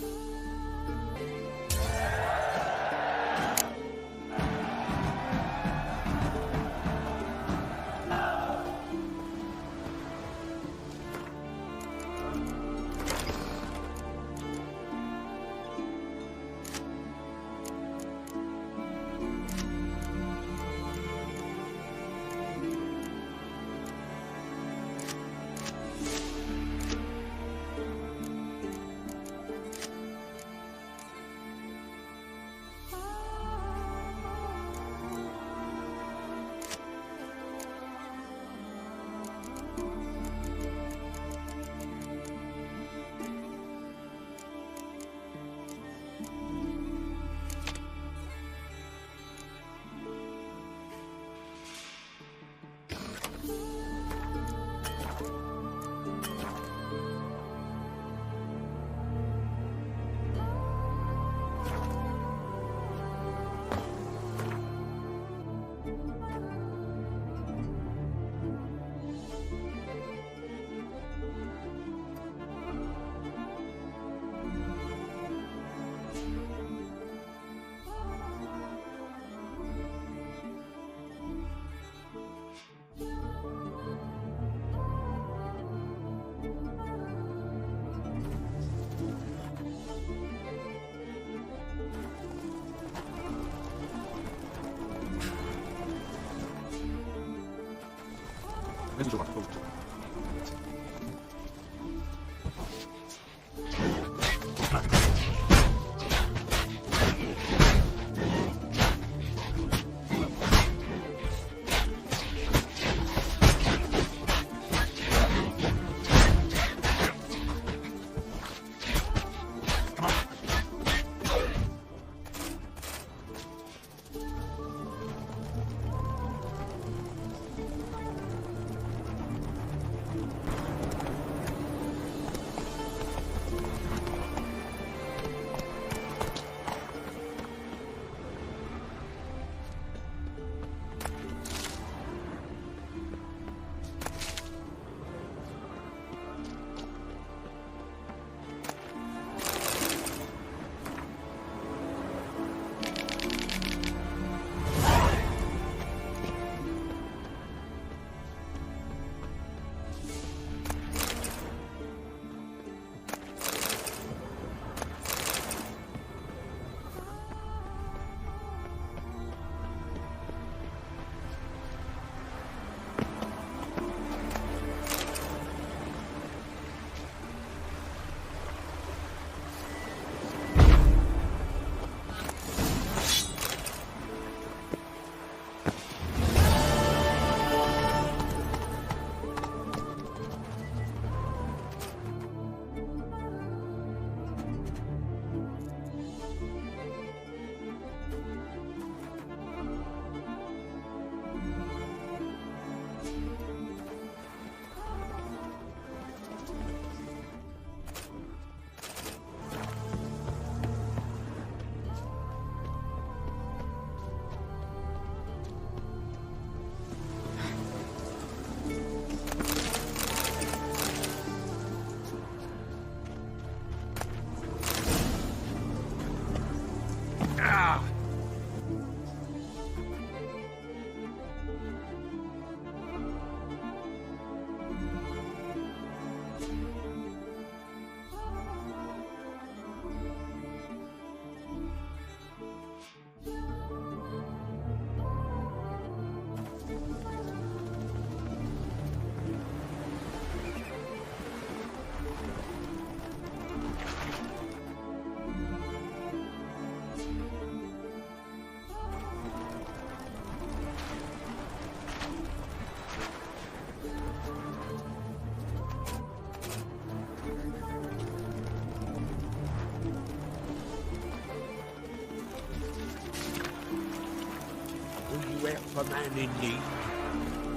For man in need.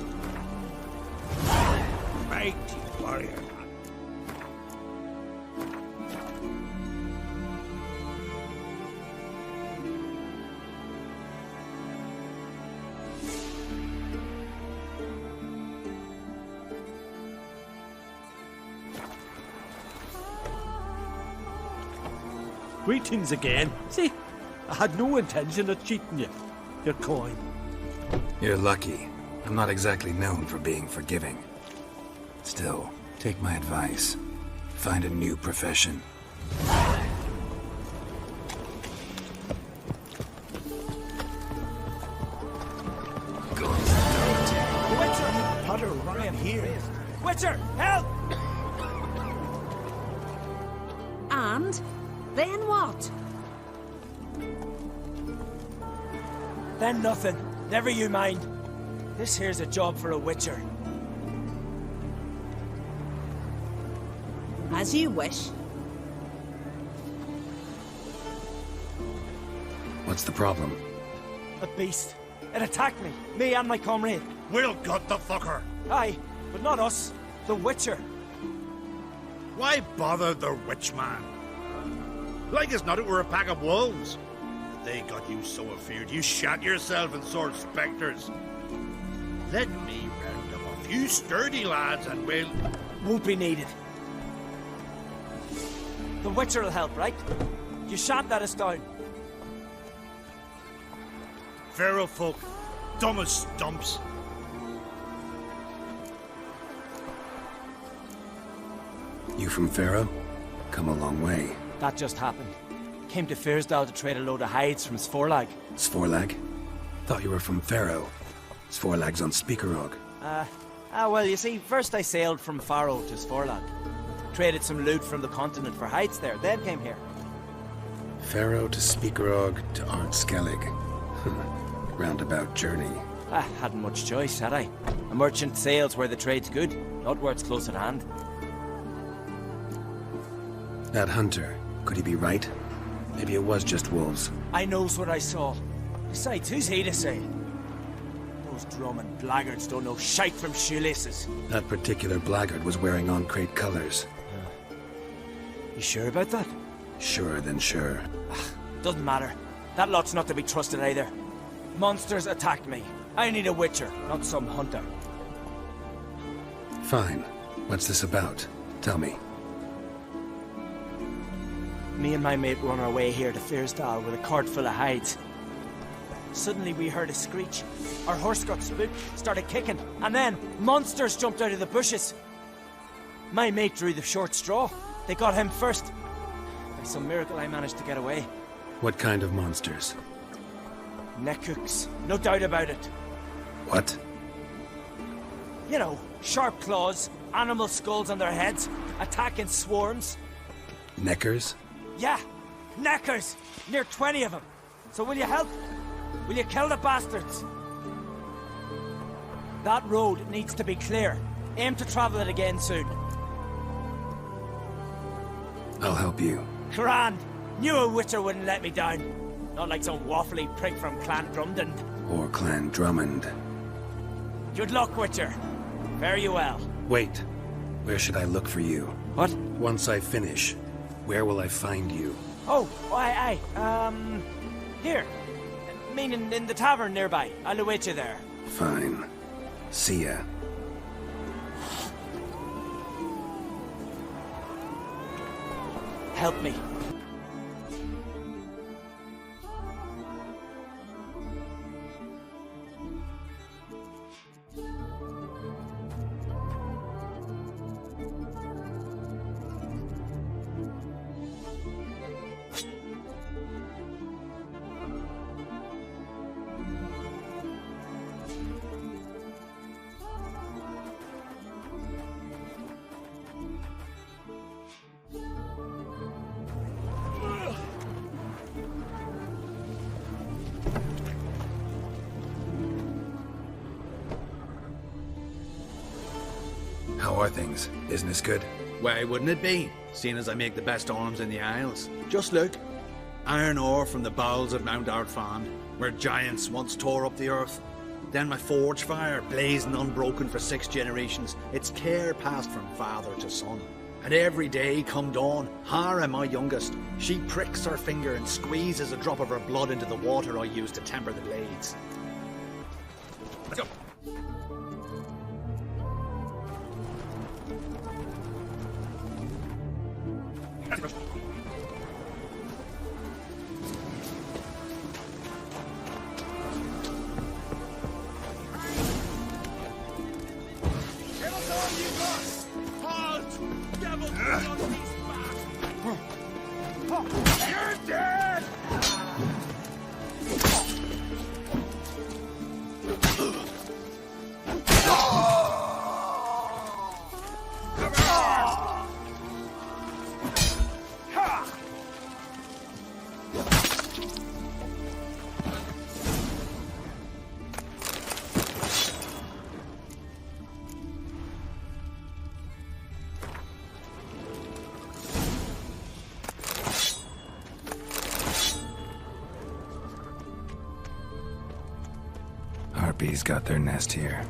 mighty warrior. Greetings again. See, I had no intention of cheating you. Your coin. You're lucky. I'm not exactly known for being forgiving. Still, take my advice. Find a new profession. Witcher! Potter, Ryan here. Witcher, help! And? Then what? Then nothing. Never you mind. This here's a job for a witcher. As you wish. What's the problem? A beast. It attacked me and my comrade. We'll gut the fucker. Aye, but not us. The Witcher. Why bother the Witchman? Like as not it were a pack of wolves. They got you so afeard you shat yourself in sword spectres. Let me round up a few sturdy lads and we'll... Won't be needed. The Witcher'll help, right? You shan't let us down. Pharaoh folk, dumb as stumps. You from Pharaoh? Come a long way. That just happened. Came to Fyrsdal to trade a load of hides from Sforlag. Sforlag? Thought you were from Pharaoh. Sforlag's on Speakerog. Well, you see, first I sailed from Faro to Sforlag. Traded some loot from the continent for hides there, then came here. Pharaoh to Speakerog to Ard Skellig. Roundabout journey. I hadn't much choice, had I? A merchant sails where the trade's good, not where it's close at hand. That hunter, could he be right? Maybe it was just wolves. I knows what I saw. Besides, who's he to say? Those drumming blackguards don't know shite from shoelaces. That particular blackguard was wearing on-crate colors. You sure about that? Surer than sure. Doesn't matter. That lot's not to be trusted either. Monsters attacked me. I need a witcher, not some hunter. Fine. What's this about? Tell me. Me and my mate were on our way here to Fyrsdal with a cart full of hides. Suddenly we heard a screech. Our horse got spooked, started kicking, and then monsters jumped out of the bushes. My mate drew the short straw. They got him first. By some miracle I managed to get away. What kind of monsters? Nekooks, no doubt about it. What? You know, sharp claws, animal skulls on their heads, attack in swarms. Neckers? Yeah, Neckers! Near 20 of them. So will you help? Will you kill the bastards? That road needs to be clear. Aim to travel it again soon. I'll help you. Grand! Knew a witcher wouldn't let me down. Not like some waffly prick from Clan Drumden. Or Clan Drummond. Good luck, Witcher. Fare you well. Wait. Where should I look for you? What? Once I finish, where will I find you? Oh, aye. Here. Meaning in the tavern nearby. I'll await you there. Fine. See ya. Help me. How are things? Business good? Why wouldn't it be, seeing as I make the best arms in the Isles? Just look. Iron ore from the bowels of Mount Ardfan, where giants once tore up the earth. Then my forge fire, blazing unbroken for 6 generations, its care passed from father to son. And every day come dawn, Hara, my youngest, she pricks her finger and squeezes a drop of her blood into the water I use to temper the blades. Let's go. Harpies got their nest here.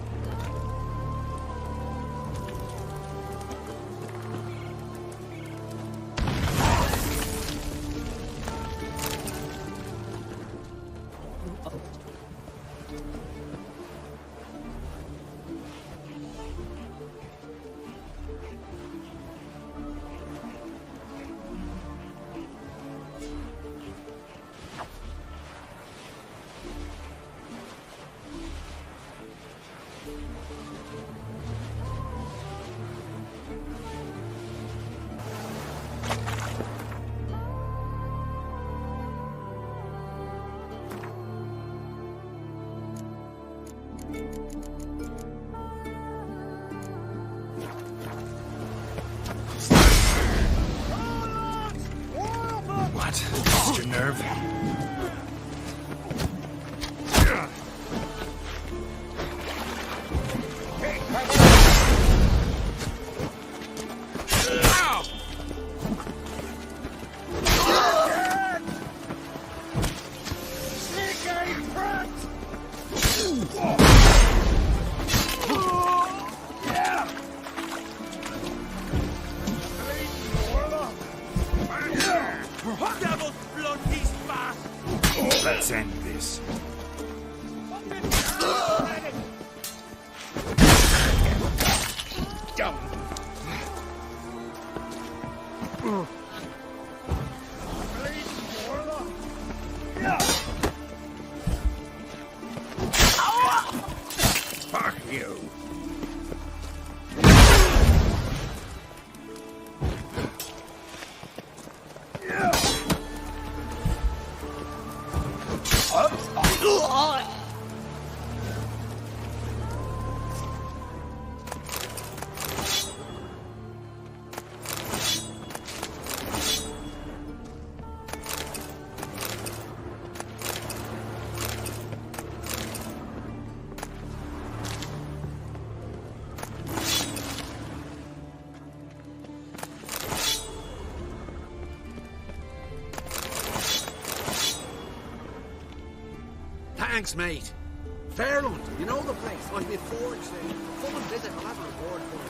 Lost your nerve? Let's end this. Fuck you. Thanks, mate. Fairland, you know the place. I've been forged there. Come and visit, I'll have a reward for you.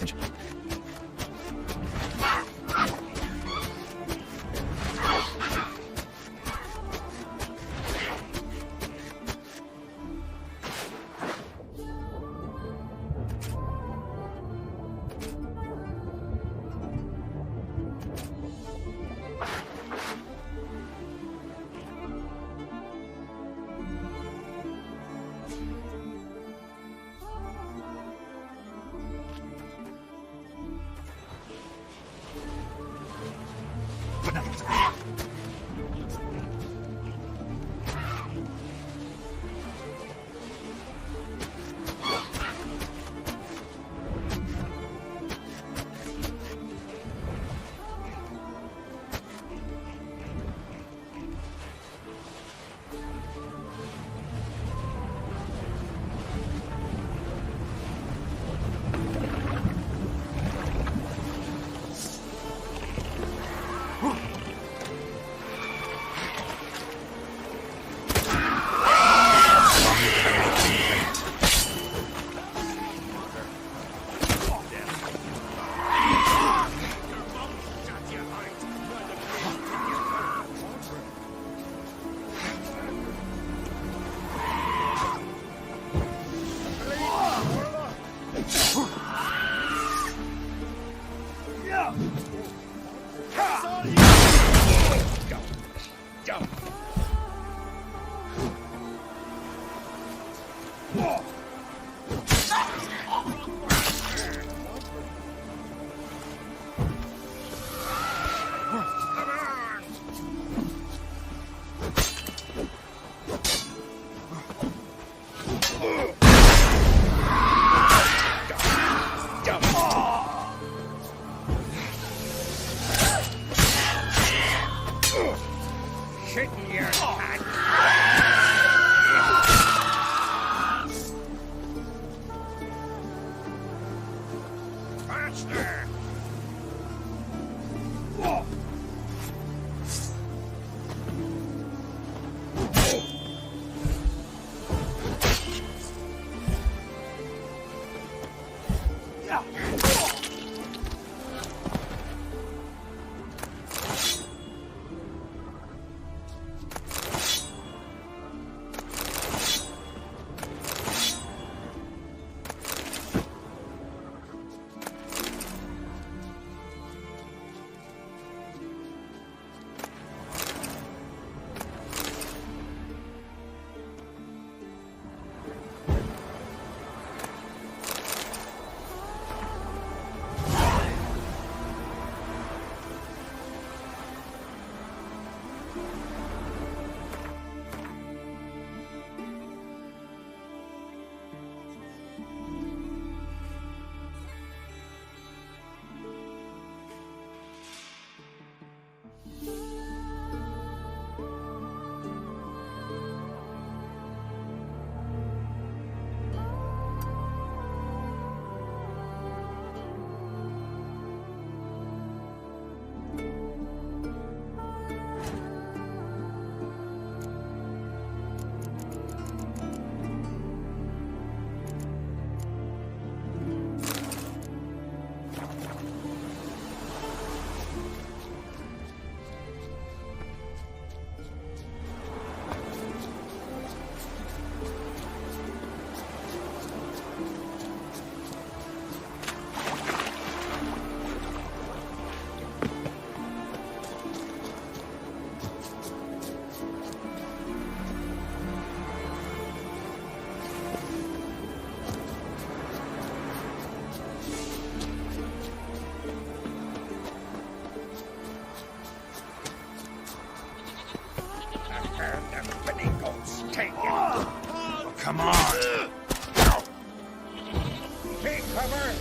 passage. Come on! Take cover!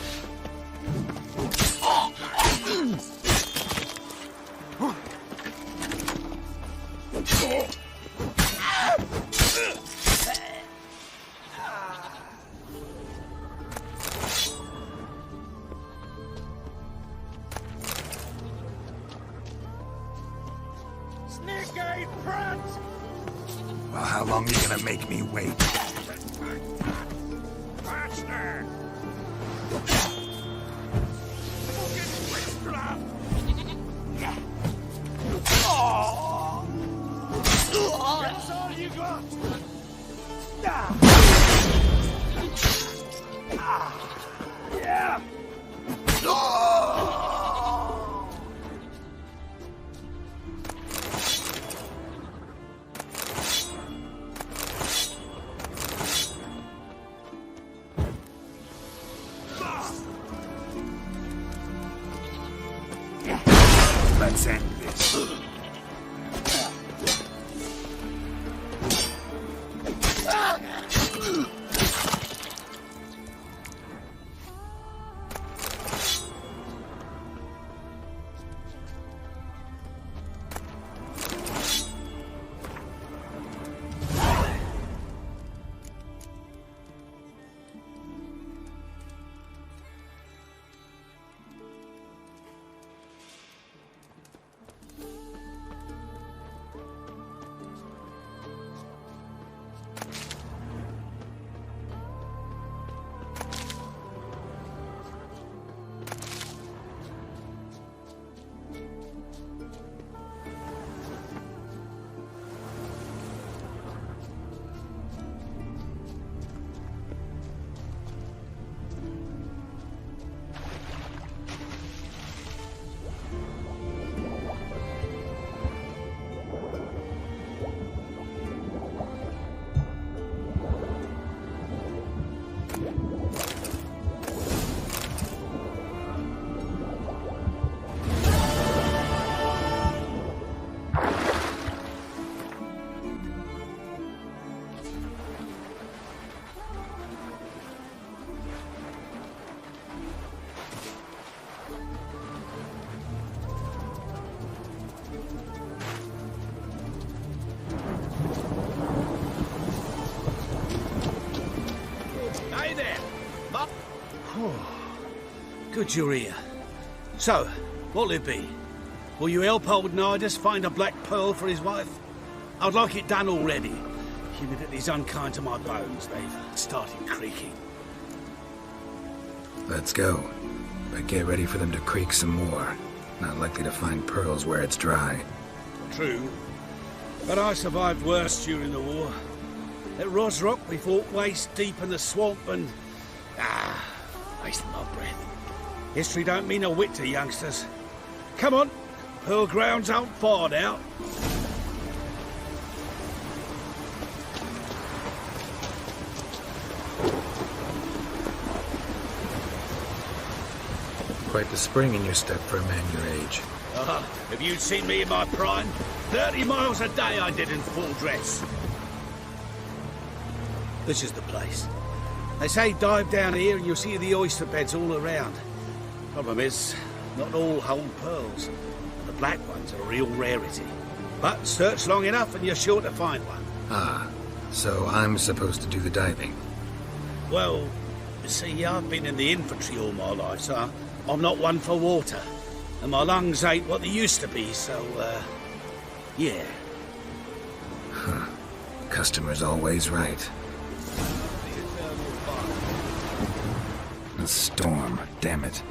Snake-eyed brat! Well, how long are you gonna make me wait? Faster! Let's end this. Good you're here. So, what'll it be? Will you help old Nidus find a black pearl for his wife? I'd like it done already. Humidity's unkind to my bones. They've started creaking. Let's go. But get ready for them to creak some more. Not likely to find pearls where it's dry. True. But I survived worse during the war. At Rosrock, we fought waist deep in the swamp and... wasting my breath. History don't mean a whit to youngsters. Come on, Pearl Grounds aren't far now. Quite the spring in your step for a man your age. If you'd seen me in my prime, 30 miles a day I did in full dress. This is the place. They say dive down here and you'll see the oyster beds all around. Problem is, not all hold pearls, and the black ones are a real rarity. But search long enough and you're sure to find one. So I'm supposed to do the diving? Well, you see, I've been in the infantry all my life, so I'm not one for water. And my lungs ain't what they used to be, so, yeah. Customer's always right. A storm, damn it.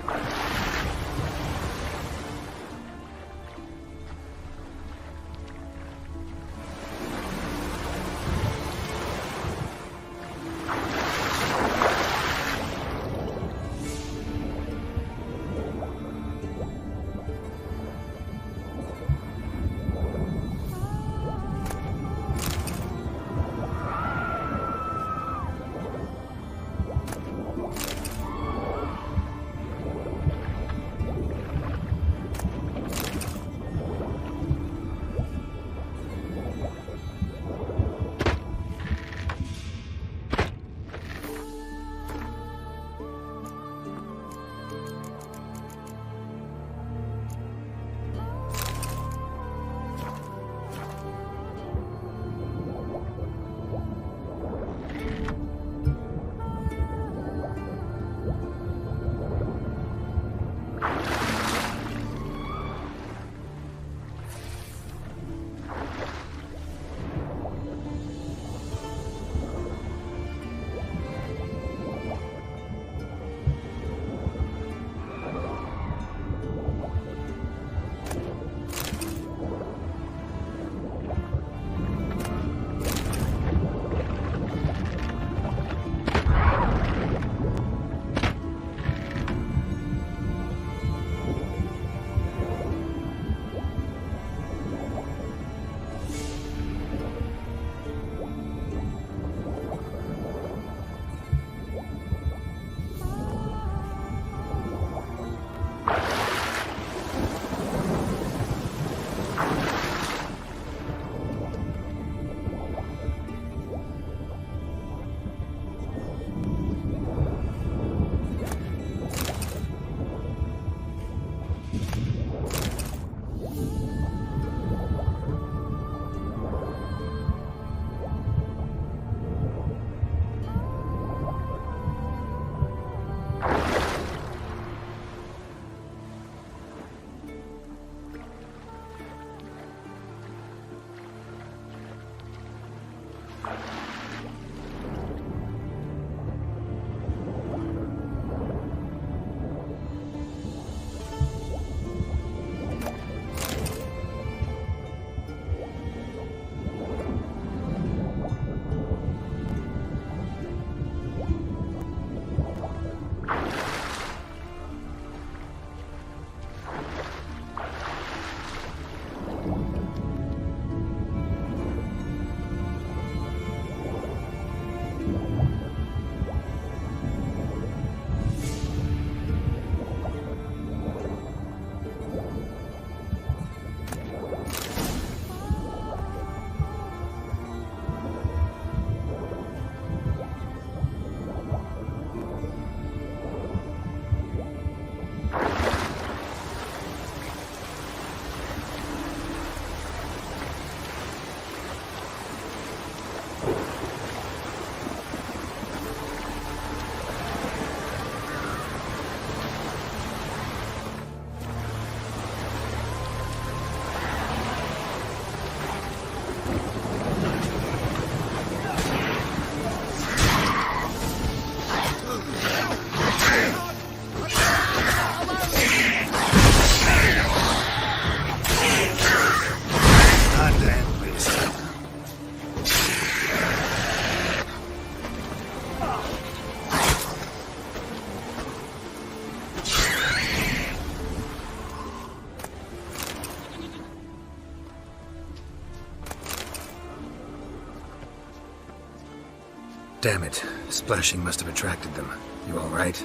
Damn it. Splashing must have attracted them. You alright?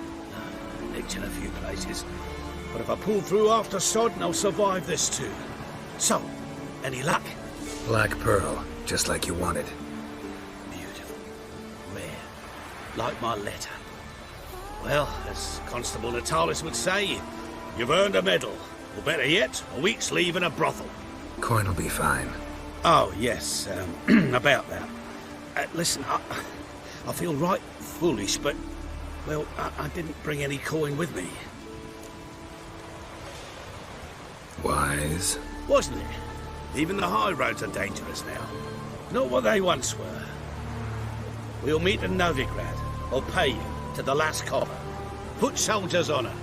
Nicked in a few places. But if I pull through after Sodden, I'll survive this too. So, any luck? Black pearl, just like you wanted. Beautiful. Rare. Like my letter. Well, as Constable Natalis would say, you've earned a medal. Or better yet, a week's leave in a brothel. Coin will be fine. Oh, yes, about that. Listen, I feel right foolish, but, well, I didn't bring any coin with me. Wise. Wasn't it? Even the high roads are dangerous now. Not what they once were. We'll meet in Novigrad. I'll pay you to the last copper. Foot soldiers' honour.